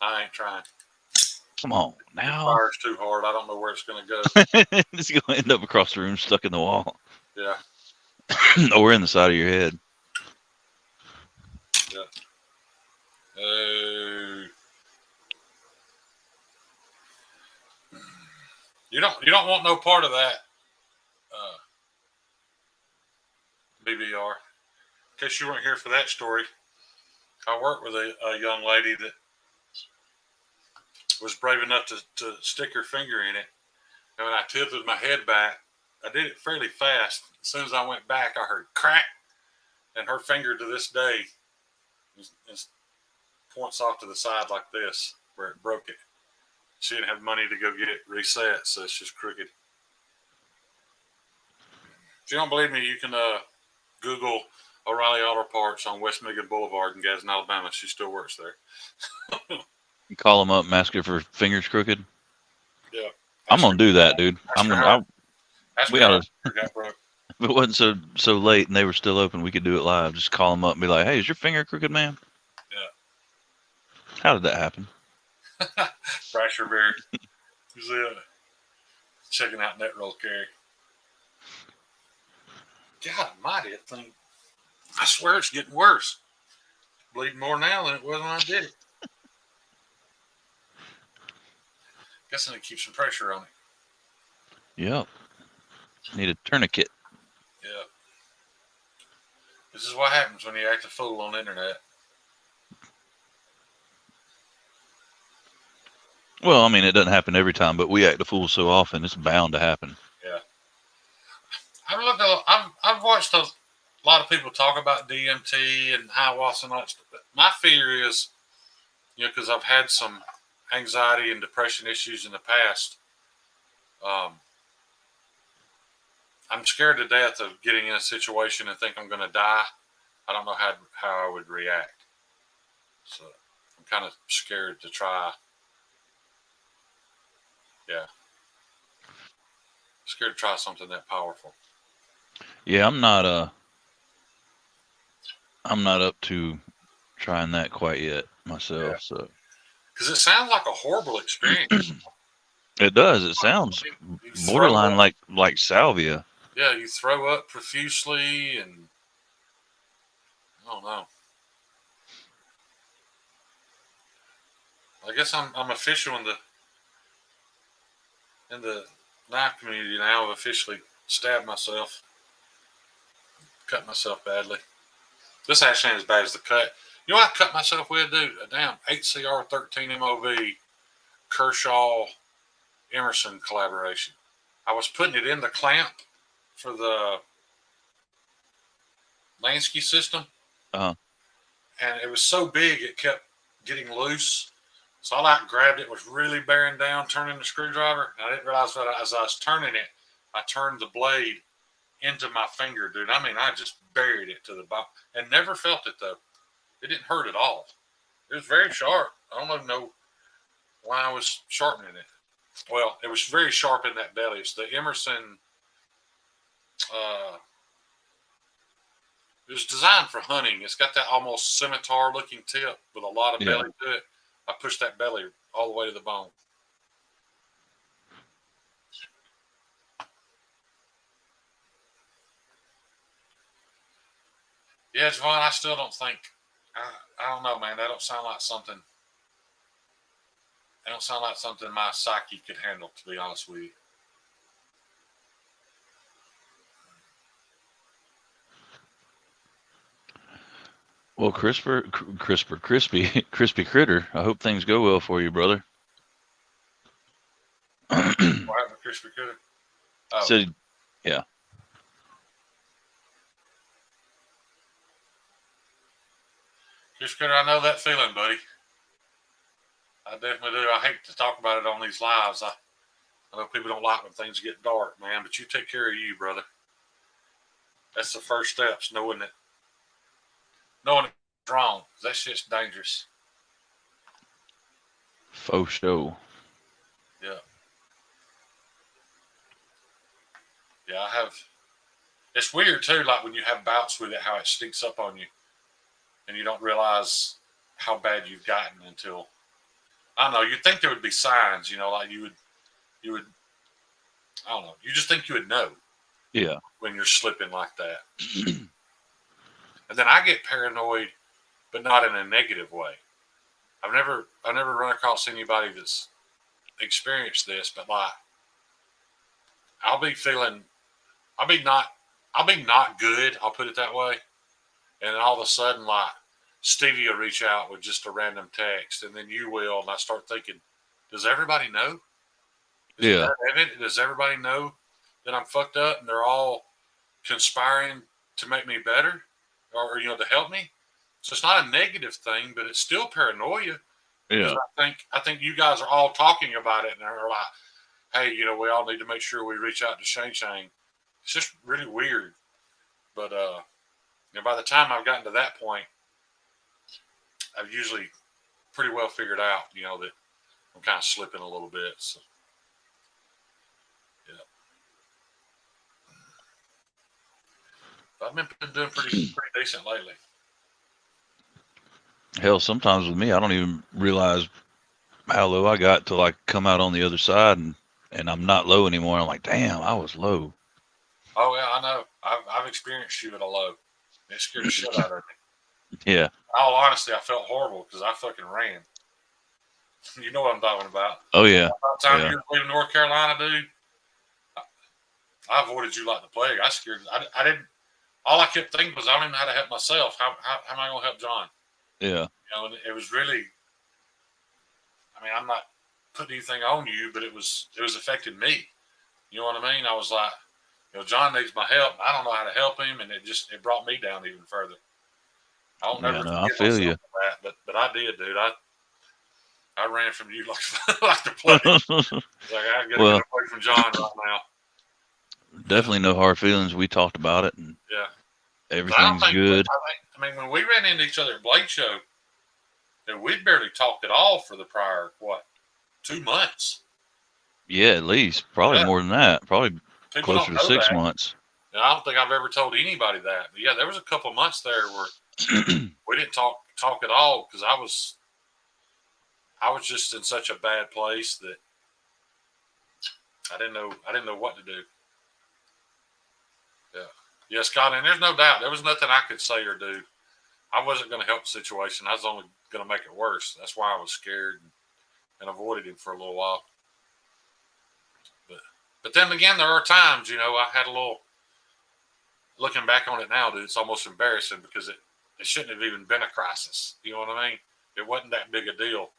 Speaker 5: I ain't trying.
Speaker 6: Come on now.
Speaker 5: The fire's too hard. I don't know where it's going to go.
Speaker 6: It's going to end up across the room, stuck in the wall.
Speaker 5: Yeah.
Speaker 6: Or in the side of your head.
Speaker 5: Yeah. You don't want no part of that, BBR. In case you weren't here for that story, I worked with a young lady that was brave enough to stick her finger in it. And when I tilted my head back, I did it fairly fast. As soon as I went back, I heard crack, and her finger to this day points off to the side like this, where it broke it. She didn't have money to go get it reset, so it's just crooked. If you don't believe me, you can Google O'Reilly Auto Parts on West Michigan Boulevard in Gadsden, Alabama. She still works there.
Speaker 6: You call them up and ask her for fingers crooked?
Speaker 5: Yeah.
Speaker 6: I'm going to do that, dude. We ought to. If it wasn't so late and they were still open, we could do it live. Just call them up and be like, hey, is your finger crooked, man?
Speaker 5: Yeah.
Speaker 6: How did that happen?
Speaker 5: Fracture Berry. He's checking out net roll carry. God almighty, that thing. I swear it's getting worse. Bleeding more now than it was when I did it. Guessing it keeps some pressure on it.
Speaker 6: Yep. Need a tourniquet.
Speaker 5: Yeah. This is what happens when you act a fool on the internet.
Speaker 6: Well, I mean, it doesn't happen every time, but we act a fool so often, it's bound to happen.
Speaker 5: Yeah. I've watched a lot of people talk about DMT and high watts and all that stuff. But my fear is, because I've had some anxiety and depression issues in the past, I'm scared to death of getting in a situation and think I'm going to die. I don't know how I would react. So I'm kind of scared to try. Yeah. Scared to try something that powerful.
Speaker 6: Yeah, I'm not up to trying that quite yet myself. Yeah. So.
Speaker 5: Because it sounds like a horrible experience.
Speaker 6: It does. It sounds borderline like salvia.
Speaker 5: Yeah, you throw up profusely, and I don't know. I guess I'm official in the knife community now. I've officially stabbed myself, cut myself badly. This actually ain't as bad as the cut. You know what I cut myself with, dude? A damn 8CR13 MOV Kershaw Emerson collaboration. I was putting it in the clamp for the Lansky system,
Speaker 6: Uh-huh.
Speaker 5: and it was so big it kept getting loose. So I like grabbed it, was really bearing down, turning the screwdriver. And I didn't realize that as I was turning it, I turned the blade into my finger, dude. I mean, I just buried it to the bottom and never felt it though. It didn't hurt at all. It was very sharp. I don't even know why I was sharpening it. Well, it was very sharp in that belly. It's the Emerson. It was designed for hunting. It's got that almost scimitar-looking tip with a lot of belly to it. I pushed that belly all the way to the bone. Yeah, Javon, I still don't think. I don't know, man. That don't sound like something. That don't sound like something my psyche could handle, to be honest with you.
Speaker 6: Well, crispy critter. I hope things go well for you, brother.
Speaker 5: What happened to crispy critter? Oh.
Speaker 6: Said, yeah.
Speaker 5: Crispy critter, I know that feeling, buddy. I definitely do. I hate to talk about it on these lives. I know people don't like when things get dark, man, but you take care of you, brother. That's the first steps, knowing it's wrong. That shit's dangerous.
Speaker 6: Faux show.
Speaker 5: Yeah. Yeah, I have. It's weird too, like when you have bouts with it, how it sneaks up on you, and you don't realize how bad you've gotten until, I don't know. You'd think there would be signs, like you would. I don't know. You just think you would know.
Speaker 6: Yeah.
Speaker 5: When you're slipping like that, and then I get paranoid, but not in a negative way. I've never run across anybody that's experienced this, but like, I'll be not good. I'll put it that way. And then all of a sudden, like, Stevie will reach out with just a random text, and then you will, and I start thinking, does everybody know? Does everybody know that I'm fucked up and they're all conspiring to make me better or to help me? So it's not a negative thing, but it's still paranoia.
Speaker 6: Yeah.
Speaker 5: I think you guys are all talking about it and they're like, hey, we all need to make sure we reach out to Shane. It's just really weird. But by the time I've gotten to that point, I've usually pretty well figured out, that I'm kind of slipping a little bit. So, yeah. I've been doing pretty decent lately.
Speaker 6: Hell, sometimes with me, I don't even realize how low I got till I come out on the other side and I'm not low anymore. I'm like, damn, I was low.
Speaker 5: Oh yeah, I know. I've experienced you at a low. It scared the shit out of me.
Speaker 6: Yeah.
Speaker 5: In all honesty, I felt horrible because I fucking ran. You know what I'm talking about.
Speaker 6: Oh yeah.
Speaker 5: By the time you were leaving North Carolina, dude, I avoided you like the plague. I scared. I didn't. All I kept thinking was, I don't even know how to help myself. How am I going to help John?
Speaker 6: Yeah.
Speaker 5: And it was really. I mean, I'm not putting anything on you, but it was affecting me. You know what I mean? I was like, John needs my help. I don't know how to help him, and it brought me down even further. I don't never forget
Speaker 6: I feel you.
Speaker 5: That, but I did, dude. I ran from you like the plague. Like, I got to get away from John right now.
Speaker 6: Definitely no hard feelings. We talked about it, and everything's good.
Speaker 5: I mean, when we ran into each other at Blade Show, we'd barely talked at all for the prior 2 months.
Speaker 6: Yeah, at least probably more than that. Probably
Speaker 5: People
Speaker 6: closer to 6 months.
Speaker 5: And I don't think I've ever told anybody that. But yeah, there was a couple months there where we didn't talk at all because I was just in such a bad place that I didn't know what to do. Yeah, Scott, and there's no doubt there was nothing I could say or do. I wasn't going to help the situation. I was only going to make it worse. That's why I was scared and avoided him for a little while. But then again, there are times, I had a little. Looking back on it now, dude, it's almost embarrassing because it shouldn't have even been a crisis. You know what I mean? It wasn't that big a deal.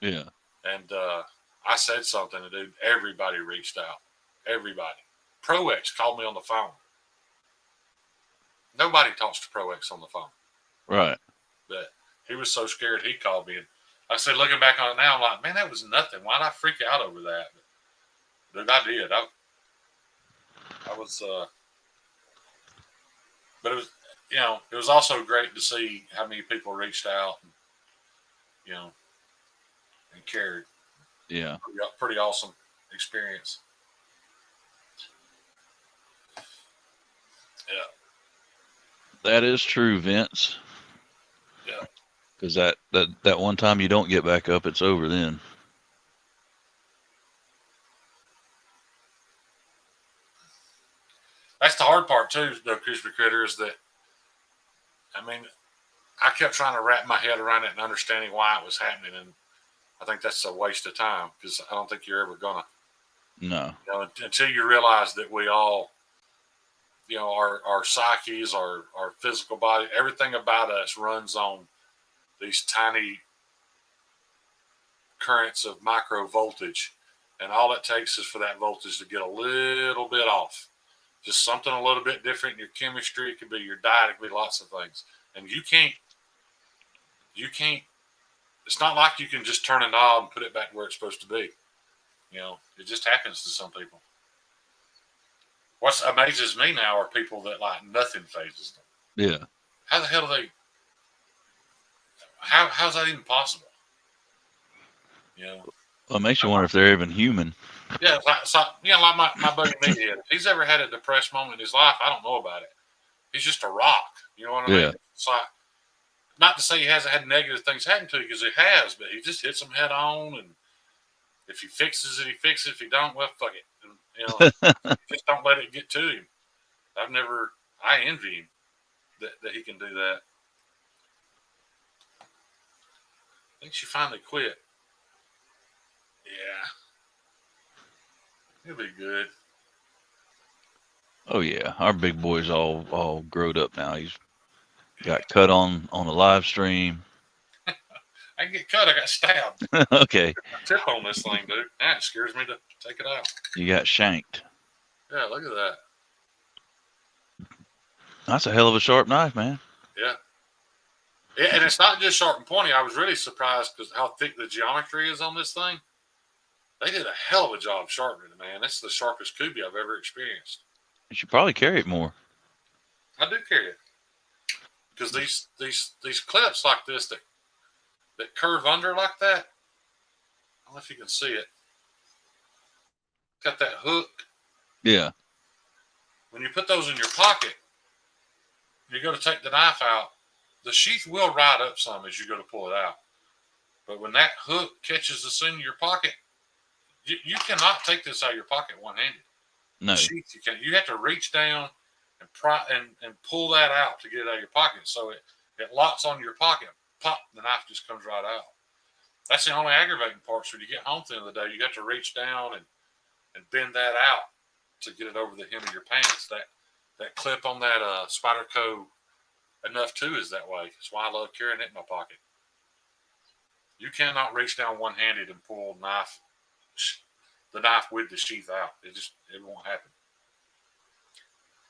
Speaker 6: Yeah.
Speaker 5: And I said something, and dude, everybody reached out. Everybody. Pro X called me on the phone. nobody talks to Pro X on the phone.
Speaker 6: Right.
Speaker 5: But he was so scared he called me. And I said, looking back on it now, I'm like, man, that was nothing. Why did I freak out over that? But I did. I was, but it was, it was also great to see how many people reached out and, and cared.
Speaker 6: Yeah.
Speaker 5: Pretty awesome experience. Yeah.
Speaker 6: That is true, Vince.
Speaker 5: Yeah.
Speaker 6: Because that one time you don't get back up, it's over then.
Speaker 5: That's the hard part too, though, Crispy Critter, is that, I mean, I kept trying to wrap my head around it and understanding why it was happening, and I think that's a waste of time because I don't think you're ever gonna.
Speaker 6: No.
Speaker 5: Until you realize that we all, our psyches, our physical body, everything about us runs on these tiny currents of micro voltage, and all it takes is for that voltage to get a little bit off. Just something a little bit different in your chemistry. It could be your diet. It could be lots of things. And you can't, it's not like you can just turn a knob and put it back where it's supposed to be. It just happens to some people. What amazes me now are people that like nothing phases them.
Speaker 6: Yeah.
Speaker 5: How the hell do they, how's that even possible?
Speaker 6: Well, it makes you wonder if they're even human.
Speaker 5: Yeah, like my buddy Meathead. If he's ever had a depressed moment in his life, I don't know about it. He's just a rock. You know what I mean?
Speaker 6: Yeah.
Speaker 5: It's like, not to say he hasn't had negative things happen to you, because he has, but he just hits them head on, and if he fixes it, he fixes it. If he don't, well, fuck it. And, just don't let it get to him. I envy him that he can do that. I think she finally quit. Yeah. He'll be good.
Speaker 6: Oh yeah, our big boy's all growed up now. He's got cut on a live stream.
Speaker 5: I can get cut. I got stabbed.
Speaker 6: Okay.
Speaker 5: Tip on this thing, dude. That scares me to take it out.
Speaker 6: You got shanked.
Speaker 5: Yeah, look at that.
Speaker 6: That's a hell of a sharp knife, man.
Speaker 5: Yeah. Yeah, and it's not just sharp and pointy. I was really surprised because how thick the geometry is on this thing. They did a hell of a job sharpening it, man. This is the sharpest Kubi I've ever experienced.
Speaker 6: You should probably carry it more.
Speaker 5: I do carry it because these clips like this that curve under like that. I don't know if you can see it. Got that hook.
Speaker 6: Yeah.
Speaker 5: When you put those in your pocket, you go to take the knife out. The sheath will ride up some as you go to pull it out. But when that hook catches the seam of your pocket, you cannot take this out of your pocket one-handed.
Speaker 6: No.
Speaker 5: The sheath, you can't. You have to reach down and pull that out to get it out of your pocket. So it locks on your pocket. Pop, the knife just comes right out. That's the only aggravating part. So when you get home at the end of the day, you got to reach down and bend that out to get it over the hem of your pants. That clip on that Spyderco enough too is that way. That's why I love carrying it in my pocket. You cannot reach down one-handed and pull the knife with the sheath out. It won't happen.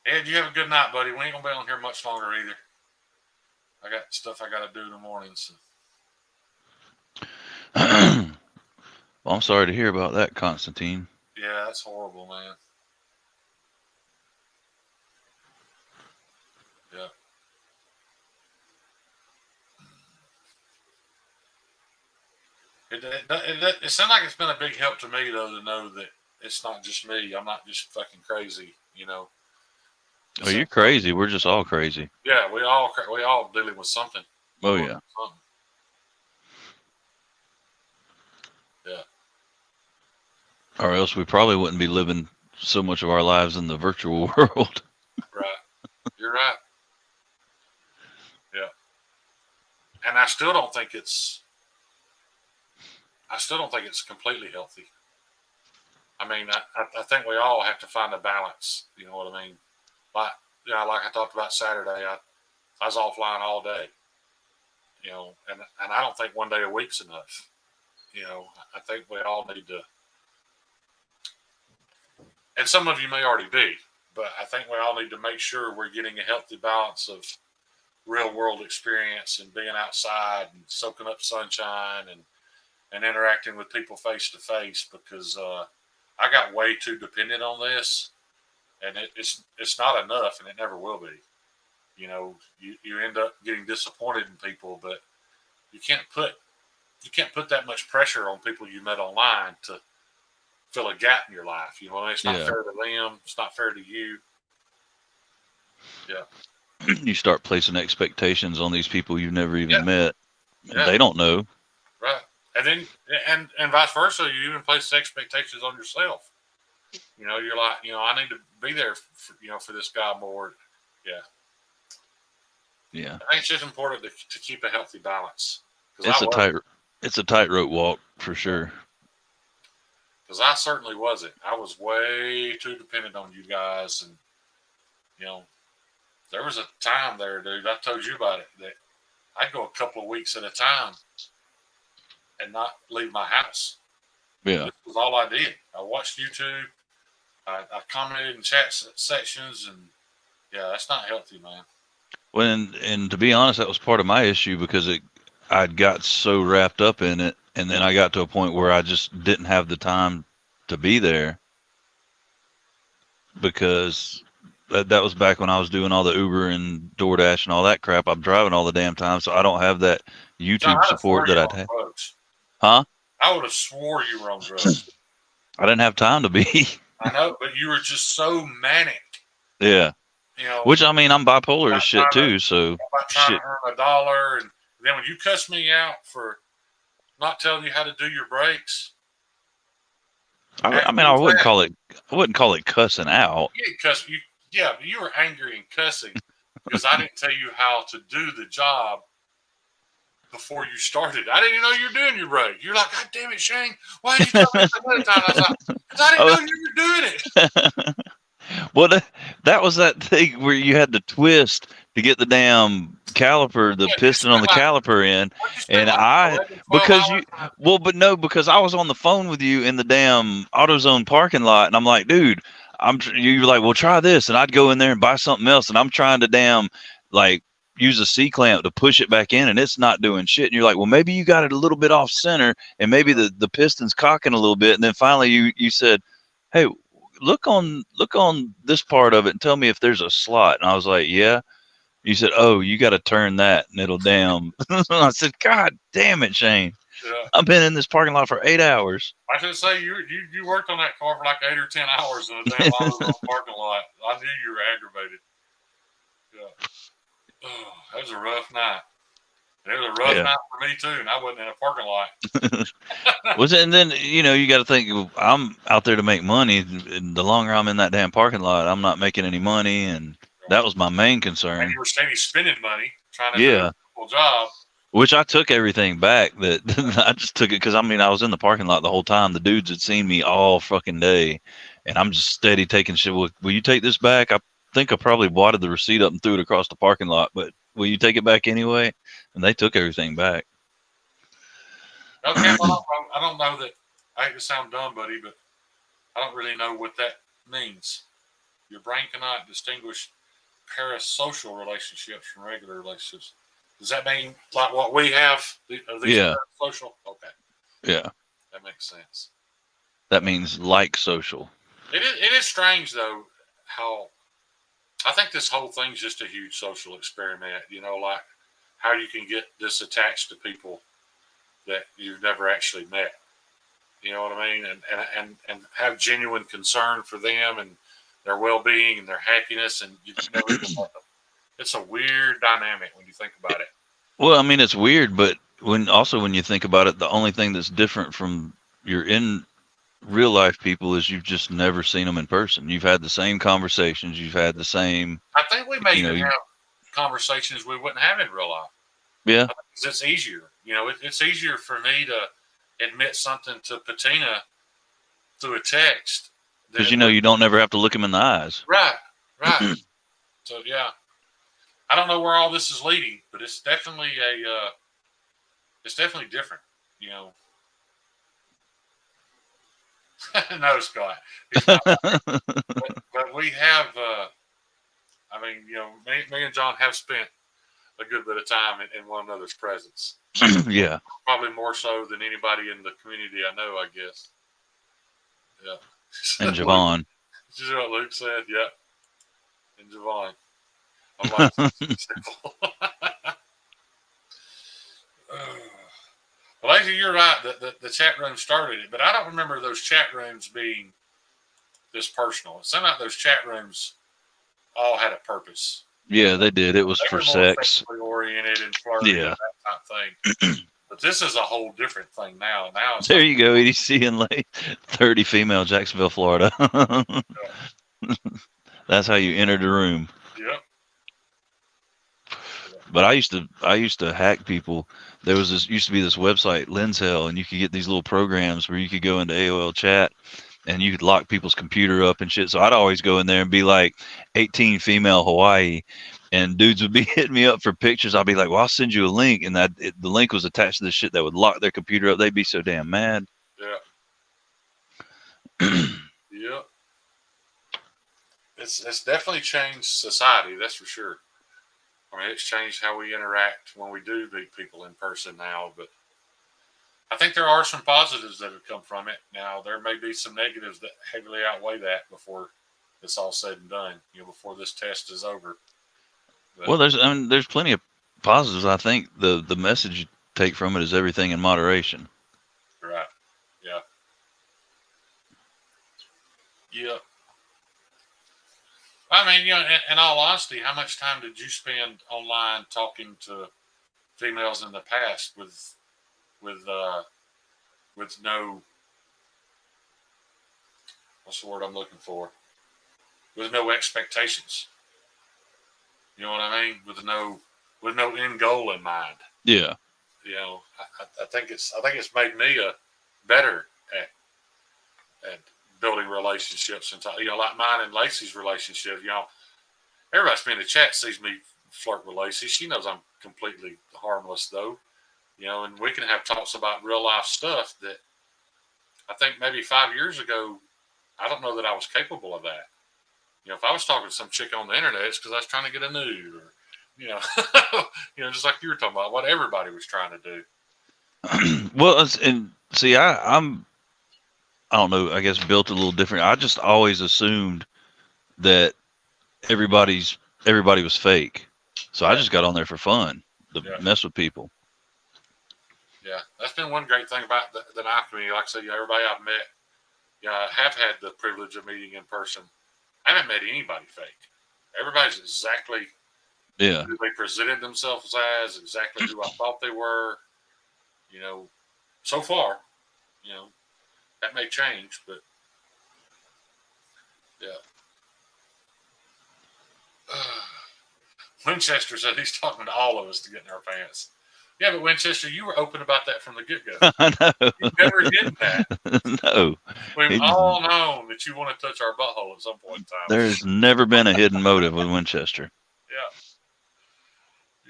Speaker 5: Ed, you have a good night, buddy. We ain't gonna be on here much longer either. I got stuff I gotta do in the morning. So.
Speaker 6: Well, I'm sorry to hear about that, Constantine.
Speaker 5: Yeah, that's horrible, man. Yeah. It sounds like it's been a big help to me, though, to know that it's not just me. I'm not just fucking crazy,
Speaker 6: Oh, you're crazy. We're just all crazy.
Speaker 5: Yeah, we all dealing with something.
Speaker 6: Oh, yeah.
Speaker 5: Something. Yeah.
Speaker 6: Or else we probably wouldn't be living so much of our lives in the virtual world.
Speaker 5: Right. You're right. Yeah. And I still don't think it's completely healthy. I mean, I think we all have to find a balance. You know what I mean? Like I talked about Saturday, I was offline all day. And I don't think one day a week's enough. I think we all need to. And some of you may already be, but I think we all need to make sure we're getting a healthy balance of real world experience and being outside and soaking up sunshine and interacting with people face to face, because I got way too dependent on this, and it's not enough, and it never will be. You know, you end up getting disappointed in people, but you can't put that much pressure on people you met online to fill a gap in your life. You know, it's not fair to them. It's not fair to you. Yeah.
Speaker 6: You start placing expectations on these people you've never even met. And they don't know.
Speaker 5: Right. And then, and vice versa, you even place expectations on yourself. You know, you're like, you know, I need to be there for this guy more. Yeah.
Speaker 6: Yeah.
Speaker 5: I think it's just important to keep a healthy balance.
Speaker 6: It's a tightrope walk for sure.
Speaker 5: Because I certainly wasn't. I was way too dependent on you guys, and you know, there was a time there, dude. I told you about it, that I'd go a couple of weeks at a time and not leave my house.
Speaker 6: Yeah,
Speaker 5: this was all I did. I watched YouTube. I commented in chat sections, and yeah, that's not healthy, man.
Speaker 6: And to be honest, that was part of my issue, because I'd got so wrapped up in it, and then I got to a point where I just didn't have the time to be there, because that was back when I was doing all the Uber and DoorDash and all that crap. I'm driving all the damn time, so I don't have that YouTube support that I'd have. Huh?
Speaker 5: I would have swore you were on drugs.
Speaker 6: I didn't have time to be.
Speaker 5: I know, but you were just so manic.
Speaker 6: Yeah.
Speaker 5: You know,
Speaker 6: which, I mean, I'm bipolar as shit too, so
Speaker 5: trying to earn $1, and then when you cuss me out for not telling you how to do your brakes.
Speaker 6: I mean, I wouldn't call it cussing out.
Speaker 5: You were angry and cussing because I didn't tell you how to do the job before you started. I didn't even know you were doing your brake. You're like, God damn it, Shane, why did you tell me another time? I was like, because I didn't know you were doing it.
Speaker 6: Well, that was that thing where you had to twist to get the damn caliper, the piston on the caliper in, and because I was on the phone with you in the damn AutoZone parking lot, and I'm like, dude, you were like, well, try this, and I'd go in there and buy something else, and I'm trying to damn like use a C-clamp to push it back in, and it's not doing shit, and you're like, well, maybe you got it a little bit off center, and maybe the piston's cocking a little bit, and then finally you said, hey, look on this part of it and tell me if there's a slot. And I was like, yeah. You said, oh, you got to turn that and it'll damn. I said, God damn it, Shane. Yeah. I've been in this parking lot for 8 hours.
Speaker 5: I should say you worked on that car for like 8 or 10 hours in a damn parking lot. I knew you were aggravated. Yeah. Oh, that was a rough night. It was a rough night for me too, and I wasn't in a parking lot.
Speaker 6: And then, you know, you got to think, I'm out there to make money. And the longer I'm in that damn parking lot, I'm not making any money, and that was my main concern.
Speaker 5: And you were spending money trying to do a full job.
Speaker 6: Which I took everything back. That I just took it because, I mean, I was in the parking lot the whole time. The dudes had seen me all fucking day, and I'm just steady taking shit. Will you take this back? I think I probably wadded the receipt up and threw it across the parking lot, but will you take it back anyway? And they took everything back.
Speaker 5: Okay, well, I don't know that. I hate to sound dumb, buddy, but I don't really know what that means. Your brain cannot distinguish parasocial relationships from regular relationships. Does that mean like what we have? These parasocial? Okay.
Speaker 6: Yeah.
Speaker 5: That makes sense.
Speaker 6: That means like social.
Speaker 5: It is strange, though, how I think this whole thing's just a huge social experiment, you know, like how you can get this attached to people that you've never actually met. You know what I mean? And have genuine concern for them and their well-being and their happiness. And you know, it's a weird dynamic when you think about it.
Speaker 6: Well, I mean, it's weird, but when you think about it, the only thing that's different from your in real life people is you've just never seen them in person. You've had the same conversations. You've had the same.
Speaker 5: I think we may even have conversations we wouldn't have in real life.
Speaker 6: Yeah.
Speaker 5: Because it's easier. You know, it's easier for me to admit something to Patina through a text.
Speaker 6: Because, you know, you don't ever have to look him in the eyes.
Speaker 5: Right. So, yeah. I don't know where all this is leading, but it's definitely it's definitely different, you know. No, Scott. But But we have, I mean, you know, me and John have spent a good bit of time in one another's presence.
Speaker 6: Yeah.
Speaker 5: Probably more so than anybody in the community I know, I guess. Yeah.
Speaker 6: And Javon.
Speaker 5: Did you know what Luke said? Yeah. And Javon. I'm like, well, actually, you're right. The chat room started it, but I don't remember those chat rooms being this personal. It sounded like those chat rooms all had a purpose.
Speaker 6: Yeah, they did. It was
Speaker 5: They
Speaker 6: for
Speaker 5: were
Speaker 6: sex.
Speaker 5: more sexually oriented and flirty and that type of thing. But this is a whole different thing now. Now it's
Speaker 6: there you go, EDC and late 30 female, Jacksonville, Florida. That's how you entered the room.
Speaker 5: Yep.
Speaker 6: But I used to hack people. There was used to be this website, Lenshell, and you could get these little programs where you could go into AOL chat and you could lock people's computer up and shit. So I'd always go in there and be like 18 female Hawaii, and dudes would be hitting me up for pictures. I'd be like, well, I'll send you a link. And the link was attached to this shit that would lock their computer up. They'd be so damn mad.
Speaker 5: Yeah. Yep. It's definitely changed society, that's for sure. I mean, it's changed how we interact when we do meet people in person now, but I think there are some positives that have come from it. Now, there may be some negatives that heavily outweigh that before it's all said and done, you know, before this test is over. But,
Speaker 6: well, there's plenty of positives. I think the message you take from it is everything in moderation.
Speaker 5: Right. Yeah. Yeah. I mean, you know, in all honesty, how much time did you spend online talking to females in the past with no, what's the word I'm looking for? With no expectations. You know what I mean? With no end goal in mind.
Speaker 6: Yeah.
Speaker 5: You know, I think it's made me a better at building relationships and you know, like mine and Lacey's relationship. You know, everybody in the chat sees me flirt with Lacey. She knows I'm completely harmless though. You know, and we can have talks about real life stuff that I think maybe 5 years ago, I don't know that I was capable of that. You know, if I was talking to some chick on the internet, it's because I was trying to get a nude, or you know, just like you were talking about, what everybody was trying to do.
Speaker 6: Well, and see, I don't know, I guess built a little different. I just always assumed that everybody was fake. So I just got on there for fun, to mess with people.
Speaker 5: Yeah, that's been one great thing about the knife community. Like I said, everybody I've met, I have had the privilege of meeting in person. I haven't met anybody fake. Everybody's exactly who they presented themselves as, exactly who I thought they were. You know, so far, you know, that may change, but yeah. Winchester said he's talking to all of us to get in our pants. Yeah, but Winchester, you were open about that from the get-go.
Speaker 6: I know.
Speaker 5: You never did that.
Speaker 6: No.
Speaker 5: We've all known that you want to touch our butthole at some point in time.
Speaker 6: There's never been a hidden motive with Winchester.
Speaker 5: Yeah.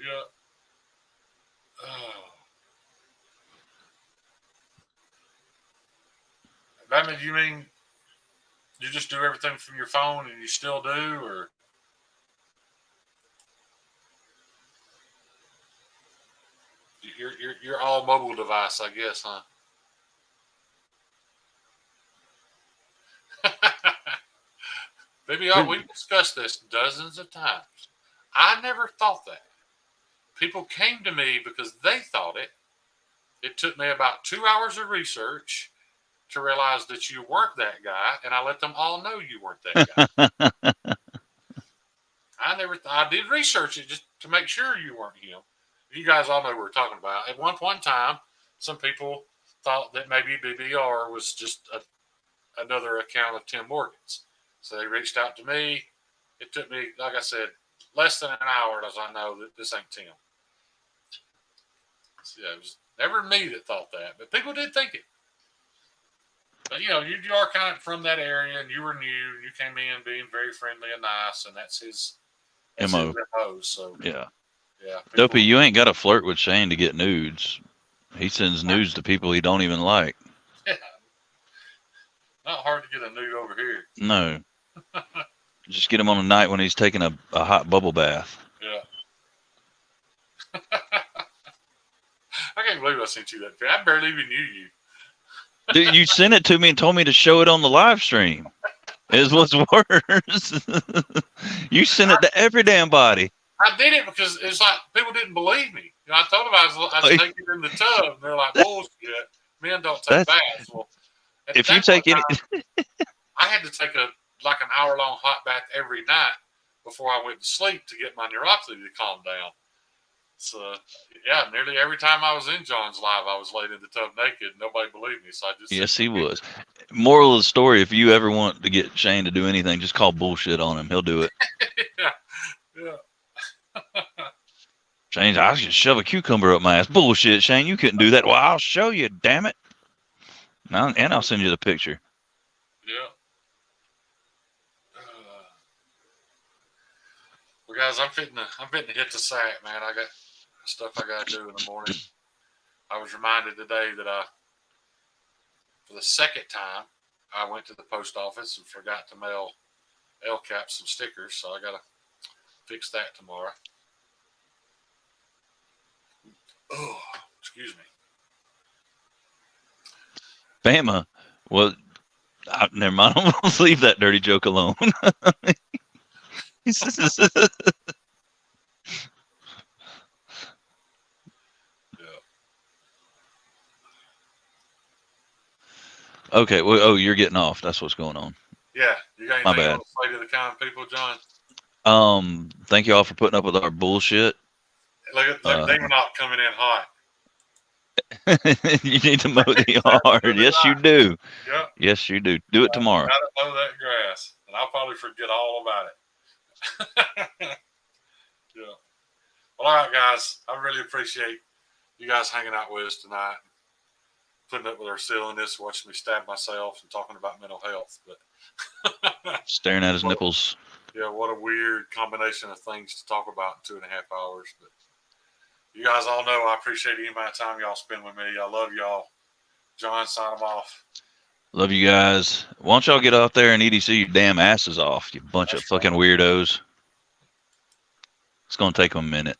Speaker 5: Yeah. Batman, you mean you just do everything from your phone and you still do, or? You're all mobile device, I guess, huh? Baby, we've discussed this dozens of times. I never thought that. People came to me because they thought it. It took me about 2 hours of research to realize that you weren't that guy, and I let them all know you weren't that guy. I did research it just to make sure you weren't him. You guys all know what we're talking about. At one point in time, some people thought that maybe BBR was just another account of Tim Morgan's. So they reached out to me. It took me, like I said, less than an hour as I know that this ain't Tim. So, yeah, it was never me that thought that, but people did think it. But, you know, you are kind of from that area, and you were new. You came in being very friendly and nice, and that's his MO. So,
Speaker 6: yeah.
Speaker 5: Yeah.
Speaker 6: Dopey, you ain't got to flirt with Shane to get nudes. He sends nudes to people he don't even like.
Speaker 5: Yeah. Not hard to get a nude over here.
Speaker 6: No. Just get him on a night when he's taking a hot bubble bath.
Speaker 5: Yeah. I can't believe I sent you that. I barely even knew you.
Speaker 6: Dude, you sent it to me and told me to show it on the live stream. Is what's worse. You sent it to every damn body.
Speaker 5: I did it because it's like people didn't believe me. You know, I told them I was taking it in the tub, and they're like, "Bullshit, men don't take baths." Well,
Speaker 6: if you take any,
Speaker 5: I had to take an hour-long hot bath every night before I went to sleep to get my neuropathy to calm down. So, yeah, nearly every time I was in John's live, I was laid in the tub naked. Nobody believed me, so I just...
Speaker 6: Yes, he was. Moral of the story, if you ever want to get Shane to do anything, just call bullshit on him. He'll do it.
Speaker 5: Yeah.
Speaker 6: Shane, I should shove a cucumber up my ass. Bullshit, Shane, you couldn't do that. Well, I'll show you, damn it. And I'll send you the picture.
Speaker 5: Yeah. Well, guys, I'm fitting to hit the sack, man. I got stuff I got to do in the morning. I was reminded today that for the second time, I went to the post office and forgot to mail LCAP some stickers, so I got to fix that tomorrow. Oh, excuse me.
Speaker 6: Bama. Well, never mind. I'm going to leave that dirty joke alone. Okay. Well, oh, you're getting off. That's what's going on.
Speaker 5: Yeah. You got anything else to say to the kind people, John?
Speaker 6: Thank you all for putting up with our bullshit.
Speaker 5: Look at they were not coming in hot.
Speaker 6: You need to mow the yard. Yes, you do.
Speaker 5: Yeah.
Speaker 6: Yes, you do. Do it tomorrow.
Speaker 5: Got to mow that grass, and I'll probably forget all about it. Yeah. Well, all right, guys. I really appreciate you guys hanging out with us tonight, putting up with our silliness, watching me stab myself, and talking about mental health. But
Speaker 6: staring at his nipples.
Speaker 5: Yeah, what a weird combination of things to talk about in 2.5 hours. But you guys all know I appreciate any amount of time y'all spend with me. I love y'all. John, sign them off.
Speaker 6: Love you guys. Why don't y'all get out there and EDC your damn asses off, you bunch of fucking weirdos. It's going to take them a minute.